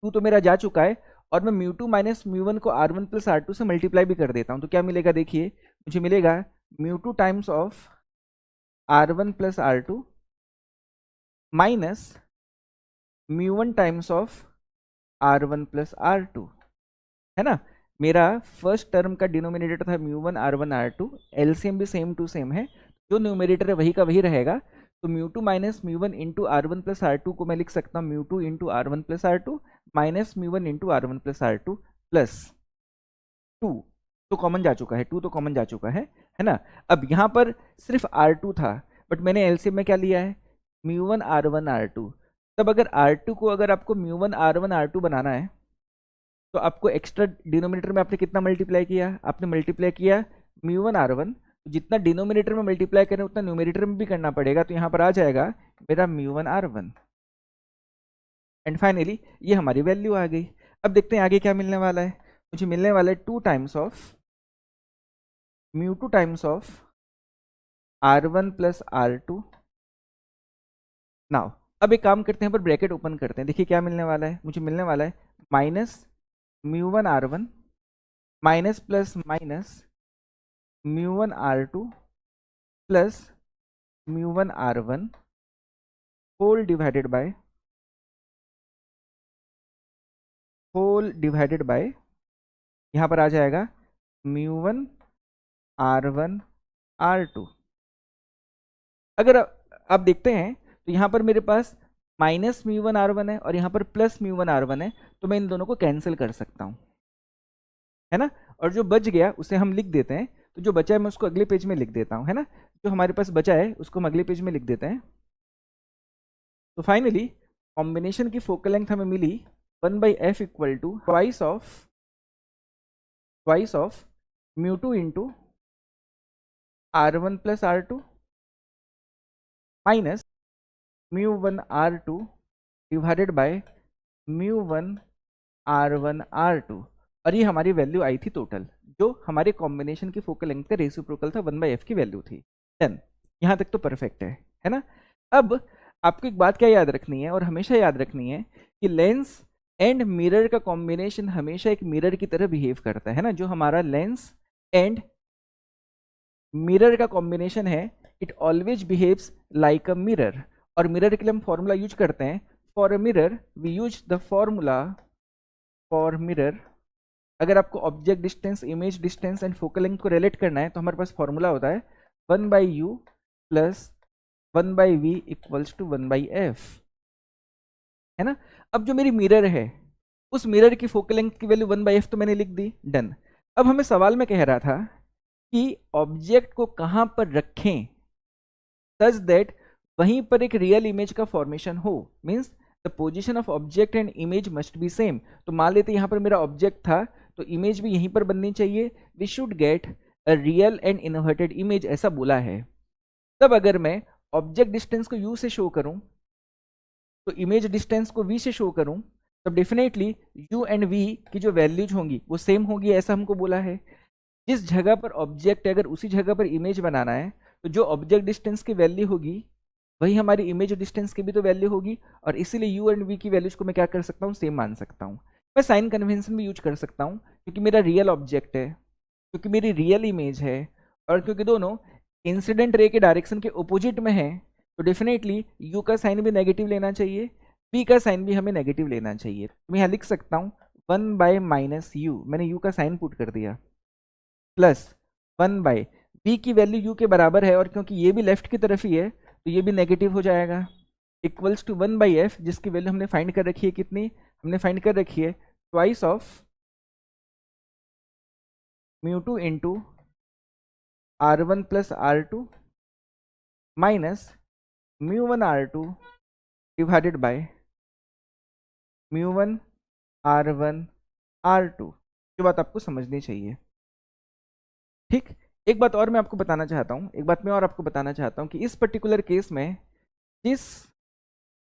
S1: 2 तो मेरा जा चुका है, और मैं mu two minus mu one को R1 प्लस R2 से मल्टीप्लाई भी कर देता हूँ, तो क्या मिलेगा देखिए, मुझे मिलेगा mu two times of R1 plus R2 minus mu one times of R1 plus R2, है ना। मेरा फर्स्ट टर्म का डिनोमिनेटर था म्यू1 R1 R2, एलसीएम भी सेम टू सेम है, जो न्यूमरेटर है वही का वही रहेगा। तो mu two minus mu one into R1 plus R2 को मैं लिख सकता हूँ mu two into R1 plus R2 minus mu one into R1 plus R2 plus 2, तो कॉमन जा चुका है, 2 तो कॉमन जा चुका है ना। अब यहाँ पर सिर्फ R2 था, बट मैंने एलसीएम में क्या लिया है, म्यू1 R1 R2। तब अगर R2 को अगर आपको म्यू1 R1 R2 बनाना है, तो आपको एक्स्ट्रा डिनोमिनेटर में आपने कितना मल्टीप्लाई किया, आपने मल्टीप्लाई किया म्यू1 R1, जितना डिनोमिनेटर में मल्टीप्लाई करें उतना न्यूमरेटर में भी करना पड़ेगा, तो यहाँ पर आ जाएगा मेरा म्यू1 R1, एंड फाइनली ये हमारी वैल्यू आ गई। अब देखते हैं आगे क्या मिलने वाला है। मुझे मिलने वाला है 2 times of μ2 times of r1 plus r2। Now अब एक काम करते हैं, पर ब्रैकेट ओपन करते हैं। देखिए क्या मिलने वाला है, मुझे मिलने वाला है minus μ1 r1 minus plus minus μ1 r2 plus μ1 r1 whole divided by यहाँ पर आ जाएगा μ1 r1 r2। अगर आप देखते हैं तो यहाँ पर मेरे पास माइनस μ1 r1 है और यहाँ पर प्लस μ1 r1 है, तो मैं इन दोनों को कैंसिल कर सकता हूँ, है ना। और जो बच गया उसे हम लिख देते हैं। तो जो बचा है मैं उसको अगले पेज में लिख देता हूँ, है ना। जो हमारे पास बचा है उसको हम अगले पेज में लिख देते हैं। तो फाइनली कॉम्बिनेशन की फोकल लेंथ हमें मिली 1/f equal to twice of μ2 into r1 plus r2 minus μ1 r2 divided by μ1 r1 r2। और ये हमारी वैल्यू आई थी टोटल, जो हमारे कॉम्बिनेशन की फोकल लेंथ का रेसिप्रोकल था, 1/f की वैल्यू थी। देन यहाँ तक तो परफेक्ट है ना। अब आपको एक बात क्या याद रखनी है और हमेशा याद रखनी है कि लेंस एंड मिरर का कॉम्बिनेशन हमेशा एक मिरर की तरह बिहेव करता है ना। जो हमारा लेंस एंड मिरर का कॉम्बिनेशन है, it always behaves like a mirror. और मिरर के लिए हम फॉर्मूला यूज करते हैं। For a mirror we use the formula for mirror. अगर आपको object distance, image distance and focal length को रिलेट करना है तो हमारे पास फॉर्मूला होता है 1/u plus 1/v equals to 1/f, है ना। अब जो मेरी मिरर है उस मिरर की फोकल लेंथ की वैल्यू 1/f तो मैंने लिख दी, डन। अब हमें सवाल में कह रहा था कि ऑब्जेक्ट को कहां पर रखें सच दैट वहीं पर एक रियल इमेज का फॉर्मेशन हो। Means the position of object and image must be same. तो मान लेते यहाँ पर मेरा ऑब्जेक्ट था तो इमेज भी यहीं पर बननी चाहिए। We should get a real and inverted image, ऐसा बोला है। तब अगर मैं ऑब्जेक्ट डिस्टेंस को u से शो करूं तो इमेज डिस्टेंस को v से शो करूं, तब डेफिनेटली u एंड v की जो वैल्यूज होंगी वो सेम होगी, ऐसा हमको बोला है। जिस जगह पर ऑब्जेक्ट है अगर उसी जगह पर इमेज बनाना है तो जो ऑब्जेक्ट डिस्टेंस की वैल्यू होगी वही हमारी इमेज डिस्टेंस की भी तो वैल्यू होगी। और इसीलिए u एंड v की वैल्यूज को मैं क्या कर सकता हूँ, सेम मान सकता हूँ। मैं साइन कन्वेंशन भी यूज कर सकता हूँ क्योंकि मेरा रियल ऑब्जेक्ट है, क्योंकि मेरी रियल इमेज है और क्योंकि दोनों इंसिडेंट रे के डायरेक्शन के ओपोजिट में है, तो डेफिनेटली u का साइन भी नेगेटिव लेना चाहिए, v का साइन भी हमें नेगेटिव लेना चाहिए। तो मैं यहाँ लिख सकता हूँ 1/-u, मैंने u का साइन पुट कर दिया, प्लस 1/v की वैल्यू u के बराबर है और क्योंकि ये भी लेफ्ट की तरफ ही है तो ये भी नेगेटिव हो जाएगा, इक्वल्स टू 1/f जिसकी वैल्यू हमने फाइंड कर रखी है। कितनी हमने फाइंड कर रखी है, twice of μ2 into r1 plus r2 minus μ1 r2 divided by μ1 r1 r2। जो बात आपको समझनी चाहिए, ठीक। एक बात और मैं आपको बताना चाहता हूँ, कि इस पर्टिकुलर केस में जिस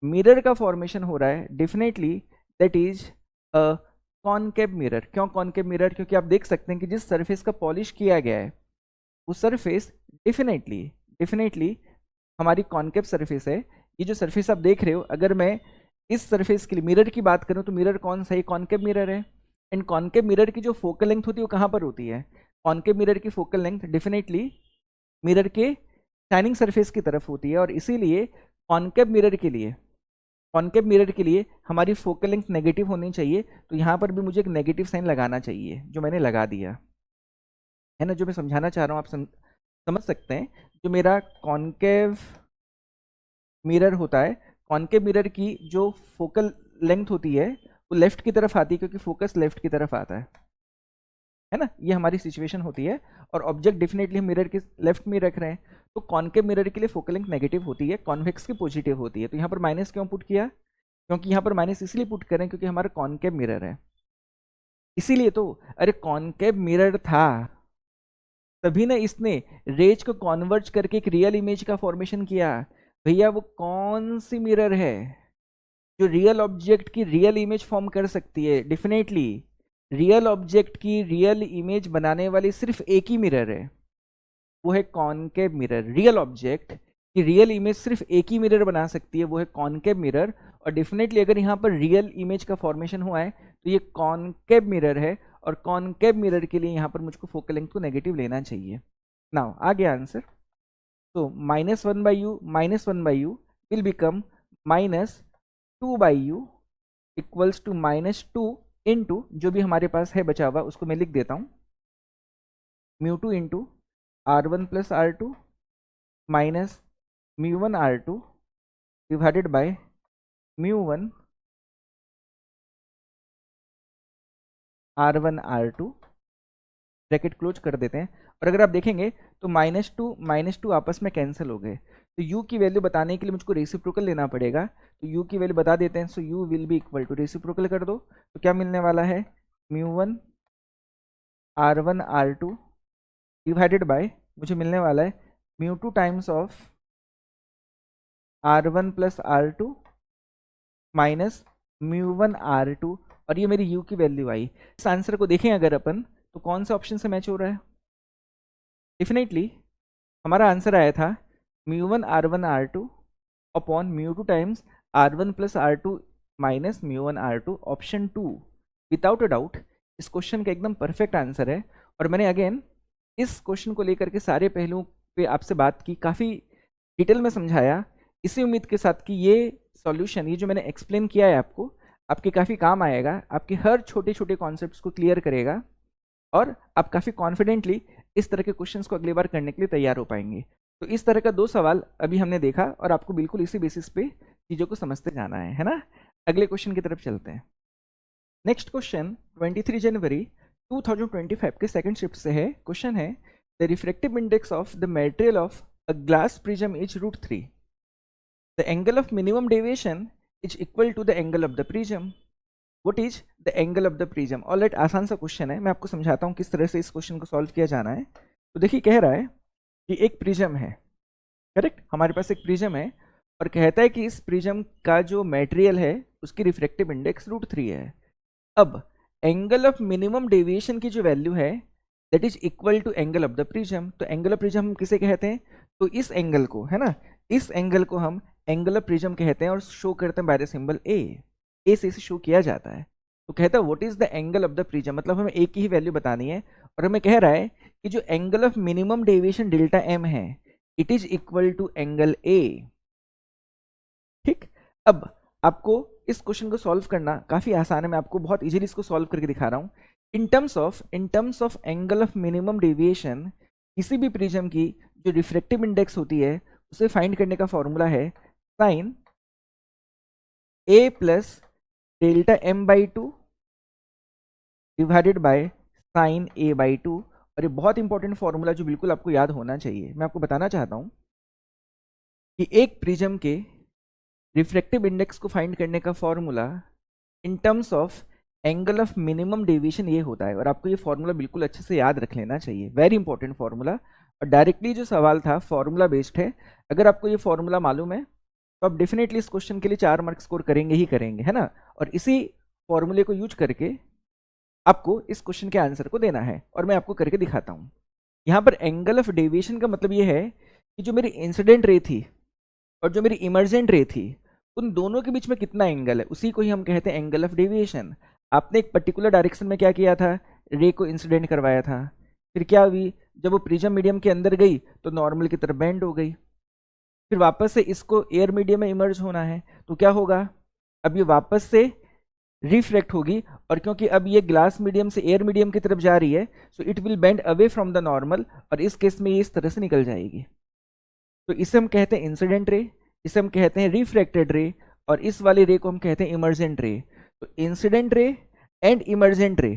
S1: मिरर का फॉर्मेशन हो रहा है definitely that is a concave mirror. क्यों कॉनकेव मिरर? क्योंकि आप देख सकते हैं कि जिस सरफेस का पॉलिश किया गया है वो सरफेस डेफिनेटली हमारी कॉनकेव सरफेस है। ये जो सरफेस आप देख रहे हो, अगर मैं इस सरफेस के लिए मिरर की बात करूं तो मिरर कौन सा है? कॉनकेव मिरर है। एंड कॉनकेव मिरर की जो फोकल लेंथ होती है वो कहाँ पर होती है? कॉनकेव मिरर की फोकल लेंथ डेफिनेटली मिरर के शाइनिंग सरफेस की तरफ होती है और इसीलिए कॉनकेव मिरर के लिए हमारी फोकल लेंथ नेगेटिव होनी चाहिए। तो यहाँ पर भी मुझे एक नेगेटिव साइन लगाना चाहिए, जो मैंने लगा दिया है ना। जो मैं समझाना चाह रहा हूँ आप समझ सकते हैं। जो मेरा कॉनकेव मिरर होता है, कॉनकेव मिरर की जो फोकल लेंथ होती है वो लेफ्ट की तरफ आती है क्योंकि फोकस लेफ्ट की तरफ आता है ना। ये हमारी सिचुएशन होती है और ऑब्जेक्ट डेफिनेटली हम मिरर के लेफ्ट में रख रहे हैं, तो कॉनकेव मिरर के लिए फोकल लेंथ नेगेटिव होती है, कॉन्वेक्स की पॉजिटिव होती है। तो यहाँ पर माइनस क्यों पुट किया? क्योंकि यहाँ पर माइनस इसलिए पुट करें क्योंकि हमारा कॉनकेव मिरर है, इसीलिए तो। अरे कॉनकेव मिरर था तभी ना इसने रेज को कॉन्वर्ज करके एक रियल इमेज का फॉर्मेशन किया। भैया वो कौन सी मिरर है जो रियल ऑब्जेक्ट की रियल इमेज फॉर्म कर सकती है, डेफिनेटली रियल ऑब्जेक्ट की रियल इमेज बनाने वाली सिर्फ एक ही मिरर है, वो है कॉनकेव मिरर। रियल ऑब्जेक्ट की रियल इमेज सिर्फ एक ही मिरर बना सकती है, वो है कॉनकेव मिरर। और डेफिनेटली अगर यहाँ पर रियल इमेज का फॉर्मेशन हुआ है तो ये कॉनकेव मिरर है, और कॉनकेव मिरर के लिए यहाँ पर मुझको फोकल लेंथ को नेगेटिव लेना चाहिए। नाउ आ गया आंसर। तो -1/u will become -2/u equals to -2 into जो भी हमारे पास है बचा हुआ उसको मैं लिख देता हूँ, μ2 into r1 plus r2 minus μ1 r2 divided by μ1 r1 r2, bracket close कर देते हैं। और अगर आप देखेंगे तो -2 आपस में कैंसिल हो गए, तो u की वैल्यू बताने के लिए मुझको रेसिप्रोकल लेना पड़ेगा। तो u की वैल्यू बता देते हैं, so u will be equal to, reciprocal कर दो तो क्या मिलने वाला है, μ1 r1 r2 डिवाइडेड बाय मुझे मिलने वाला है μ2 times of r1 plus r2 minus μ1 r2, और ये मेरी u की वैल्यू आई। इस आंसर को देखें अगर अपन तो कौन सा ऑप्शन से मैच हो रहा है, डेफिनेटली हमारा आंसर आया था μ1 r1 r2 upon μ2 times r1 plus r2 minus μ1 r2, option 2 without a doubt इस क्वेश्चन का एकदम परफेक्ट आंसर है। और मैंने अगेन इस क्वेश्चन को लेकर के सारे पहलुओं पे आपसे बात की, काफ़ी डिटेल में समझाया, इसी उम्मीद के साथ कि ये सॉल्यूशन, ये जो मैंने एक्सप्लेन किया है आपको, आपके काफ़ी काम आएगा, आपके हर छोटे छोटे कॉन्सेप्ट्स को क्लियर करेगा, और आप काफ़ी कॉन्फिडेंटली इस तरह के क्वेश्चंस को अगली बार करने के लिए तैयार हो पाएंगे। तो इस तरह का 2 सवाल अभी हमने देखा, और आपको बिल्कुल इसी बेसिस पे चीज़ों को समझते जाना है ना। अगले क्वेश्चन की तरफ चलते हैं। नेक्स्ट क्वेश्चन 23 जनवरी 2025 के सेकंड शिफ्ट से है। क्वेश्चन है the refractive index of the material of a glass prism is √3, the angle of minimum deviation is equal to the angle of the prism, what is the angle of the prism. Alright, आसान सा question है, मैं आपको समझाता हूँ किस तरह से इस क्वेश्चन को सॉल्व किया जाना है। तो देखिए कह रहा है कि एक प्रिज्म है, करेक्ट, हमारे पास एक प्रिज्म है, और कहता है कि इस प्रिज्म का जो मटेरियल है उसकी रिफ्रैक्टिव इंडेक्स √3 है। अब एंगल ऑफ मिनिमम डेविएशन की जो वैल्यू है that is equal to angle of the prism. तो एंगल ऑफ प्रिज्म हम किसे कहते हैं, तो इस एंगल को, है ना, इस एंगल को हम एंगल ऑफ प्रिज्म कहते हैं, और शो करते हैं बाय द सिंबल ए से इसे शो किया जाता है। तो कहता है what is the angle of the prism, मतलब हमें ए की ही वैल्यू बतानी है, और हमें कह रहा है कि जो angle of minimum deviation delta M है it is equal to angle A. ठीक, अब आपको इस क्वेश्चन को सॉल्व करना काफी आसान है, मैं आपको बहुत इजीली इसको सॉल्व करके दिखा रहा हूं। In terms of angle of minimum deviation, किसी भी प्रिज्म की जो रिफ्रैक्टिव इंडेक्स होती है उसे फाइंड करने का फॉर्मूला है sine A plus delta M by 2 divided by sine A by 2। और ये बहुत इंपॉर्टेंट फॉर्मूला जो बिल्कुल आपको याद होना चाहिए। मैं आपको बताना चाहता हूं कि एक प्रिज्म के रिफ्रैक्टिव इंडेक्स को फाइंड करने का formula in terms of angle of minimum deviation ये होता है, और आपको ये फॉर्मूला बिल्कुल अच्छे से याद रख लेना चाहिए, वेरी इंपॉर्टेंट फॉर्मूला। और डायरेक्टली जो सवाल था फॉर्मूला बेस्ड है, अगर आपको ये फॉर्मूला मालूम है तो आप डेफिनेटली इस क्वेश्चन के लिए 4 मार्क्स स्कोर करेंगे ही करेंगे, है ना। और इसी फॉर्मूले को यूज करके आपको इस क्वेश्चन के आंसर को देना है, और मैं आपको करके दिखाता हूँ। यहाँ पर एंगल ऑफ डेविएशन का मतलब ये है कि जो मेरी इंसिडेंट रे थी और जो मेरी इमर्जेंट रे थी उन दोनों के बीच में कितना एंगल है, उसी को ही हम कहते हैं एंगल ऑफ डेविएशन। आपने एक पर्टिकुलर डायरेक्शन में क्या किया था, रे को इंसिडेंट करवाया था, फिर क्या हुई, जब वो प्रिज्म मीडियम के अंदर गई तो नॉर्मल की तरफ बेंड हो गई, फिर वापस से इसको एयर मीडियम में इमर्ज होना है, तो क्या होगा, अब ये वापस से रिफ्लेक्ट होगी, और क्योंकि अब ये ग्लास मीडियम से एयर मीडियम की तरफ जा रही है so it will bend away from the normal, और इस केस में ये इस तरह से निकल जाएगी। तो इसे हम कहते हैं इंसिडेंट रे, इसे हम कहते हैं रिफ्रैक्टेड रे, और इस वाली रे को हम कहते हैं इमर्जेंट रे। तो इंसिडेंट रे एंड इमर्जेंट रे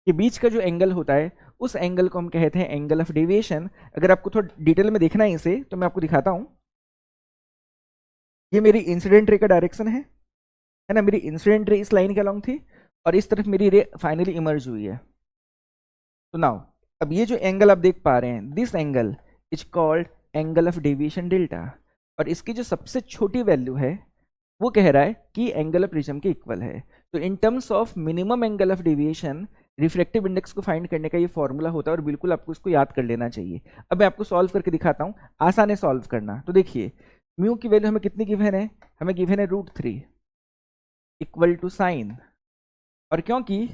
S1: के बीच का जो एंगल होता है उस एंगल को हम कहते हैं एंगल ऑफ डेविएशन। अगर आपको थोड़ा डिटेल में देखना है इसे तो मैं आपको दिखाता हूं। ये मेरी इंसिडेंट रे का डायरेक्शन है ना, मेरी इंसिडेंट रे इस लाइन के अलॉन्ग थी, और इस तरफ मेरी रे फाइनली इमर्ज हुई है। तो नाउ अब ये जो एंगल आप देख पा रहे हैं, this angle is called angle of deviation delta, और इसकी जो सबसे छोटी वैल्यू है वो कह रहा है कि एंगल ऑफ प्रिज्म के इक्वल है। तो in terms of minimum angle of deviation refractive index को फाइंड करने का ये फॉर्मूला होता है और बिल्कुल आपको इसको याद कर लेना चाहिए। अब मैं आपको सॉल्व करके दिखाता हूँ, आसान है सॉल्व करना। तो देखिए म्यू की वैल्यू हमें कितनी गिवन है, हमें गिवन है √3 इक्वल टू साइन, और क्योंकि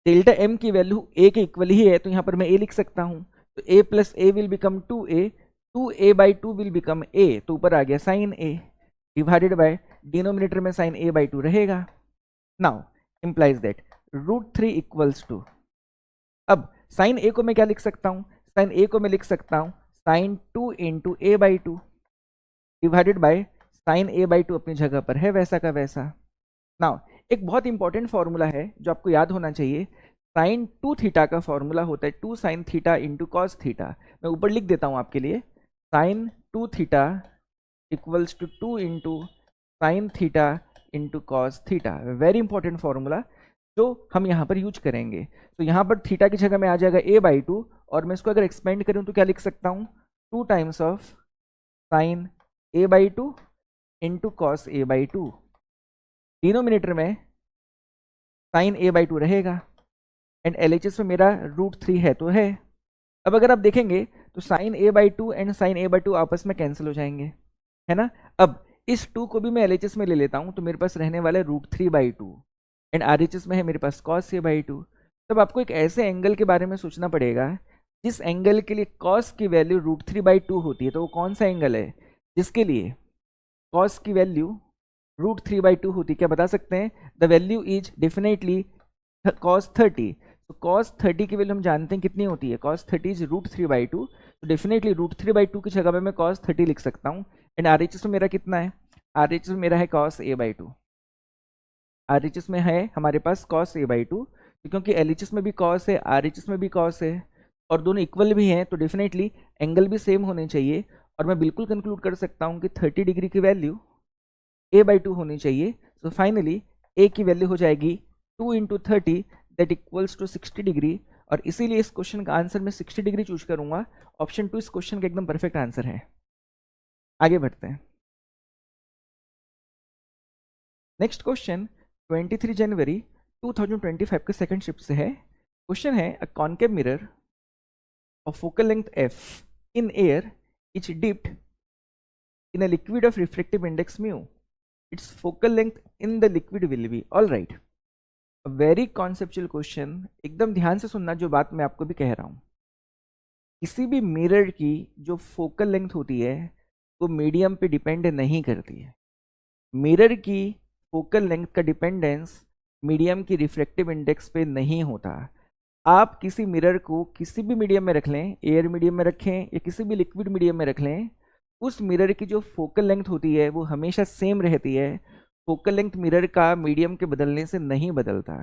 S1: डेल्टा एम की वैल्यू ए के इक्वल ही है तो यहाँ पर मैं ए लिख सकता हूँ। तो a plus A will become 2a, 2a by 2 will become a, तो ऊपर आ गया sine a divided by denominator में साइन a बाई 2 रहेगा। Now implies that √3 equals to, अब साइन a को मैं क्या लिख सकता हूँ, साइन a को मैं लिख सकता हूँ sine 2 into a by 2 divided by sine a by 2 अपनी जगह पर है वैसा का वैसा। नाउ एक बहुत इंपॉर्टेंट फॉर्मूला है जो आपको याद होना चाहिए, साइन 2 थीटा का फॉर्मूला होता है 2 sine theta into cos theta. मैं ऊपर लिख देता हूँ आपके लिए, sine 2 theta equals to 2 into sine theta into cos theta. Very important formula जो हम यहाँ पर यूज करेंगे। तो यहाँ पर थीटा की जगह में आ जाएगा a बाई 2, और मैं इसको अगर एक्सपेंड करूँ तो क्या लिख सकता हूँ, 2 times of sine a by 2 into cos a by 2, denominator में साइन a बाई 2 रहेगा एंड LHS में मेरा √3 है तो है। अब अगर आप देखेंगे तो sine a by 2 and sine a by 2 आपस में कैंसिल हो जाएंगे, है ना। अब इस 2 को भी मैं LHS में ले लेता हूँ तो मेरे पास रहने वाला है √3 बाई 2 एंड RHS में है मेरे पास cos a बाई 2। तब आपको एक ऐसे एंगल के बारे में सोचना पड़ेगा जिस एंगल के लिए cos की वैल्यू √3 बाई 2 होती है। तो वो कौन सा एंगल है जिसके लिए cos की वैल्यू √3 बाई 2 होती है, क्या बता सकते हैं? The value is definitely cos 30। तो cos 30 की वैल्यू हम जानते हैं कितनी होती है, cos 30 इज √3 बाई 2। तो डेफिनेटली √3 बाई 2 की जगह पे मैं cos 30 लिख सकता हूँ एंड RHS में मेरा कितना है, RHS में मेरा है cos a बाई 2, RHS में है हमारे पास cos a बाई 2। तो क्योंकि LHS में भी cos है RHS में भी cos है और दोनों इक्वल भी हैं तो डेफिनेटली एंगल भी सेम होने चाहिए, और मैं बिल्कुल कंक्लूड कर सकता हूँ कि 30 डिग्री की वैल्यू a बाई 2 होनी चाहिए। तो फाइनली a की वैल्यू हो जाएगी 2 into 30 that equals to 60 degree, और इसीलिए इस क्वेश्चन का आंसर मैं 60 डिग्री चूज करूंगा। ऑप्शन 2 इस क्वेश्चन का एकदम परफेक्ट आंसर है। आगे बढ़ते हैं। नेक्स्ट क्वेश्चन 23 जनवरी 2025 के सेकंड शिफ्ट से है। क्वेश्चन है a concave mirror of focal length f in air is dipped in a liquid of refractive index mu, its focal length in the liquid will be, all right, a very conceptual question। एकदम ध्यान से सुनना जो बात मैं आपको भी कह रहा हूँ। किसी भी मिरर की जो फोकल लेंथ होती है वो मीडियम पे डिपेंड नहीं करती है। मिरर की फोकल लेंथ का डिपेंडेंस मीडियम की रिफ्रैक्टिव इंडेक्स पे नहीं होता। आप किसी मिरर को किसी भी मीडियम में रख लें, एयर मीडियम में रखें या किसी भी लिक्विड मीडियम में रख लें, उस मिरर की जो फोकल लेंथ होती है वो हमेशा सेम रहती है। फोकल लेंथ मिरर का मीडियम के बदलने से नहीं बदलता।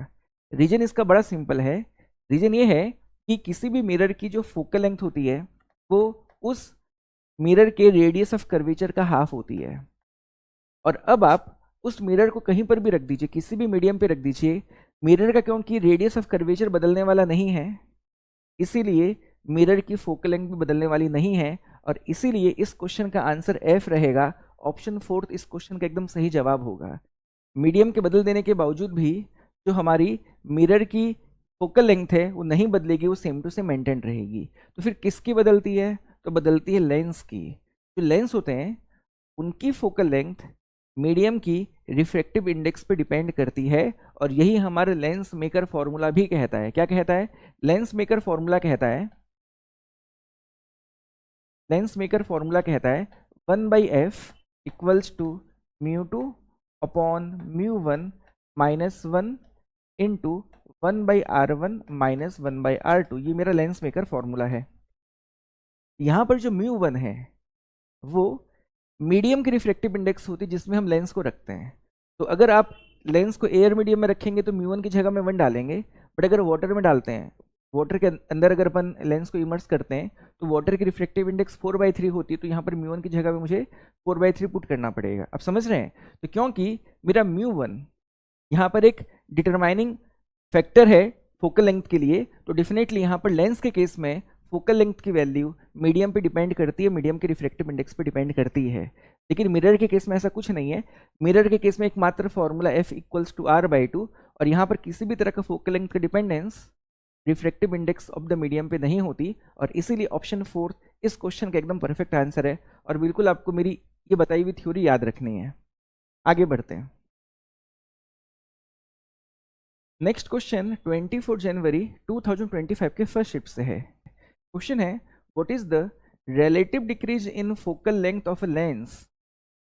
S1: रीजन इसका बड़ा सिंपल है। रीजन ये है कि किसी भी मिरर की जो फोकल लेंथ होती है वो उस मिरर के रेडियस ऑफ कर्वेचर का हाफ होती है। और अब आप उस मिरर को कहीं पर भी रख दीजिए, किसी भी मीडियम पे रख दीजिए, मिरर का क्योंकि रेडियस ऑफ कर्वेचर बदलने वाला नहीं है इसीलिए मिरर की फोकल लेंथ भी बदलने वाली नहीं है, और इसीलिए इस क्वेश्चन का आंसर F रहेगा। ऑप्शन 4 इस क्वेश्चन का एकदम सही जवाब होगा। मीडियम के बदल देने के बावजूद भी जो हमारी मिरर की फोकल लेंथ है वो नहीं बदलेगी, वो सेम टू सेम मेंटेन रहेगी। तो फिर किसकी बदलती है? तो बदलती है लेंस की। जो लेंस होते हैं उनकी फोकल लेंथ मीडियम की रिफ्रैक्टिव इंडेक्स पे डिपेंड करती है, और यही हमारे लेंस मेकर फॉर्मूला भी कहता है। क्या कहता है? लेंस मेकर फॉर्मूला कहता है, लेंस मेकर फॉर्मूला कहता है 1/f equals to μ2 upon μ1 minus 1 into 1/r1 minus 1/r2। ये मेरा लेंस मेकर फॉर्मूला है। यहाँ पर जो μ1 है वो मीडियम की रिफ्रैक्टिव इंडेक्स होती है जिसमें हम लेंस को रखते हैं। तो अगर आप लेंस को एयर मीडियम में रखेंगे तो μ1 की जगह में 1 डालेंगे, बट अगर वाटर में डालते हैं, वाटर के अंदर अगर अपन लेंस को इमर्स करते हैं तो वाटर की रिफ्रैक्टिव इंडेक्स 4/3 होती है, तो यहाँ पर μ1 की जगह पे मुझे 4/3 पुट करना पड़ेगा। आप समझ रहे हैं? तो क्योंकि मेरा μ1 यहाँ पर एक डिटरमाइनिंग फैक्टर है फोकल लेंथ के लिए, तो डेफिनेटली यहाँ पर लेंस के केस में फोकल लेंथ की वैल्यू मीडियम पे डिपेंड करती है, मीडियम के रिफ्रैक्टिव इंडेक्स पे डिपेंड करती है। लेकिन मिरर के केस में ऐसा कुछ नहीं है। मिरर के केस में एकमात्र formula F equals to R/2, और यहाँ पर किसी भी तरह का फोकल लेंथ का dependence refractive index of the medium पे नहीं होती, और इसीलिए ऑप्शन 4 इस क्वेश्चन का एकदम परफेक्ट आंसर है। और बिल्कुल आपको मेरी ये बताई हुई थ्योरी याद रखनी है। आगे बढ़ते हैं। नेक्स्ट क्वेश्चन 24 जनवरी 2025 के फर्स्ट शिफ्ट से है। क्वेश्चन है, what is the relative decrease in focal length of a lens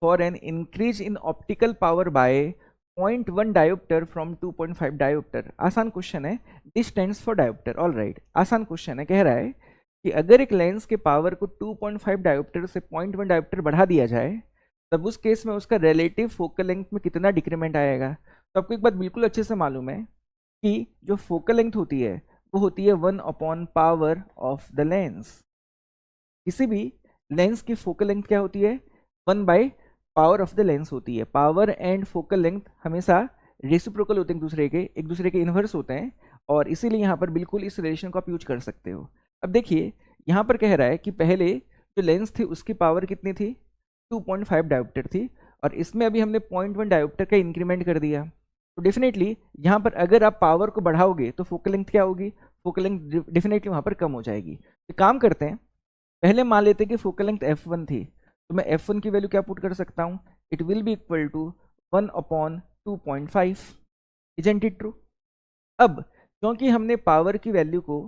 S1: for an increase in optical power bye 0.1 dioptre from 2.5 dioptre. आसान क्वेश्चन है, this stands for dioptre. All right, आसान question है। कह रहा है कि अगर एक लेंस के पावर को 2.5 डायोप्टर से 0.1 डायोप्टर बढ़ा दिया जाए, तब उस केस में उसका रिलेटिव फोकल लेंथ में कितना डिक्रीमेंट आएगा। तो आपको एक बात बिल्कुल अच्छे से मालूम है कि जो फोकल लेंथ होती है वो होती है 1 पावर ऑफ द लेंस। किसी भी लेंस की फोकल लेंथ क्या होती है, 1 पावर ऑफ द लेंस होती है। पावर एंड फोकल लेंथ हमेशा रेसिप्रोकल होते हैं, एक दूसरे के इन्वर्स होते हैं, और इसीलिए यहाँ पर बिल्कुल इस रिलेशन को आप यूज कर सकते हो। अब देखिए यहाँ पर कह रहा है कि पहले जो लेंस थी उसकी पावर कितनी थी, 2.5 डायोप्टर थी, और इसमें अभी हमने 0.1 डायोप्टर का इंक्रीमेंट कर दिया। तो डेफिनेटली यहाँ पर अगर आप पावर को बढ़ाओगे तो फोकल लेंथ क्या होगी, फोकल लेंथ डेफिनेटली वहाँ पर कम हो जाएगी। तो काम करते हैं, पहले मान लेते हैं कि फोकल लेंथ f1 थी, तो मैं f1 की वैल्यू क्या पुट कर सकता हूँ, it will be equal to 1/2.5। Isn't it true. अब क्योंकि हमने पावर की वैल्यू को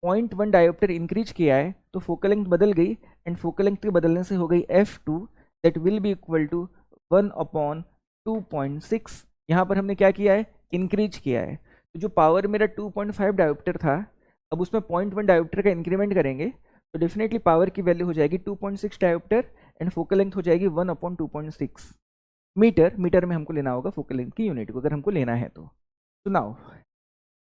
S1: 0.1 डायोप्टर इंक्रीज किया है, तो फोकल लेंथ बदल गई, एंड फोकल लेंथ के बदलने से हो गई f2, that will be equal to 1/2.6। यहाँ पर हमने क्या किया है, इंक्रीज किया है। तो जो पावर मेरा 2.5 डायोप्टर था, अब उसमें 0.1 डायोप्टर का इंक्रीमेंट करेंगे, तो डेफिनेटली पावर की वैल्यू हो जाएगी 2.6 डायोप्टर, एंड फोकल लेंथ हो जाएगी 1/2.6 मीटर। मीटर में हमको लेना होगा फोकल लेंथ की यूनिट को, अगर हमको लेना है तो। नाउ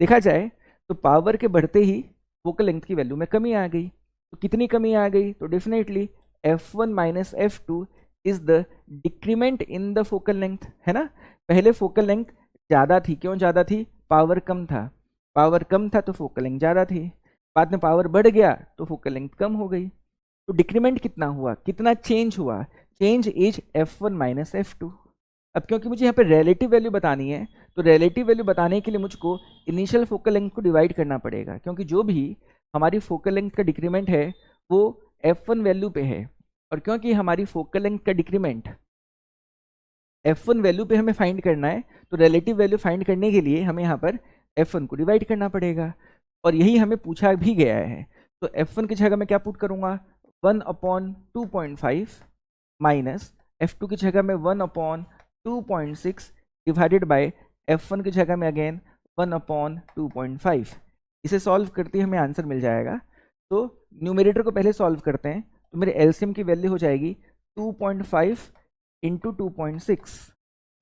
S1: देखा जाए तो पावर के बढ़ते ही फोकल लेंथ की वैल्यू में कमी आ गई। तो कितनी कमी आ गई, तो definitely f1 minus f2 is the decrement in the focal length, है ना। पहले फोकल लेंथ ज़्यादा थी, क्यों ज़्यादा थी, पावर कम था, पावर कम था तो फोकल लेंथ ज़्यादा थी। बाद में पावर बढ़ गया तो फोकल लेंथ कम हो गई। तो डिक्रीमेंट कितना हुआ, कितना चेंज हुआ, change is f1 minus f2। अब क्योंकि मुझे यहाँ पे रिलेटिव वैल्यू बतानी है, तो रिलेटिव वैल्यू बताने के लिए मुझको इनिशियल फोकल लेंथ को डिवाइड करना पड़ेगा, क्योंकि जो भी हमारी फोकल लेंथ का डिक्रीमेंट है वो f1 वैल्यू पे है, और क्योंकि हमारी फोकल लेंथ का डिक्रीमेंट f1 वैल्यू पे हमें फाइंड करना है, तो रिलेटिव वैल्यू फाइंड करने के लिए हमें यहाँ पर f1 को डिवाइड करना पड़ेगा, और यही हमें पूछा भी गया है। तो f1 की जगह मैं क्या पुट करूँगा, 1/2.5 माइनस f2 की जगह में 1/2.6 डिवाइडेड बाय f1 की जगह में अगेन 1/2.5। इसे सॉल्व करते ही हमें आंसर मिल जाएगा। तो न्यूमरेटर को पहले सॉल्व करते हैं, तो मेरे एलसीएम की वैल्यू हो जाएगी 2.5 इंटू 2.6।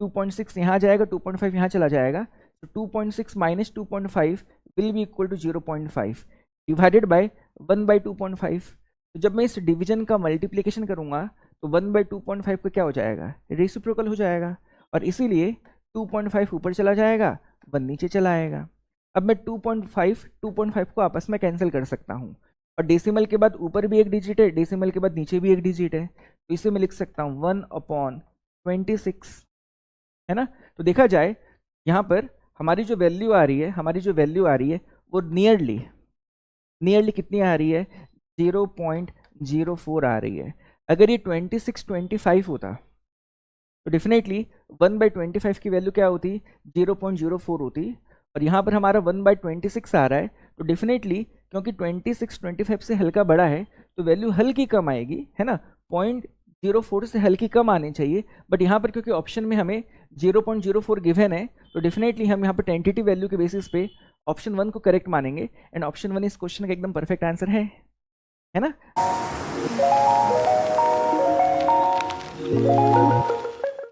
S1: 2.6 यहाँ जाएगा, 2.5 यहाँ चला जाएगा, तो 2.6 minus 2.5 will be equal to 0.5 divided by 1/2.5। तो जब मैं इस डिवीजन का मल्टीप्लिकेशन करूँगा तो 1/2.5 का क्या हो जाएगा, रेसिप्रोकल हो जाएगा, और इसीलिए 2.5 ऊपर चला जाएगा, 1 नीचे चला आएगा। अब मैं 2.5 को आपस में कैंसिल कर सकता हूँ, और डेसिमल के बाद ऊपर भी एक डिजिट है, डेसिमल के बाद नीचे भी एक डिजिट है, तो इसे मैं लिख सकता हूँ 1/26, है ना। तो देखा जाए यहाँ पर हमारी जो वैल्यू आ रही है वो नियरली कितनी आ रही है, 0.04 आ रही है। अगर ये 26-25 होता तो डेफिनेटली 1/25 की वैल्यू क्या होती, 0.04 होती, और यहाँ पर हमारा 1/26 आ रहा है, तो डेफिनेटली क्योंकि 26-25 से हल्का बड़ा है तो वैल्यू हल्की कम आएगी, है ना। 0.04 से हल्की कम आनी चाहिए, बट यहाँ पर क्योंकि ऑप्शन में हमें 0.04 गिवन है, तो डेफिनेटली हम यहाँ पर टेंटेटिव वैल्यू के बेसिस पे ऑप्शन 1 को करेक्ट मानेंगे, एंड ऑप्शन 1 इस क्वेश्चन का एकदम परफेक्ट आंसर है ना।